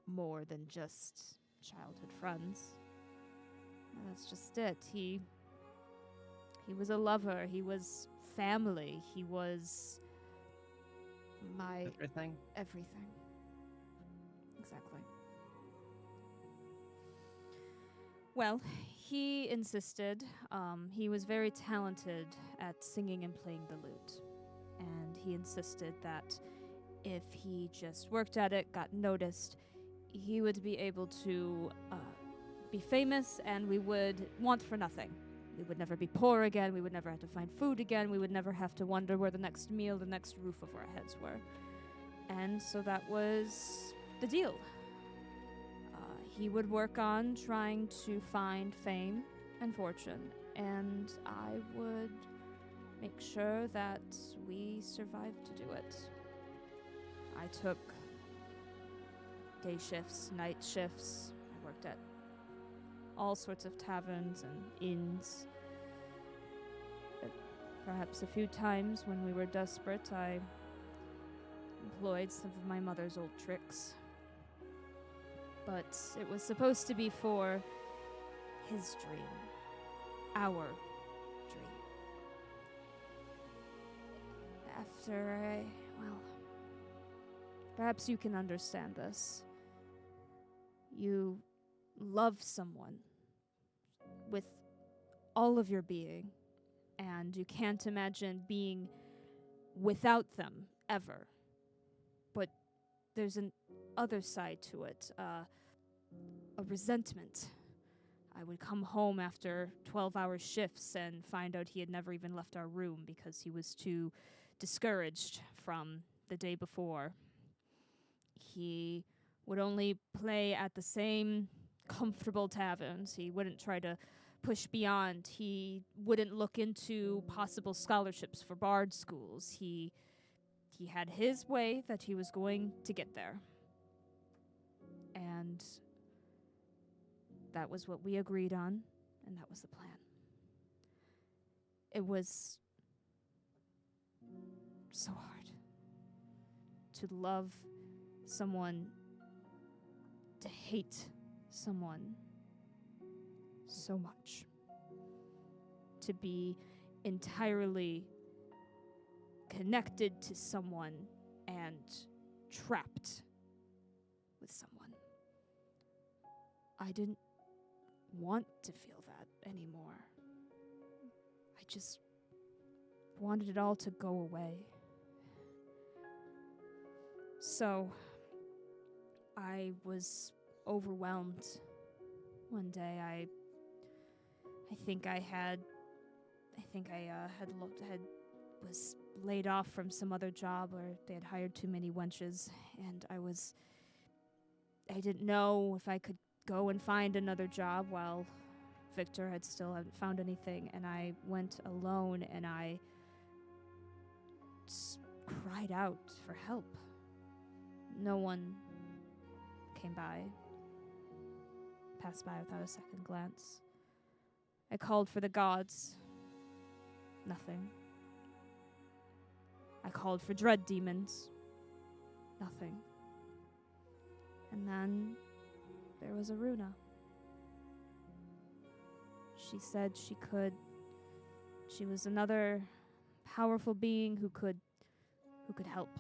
more than just childhood friends. And that's just it. He was a lover. He was family. He was my
everything.
everything. Exactly. Well, he insisted. He was very talented at singing and playing the lute. And he insisted that if he just worked at it, got noticed, he would be able to be famous, and we would want for nothing. We would never be poor again. We would never have to find food again. We would never have to wonder where the next meal, the next roof over our heads were. And so that was the deal. He would work on trying to find fame and fortune, and I would make sure that we survived to do it. I took day shifts, night shifts. I worked at all sorts of taverns and inns. Perhaps a few times when we were desperate, I employed some of my mother's old tricks. But it was supposed to be for his dream, our dream. After perhaps you can understand this. You love someone with all of your being, and you can't imagine being without them ever. But there's an other side to it, a resentment. I would come home after 12-hour shifts and find out he had never even left our room because he was too discouraged from the day before. He would only play at the same comfortable taverns. He wouldn't try to push beyond. He wouldn't look into possible scholarships for bard schools. He had his way that he was going to get there. And that was what we agreed on, and that was the plan. It was so hard to love someone, to hate someone so much, to be entirely connected to someone and trapped with someone. I didn't want to feel that anymore. I just wanted it all to go away. So I was overwhelmed one day. I was laid off from some other job, or they had hired too many wenches, and I didn't know if I could go and find another job while Victor hadn't found anything, and I went alone and I cried out for help. No one came by, passed by without a second glance. I called for the gods. Nothing. I called for dread demons. Nothing. And then there was Aruna. She said she was another powerful being who could help.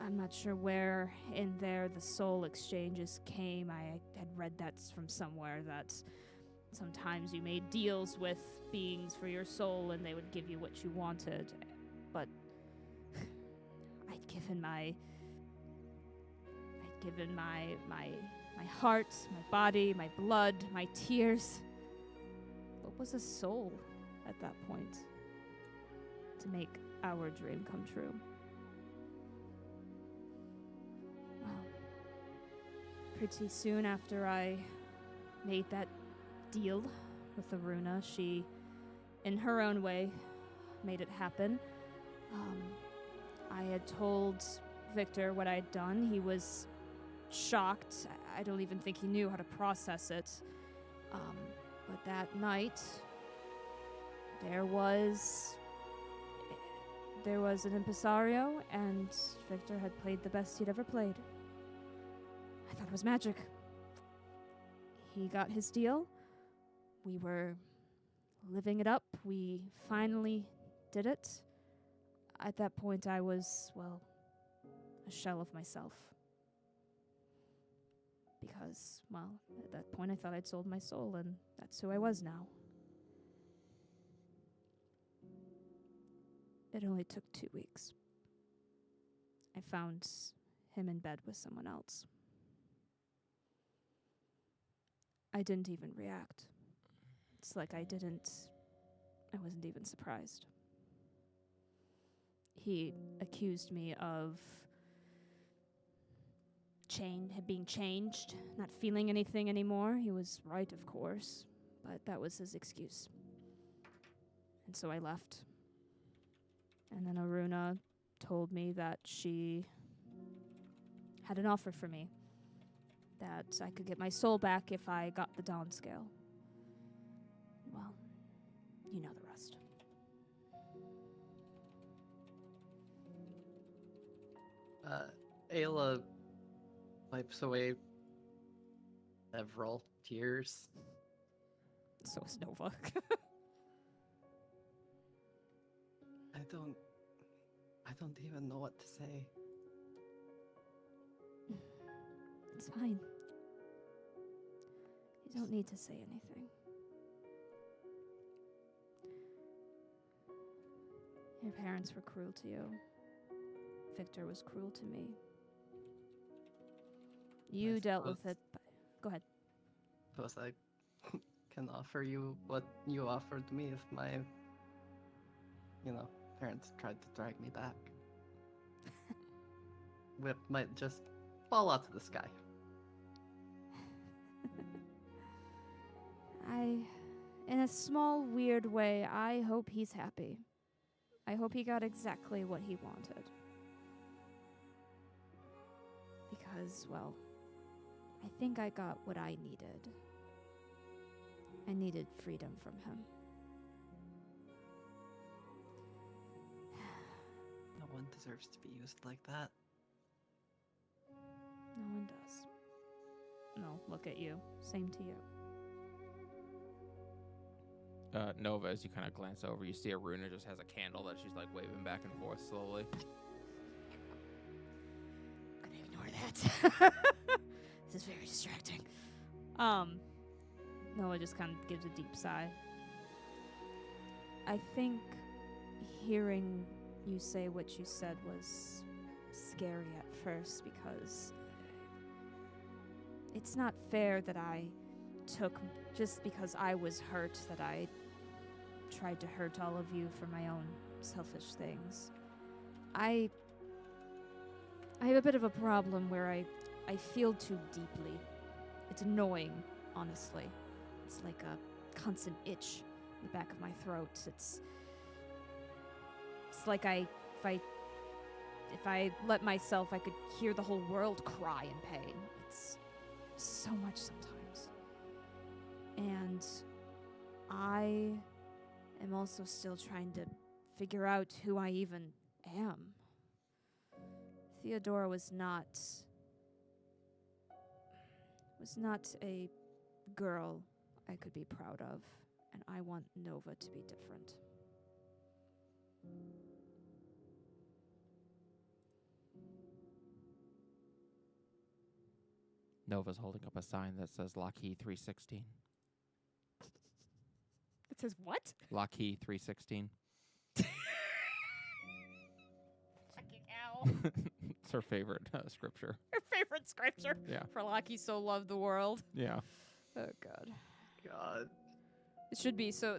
I'm not sure where in there the soul exchanges came. I had read that from somewhere, that sometimes you made deals with beings for your soul and they would give you what you wanted. But I'd given my heart, my body, my blood, my tears. What was a soul at that point to make our dream come true? Well, pretty soon after I made that deal with Aruna, she, in her own way, made it happen. I had told Victor what I'd done. He was shocked. I don't even think he knew how to process it. But that night, there was an impresario, and Victor had played the best he'd ever played. I thought it was magic. He got his deal. We were living it up. We finally did it. At that point, I was, a shell of myself. Because, at that point I thought I'd sold my soul, and that's who I was now. It only took 2 weeks. I found him in bed with someone else. I didn't even react. It's like I wasn't even surprised. He accused me of being changed, not feeling anything anymore. He was right, of course, but that was his excuse. And so I left. And then Aruna told me that she had an offer for me that I could get my soul back if I got the Dawn Scale. Well, you know the rest.
Ayla wipes away several tears.
So is Nova.
I don't even know what to say.
It's fine. You don't need to say anything. Your parents were cruel to you. Victor was cruel to me. You dealt with it. Go ahead.
Suppose I can offer you what you offered me if my, parents tried to drag me back. Whip might just fall out of the sky.
In a small, weird way, I hope he's happy. I hope he got exactly what he wanted. Because, well, I think I got what I needed. I needed freedom from him.
No one deserves to be used like that.
No one does. No, look at you. Same to you.
Nova, as you kind of glance over, you see Aruna just has a candle that she's like waving back and forth slowly.
I'm gonna ignore that. This is very distracting. Noah just kind of gives a deep sigh. I think hearing you say what you said was scary at first because it's not fair that I took, just because I was hurt, that I tried to hurt all of you for my own selfish things. I have a bit of a problem where I feel too deeply. It's annoying, honestly. It's like a constant itch in the back of my throat. It's like if I let myself, I could hear the whole world cry in pain. It's so much sometimes. And I am also still trying to figure out who I even am. Theodora was not a girl I could be proud of, and I want Nova to be different.
Nova's holding up a sign that says Lockheed 316.
It says what?
Lockheed 316.
Fucking hell.
It's her favorite scripture.
Her favorite scripture.
Yeah.
For Loki so loved the world.
Yeah.
Oh god.
God.
It should be so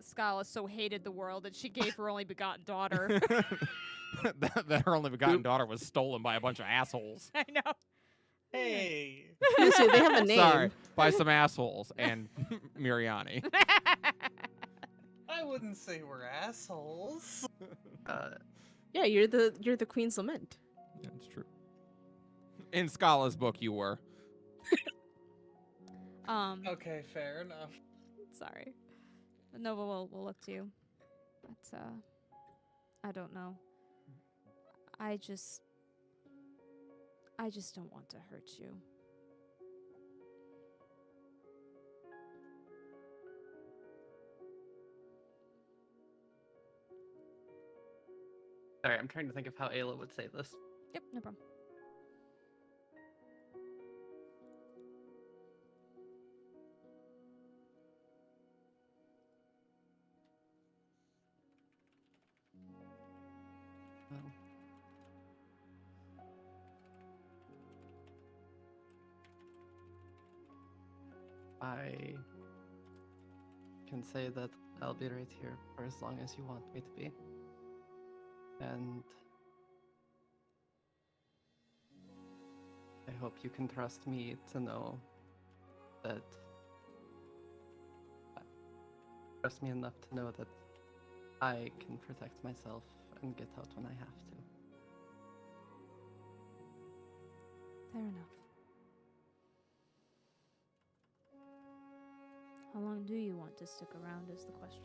Scala so hated the world that she gave her only begotten daughter.
that her only begotten daughter was stolen by a bunch of assholes.
I know.
Hey.
Lucy, they have a name.
Sorry, by some assholes and Miriani.
I wouldn't say we're assholes.
Yeah, you're the Queen's Lament.
That's true. In Scala's book, you were.
Okay, fair enough.
Sorry. Nova will look to you. But I don't know. I just don't want to hurt you.
Sorry, I'm trying to think of how Ayla would say this.
Yep, no problem.
Well, I can say that I'll be right here for as long as you want me to be. And I hope you can trust me to know that. Trust me enough to know that I can protect myself and get out when I have to.
Fair enough. How long do you want to stick around is the question.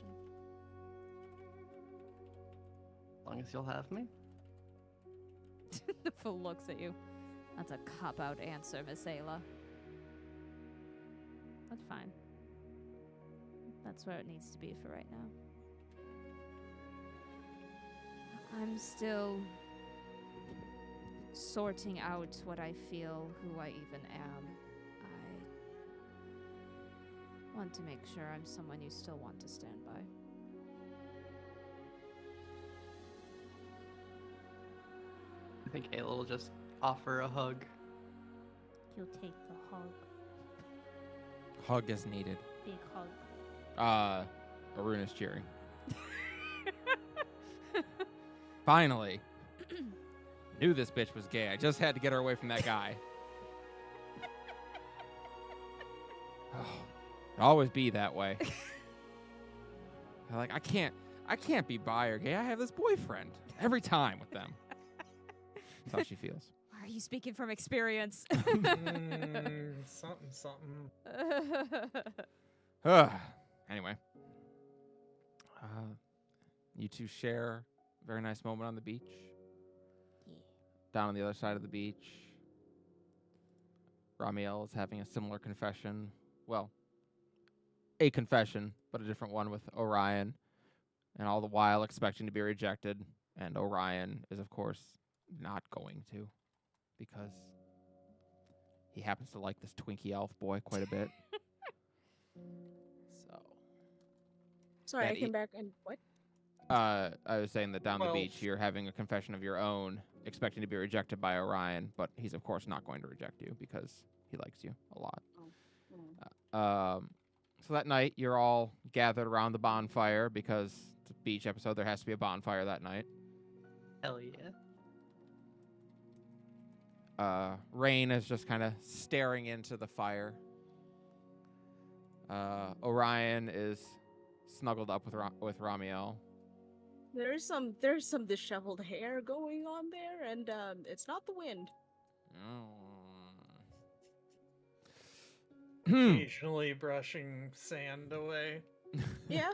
As long as you'll have me.
Full looks at you. That's a cop-out answer, Miss Ayla. That's fine. That's where it needs to be for right now. I'm still sorting out what I feel, who I even am. I want to make sure I'm someone you still want to stand by.
I think Ayla will just offer a hug.
You'll take the hug.
Hug is needed.
Big hug.
Arun is cheering. Finally. Knew this bitch was gay. I just had to get her away from that guy. Oh, it'll always be that way. Like, I can't be bi or gay. I have this boyfriend every time with them. That's how she feels.
Why are you speaking from experience?
Something.
Anyway. You two share a very nice moment on the beach.
Yeah.
Down on the other side of the beach, Ramiel is having a similar confession. Well, a confession, but a different one with Orion. And all the while expecting to be rejected. And Orion is, of course, not going to. Because he happens to like this Twinkie elf boy quite a bit. So.
Sorry,
And
I came back and what?
I was saying that down the
Well,
beach, you're having a confession of your own, expecting to be rejected by Orion, but he's, of course, not going to reject you because he likes you a lot. So that night, you're all gathered around the bonfire because it's a beach episode. There has to be a bonfire that night.
Hell yeah.
Rain is just kind of staring into the fire. Orion is snuggled up with Ramiel.
There's some disheveled hair going on there, and it's not the wind.
Occasionally brushing sand away.
Yeah.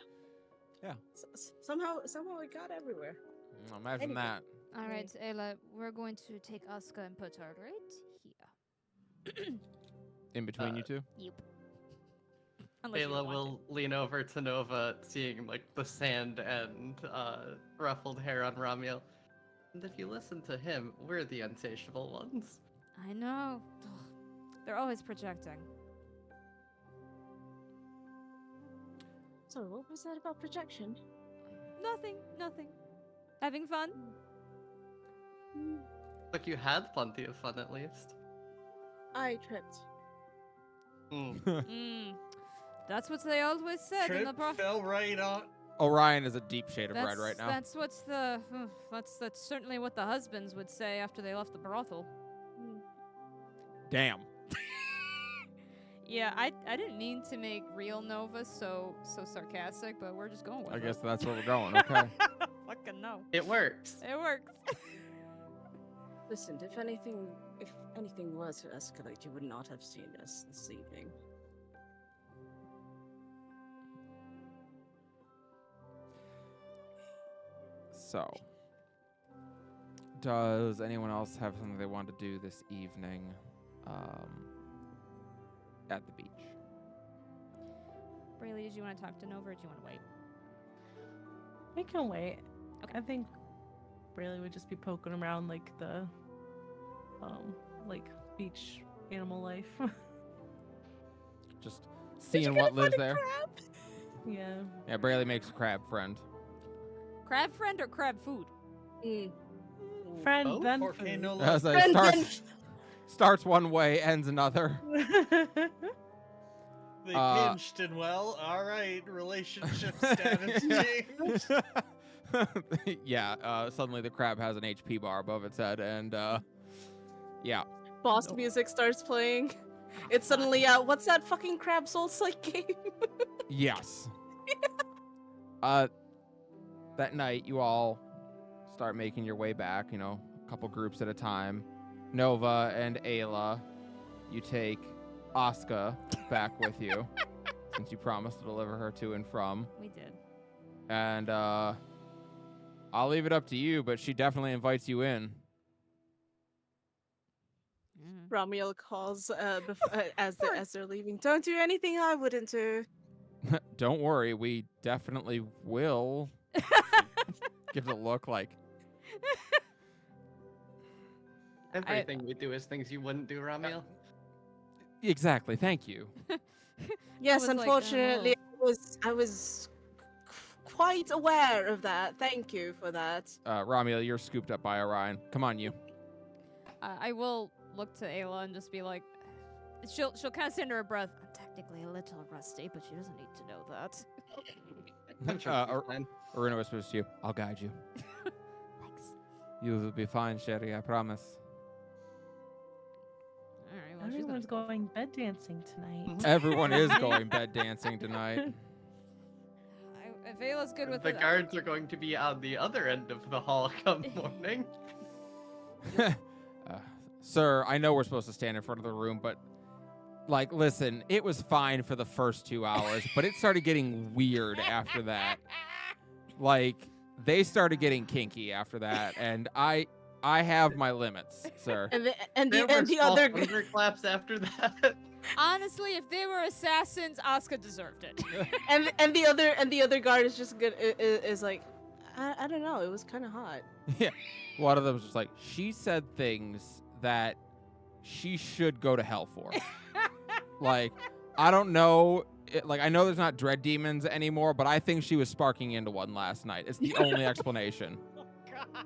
Yeah.
Somehow it got everywhere.
Imagine
Anyway.
that.
All right, Ayla, we're going to take Asuka and put her right here.
In between you two?
Yep. Unless you
Ayla
want
will lean over to Nova, seeing like the sand and ruffled hair on Ramiel. And if you listen to him, we're the unsatiable ones.
I know. Ugh. They're always projecting.
So what was that about projection?
Nothing. Having fun?
Look, you had plenty of fun at least.
I tripped.
That's what they always said in the
Trip fell right on.
Orion is a deep shade of red right now.
That's certainly what the husbands would say after they left the brothel.
Damn.
Yeah, I didn't mean to make real Nova so sarcastic, but we're just going with
I
it.
guess that's where we're going. Okay.
Fucking no.
It works.
It works.
Listen, if anything was to escalate, you would not have seen us this evening.
So, does anyone else have something they want to do this evening at the beach?
Braylee, did you want to talk to Nova or do you want to wait?
I can wait.
Okay.
I think Braylee would just be poking around like the beach animal life.
Just seeing what lives there.
Yeah.
Yeah, Braylee makes a crab friend.
Crab friend or crab food?
Friend
Oh,
then
Porque
food.
no
As
lo-
it starts one way, ends another.
They
Uh,
pinched and well, alright, relationship status changed.
Yeah, suddenly the crab has an HP bar above its head, and yeah.
Boss music starts playing. It's suddenly what's that fucking Crab Soul Like game?
Yes. That night, you all start making your way back, a couple groups at a time. Nova and Ayla, you take Asuka back with you, since you promised to deliver her to and from.
We did.
And I'll leave it up to you, but she definitely invites you in.
Ramiel calls as they're leaving. Don't do anything I wouldn't do.
Don't worry, we definitely will. Gives a look like,
Everything we do is things you wouldn't do, Ramiel.
exactly, thank you.
Yes,
was like,
unfortunately, I was quite aware of that. Thank you for that.
Ramiel, you're scooped up by Orion. Come on, you.
I will look to Ayla and just be like, she'll kind of say under her breath, I'm technically a little rusty, but she doesn't need to know that.
I'm sure she's fine.
Aruna whispers to you, I'll guide you.
Thanks.
You will be fine, Sherry, I promise.
All right, well,
Everyone's going bed dancing tonight.
Everyone is going bed dancing tonight.
If Ayla's good with
The
it,
guards are going to be on the other end of the hall come morning.
Sir, I know we're supposed to stand in front of the room, but, like, listen, it was fine for the first 2 hours, but it started getting weird after that. Like, they started getting kinky after that, and I have my limits, sir.
And
There were
the
small
other
thunderclaps after that.
honestly, if they were assassins, Asuka deserved it.
and the other guard is just good is like, I don't know, it was kind of hot.
Yeah. One of them was just like, she said things that she should go to hell for. Like, I don't know. I know there's not dread demons anymore, but I think she was sparking into one last night. It's the only explanation.
Oh, God.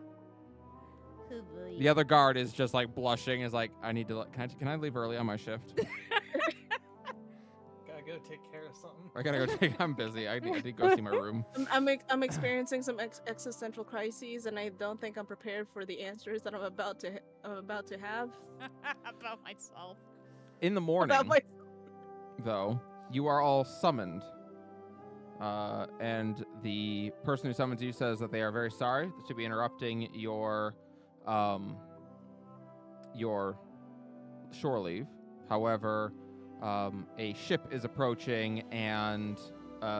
Oh, boy.
The other guard is just like blushing. Is like, I need to. Can I leave early on my shift?
Gotta go take care of something.
I gotta go take. I'm busy. I need to go see my room.
I'm experiencing some existential crises, and I don't think I'm prepared for the answers that I'm about to have.
About myself.
In the morning,
About my
though, you are all summoned. And the person who summons you says that they are very sorry to be interrupting your shore leave. However, a ship is approaching, and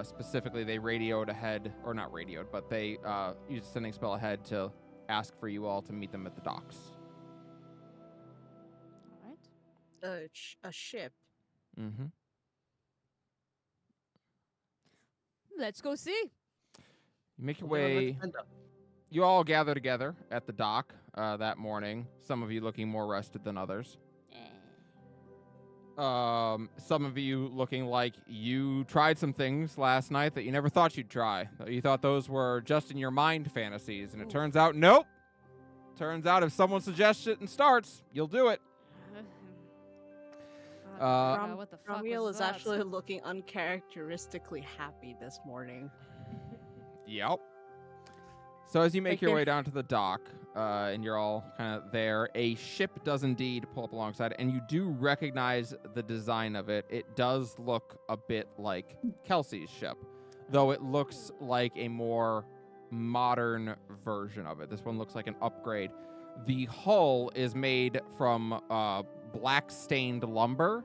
specifically they radioed ahead, or not radioed, but they used a sending spell ahead to ask for you all to meet them at the docks.
All right.
a ship.
Mm-hmm.
Let's go see.
You make your
Well, then
way.
let's stand up.
You all gather together at the dock that morning. Some of you looking more rested than others. Some of you looking like you tried some things last night that you never thought you'd try. You thought those were just in your mind fantasies, and it turns out, nope. Turns out if someone suggests it and starts, you'll do it.
What the fuck
Ramiel
was
is
that?
actually looking uncharacteristically happy this morning.
Yep. So as you make
Like
your
they're-
way down to the dock, and you're all kind of there, a ship does indeed pull up alongside, and you do recognize the design of it. It does look a bit like Kelsey's ship, though it looks like a more modern version of it. This one looks like an upgrade. The hull is made from black stained lumber,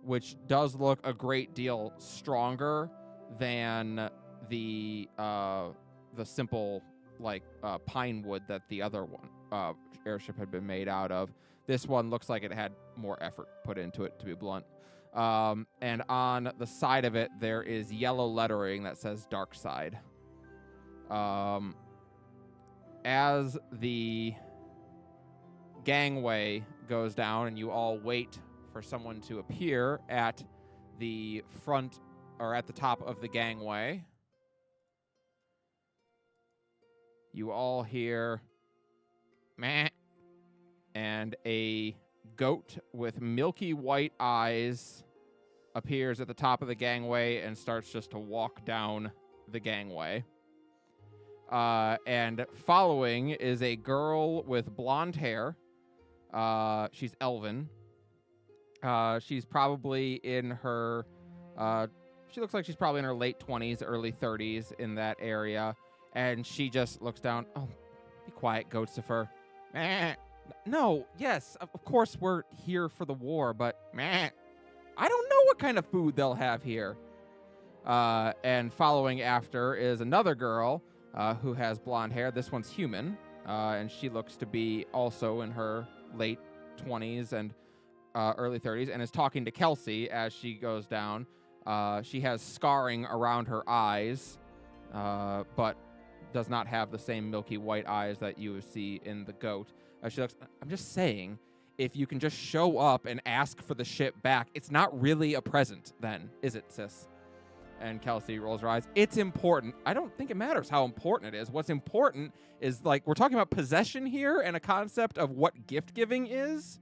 which does look a great deal stronger than the simple pine wood that the other one airship had been made out of. This one looks like it had more effort put into it, to be blunt. And on the side of it, there is yellow lettering that says Dark Side. As the gangway goes down and you all wait for someone to appear at the front or at the top of the gangway, you all hear meh, and a goat with milky white eyes appears at the top of the gangway and starts just to walk down the gangway. And following is a girl with blonde hair. She's elven. She's probably in her, she looks like she's probably in her late 20s, early 30s in that area. And she just looks down. Oh, be quiet, Goatsifer. No, yes, of course we're here for the war, but meh, I don't know what kind of food they'll have here. And following after is another girl who has blonde hair. This one's human, and she looks to be also in her late 20s and early 30s, and is talking to Kelsey as she goes down. She has scarring around her eyes, but does not have the same milky white eyes that you see in the goat. She looks, I'm just saying, if you can just show up and ask for the ship back, it's not really a present then, is it, sis? And Kelsey rolls her eyes. It's important. I don't think it matters how important it is. What's important is, like, we're talking about possession here and a concept of what gift giving is.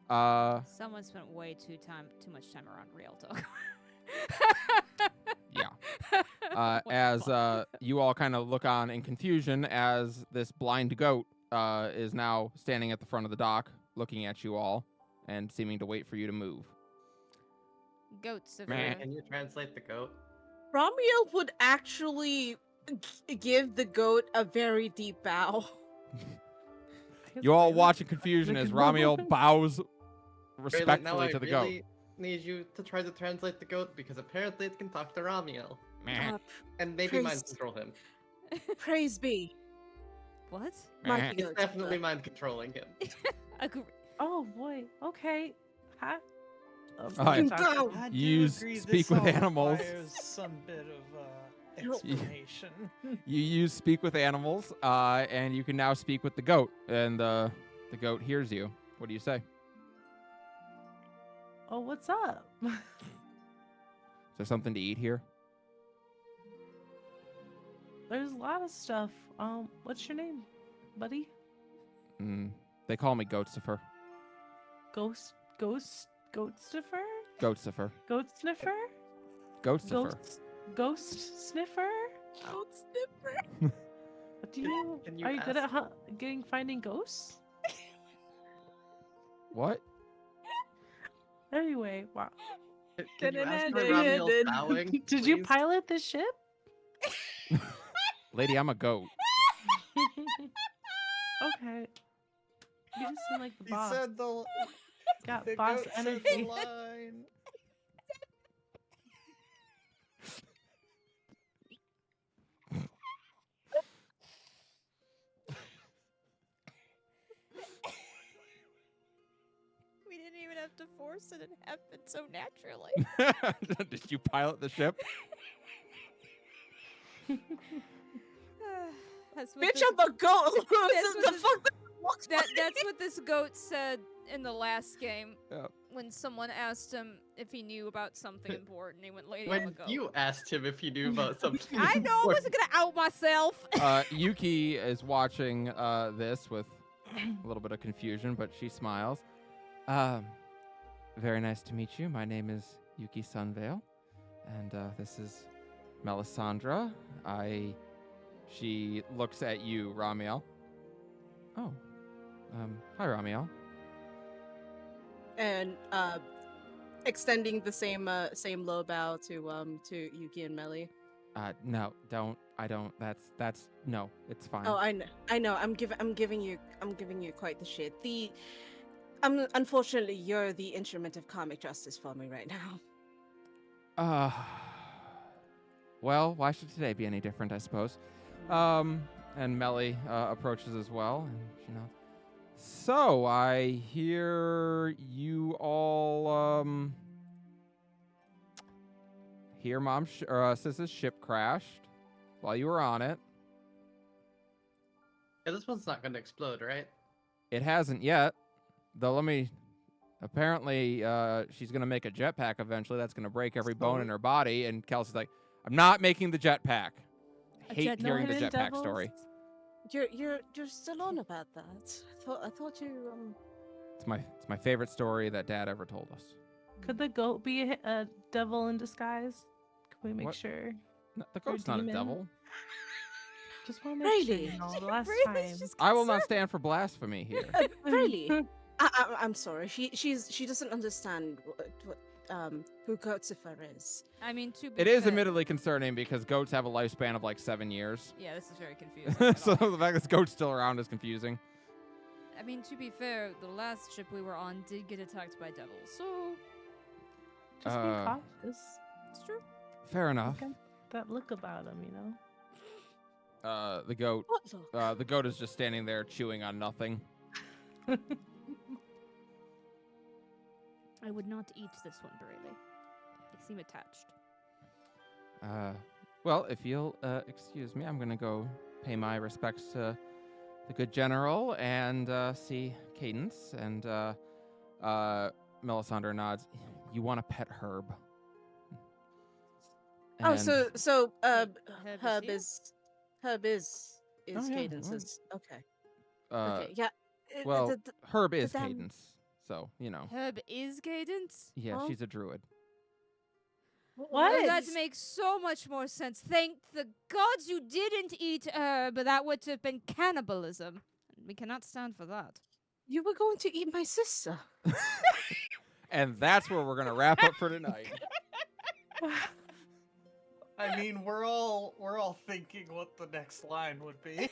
Someone spent way too much time around real talk.
Yeah. As you all kind of look on in confusion as this blind goat is now standing at the front of the dock looking at you all and seeming to wait for you to move.
Goats.
Can you translate the goat?
Ramiel would actually give the goat a very deep bow.
You all watch in confusion as Ramiel bows respectfully
now I
to the
really
goat.
need you to try to translate the goat because apparently it can talk to Ramiel.
Meh.
And maybe
praise-
mind control him.
Praise be.
What?
Mighty
It's
goat.
definitely mind controlling him.
Agree.
Oh boy. Okay. Huh?
Alright.
Go.
I do
Use
agree
speak
this
with
all
animals.
requires some bit of
No.
explanation.
You use speak with animals, and you can now speak with the goat, and the goat hears you. What do you say?
Oh, what's up?
Is there something to eat here?
There's a lot of stuff. What's your name, buddy?
They call me Goatsifer.
Goat sniffer?
Goatsifer.
Goat sniffer?
Goatsifer.
Ghost sniffer?
Goat sniffer.
Can you
Are you good at
ask-
finding ghosts?
What?
Anyway, wow.
Can you ask for Ramiel's bowing,
Did you
please?
pilot this ship?
Lady, I'm a goat.
Okay. You just seem like the
He
boss.
said the
Got
the
boss
goat said
energy.
the line.
We didn't even have to force it. It happened so naturally.
Did you pilot the ship?
That's what
Bitch,
this,
I'm a goat.
That's what
the
this-
fuck? Looks
that's what this goat said in the last game.
Yep.
When someone asked him if he knew about something important, he went, "Lady, I'm a
When
goat."
you asked him if he knew about something.
I know I wasn't gonna out myself.
Yuki is watching this with a little bit of confusion, but she smiles. Very nice to meet you. My name is Yuki Sunvale, and this is Melisandre. She looks at you, Ramiel. Oh, hi, Ramiel.
And extending the same low bow to Yuki and Melly.
No, don't. I don't. That's no. It's fine.
Oh, I know. I'm giving you quite the shit. Unfortunately, you're the instrument of karmic justice for me right now.
Well, why should today be any different, I suppose? And Melly approaches as well, and she nods. So, I hear you all, hear Sis's ship crashed while you were on it.
Yeah, this one's not gonna explode, right?
It hasn't yet, though apparently, she's gonna make a jetpack eventually that's gonna break every bone in her body, and Kelsey's like, I'm not making the jetpack. I hate
No
hearing the
hidden
jetpack
devils?
story.
You're still on about that. I thought you
It's my favorite story that Dad ever told us.
Could the goat be a devil in disguise? Can we make
What?
sure?
No, the goat's not a
demon?
devil.
Just want to make
Really?
sure. You know, the last
Really?
time.
She's
I will not
concerned.
stand for blasphemy here.
really. I'm sorry. She doesn't understand who Goatsifer is.
I mean, to be
It is
fair-
admittedly concerning because goats have a lifespan of like 7 years.
Yeah, this is very confusing.
So the fact that this goat's still around is confusing.
I mean, to be fair, the last ship we were on did get attacked by devils, so
Just be
Uh,
cautious.
it's true.
Fair enough.
He's got that look about him, you know.
The goat.
What look?
The goat is just standing there chewing on nothing.
I would not eat this one, Barely. They seem attached.
Well, if you'll excuse me, I'm gonna go pay my respects to the good general and see Cadence. And Melisandre nods. You want a pet herb?
Oh,
And-
so
Herb
Hub is
Oh, yeah,
Cadence's. Okay.
uh,
Okay. Yeah.
well, Herb is
them-
Cadence, so you know.
Herb is Cadence?
Yeah,
Oh.
she's a druid.
Oh,
What?
that makes so much more sense. Thank the gods you didn't eat herb. That would have been cannibalism. We cannot stand for that.
You were going to eat my sister.
And that's where we're gonna wrap up for tonight.
I mean, we're all thinking what the next line would be.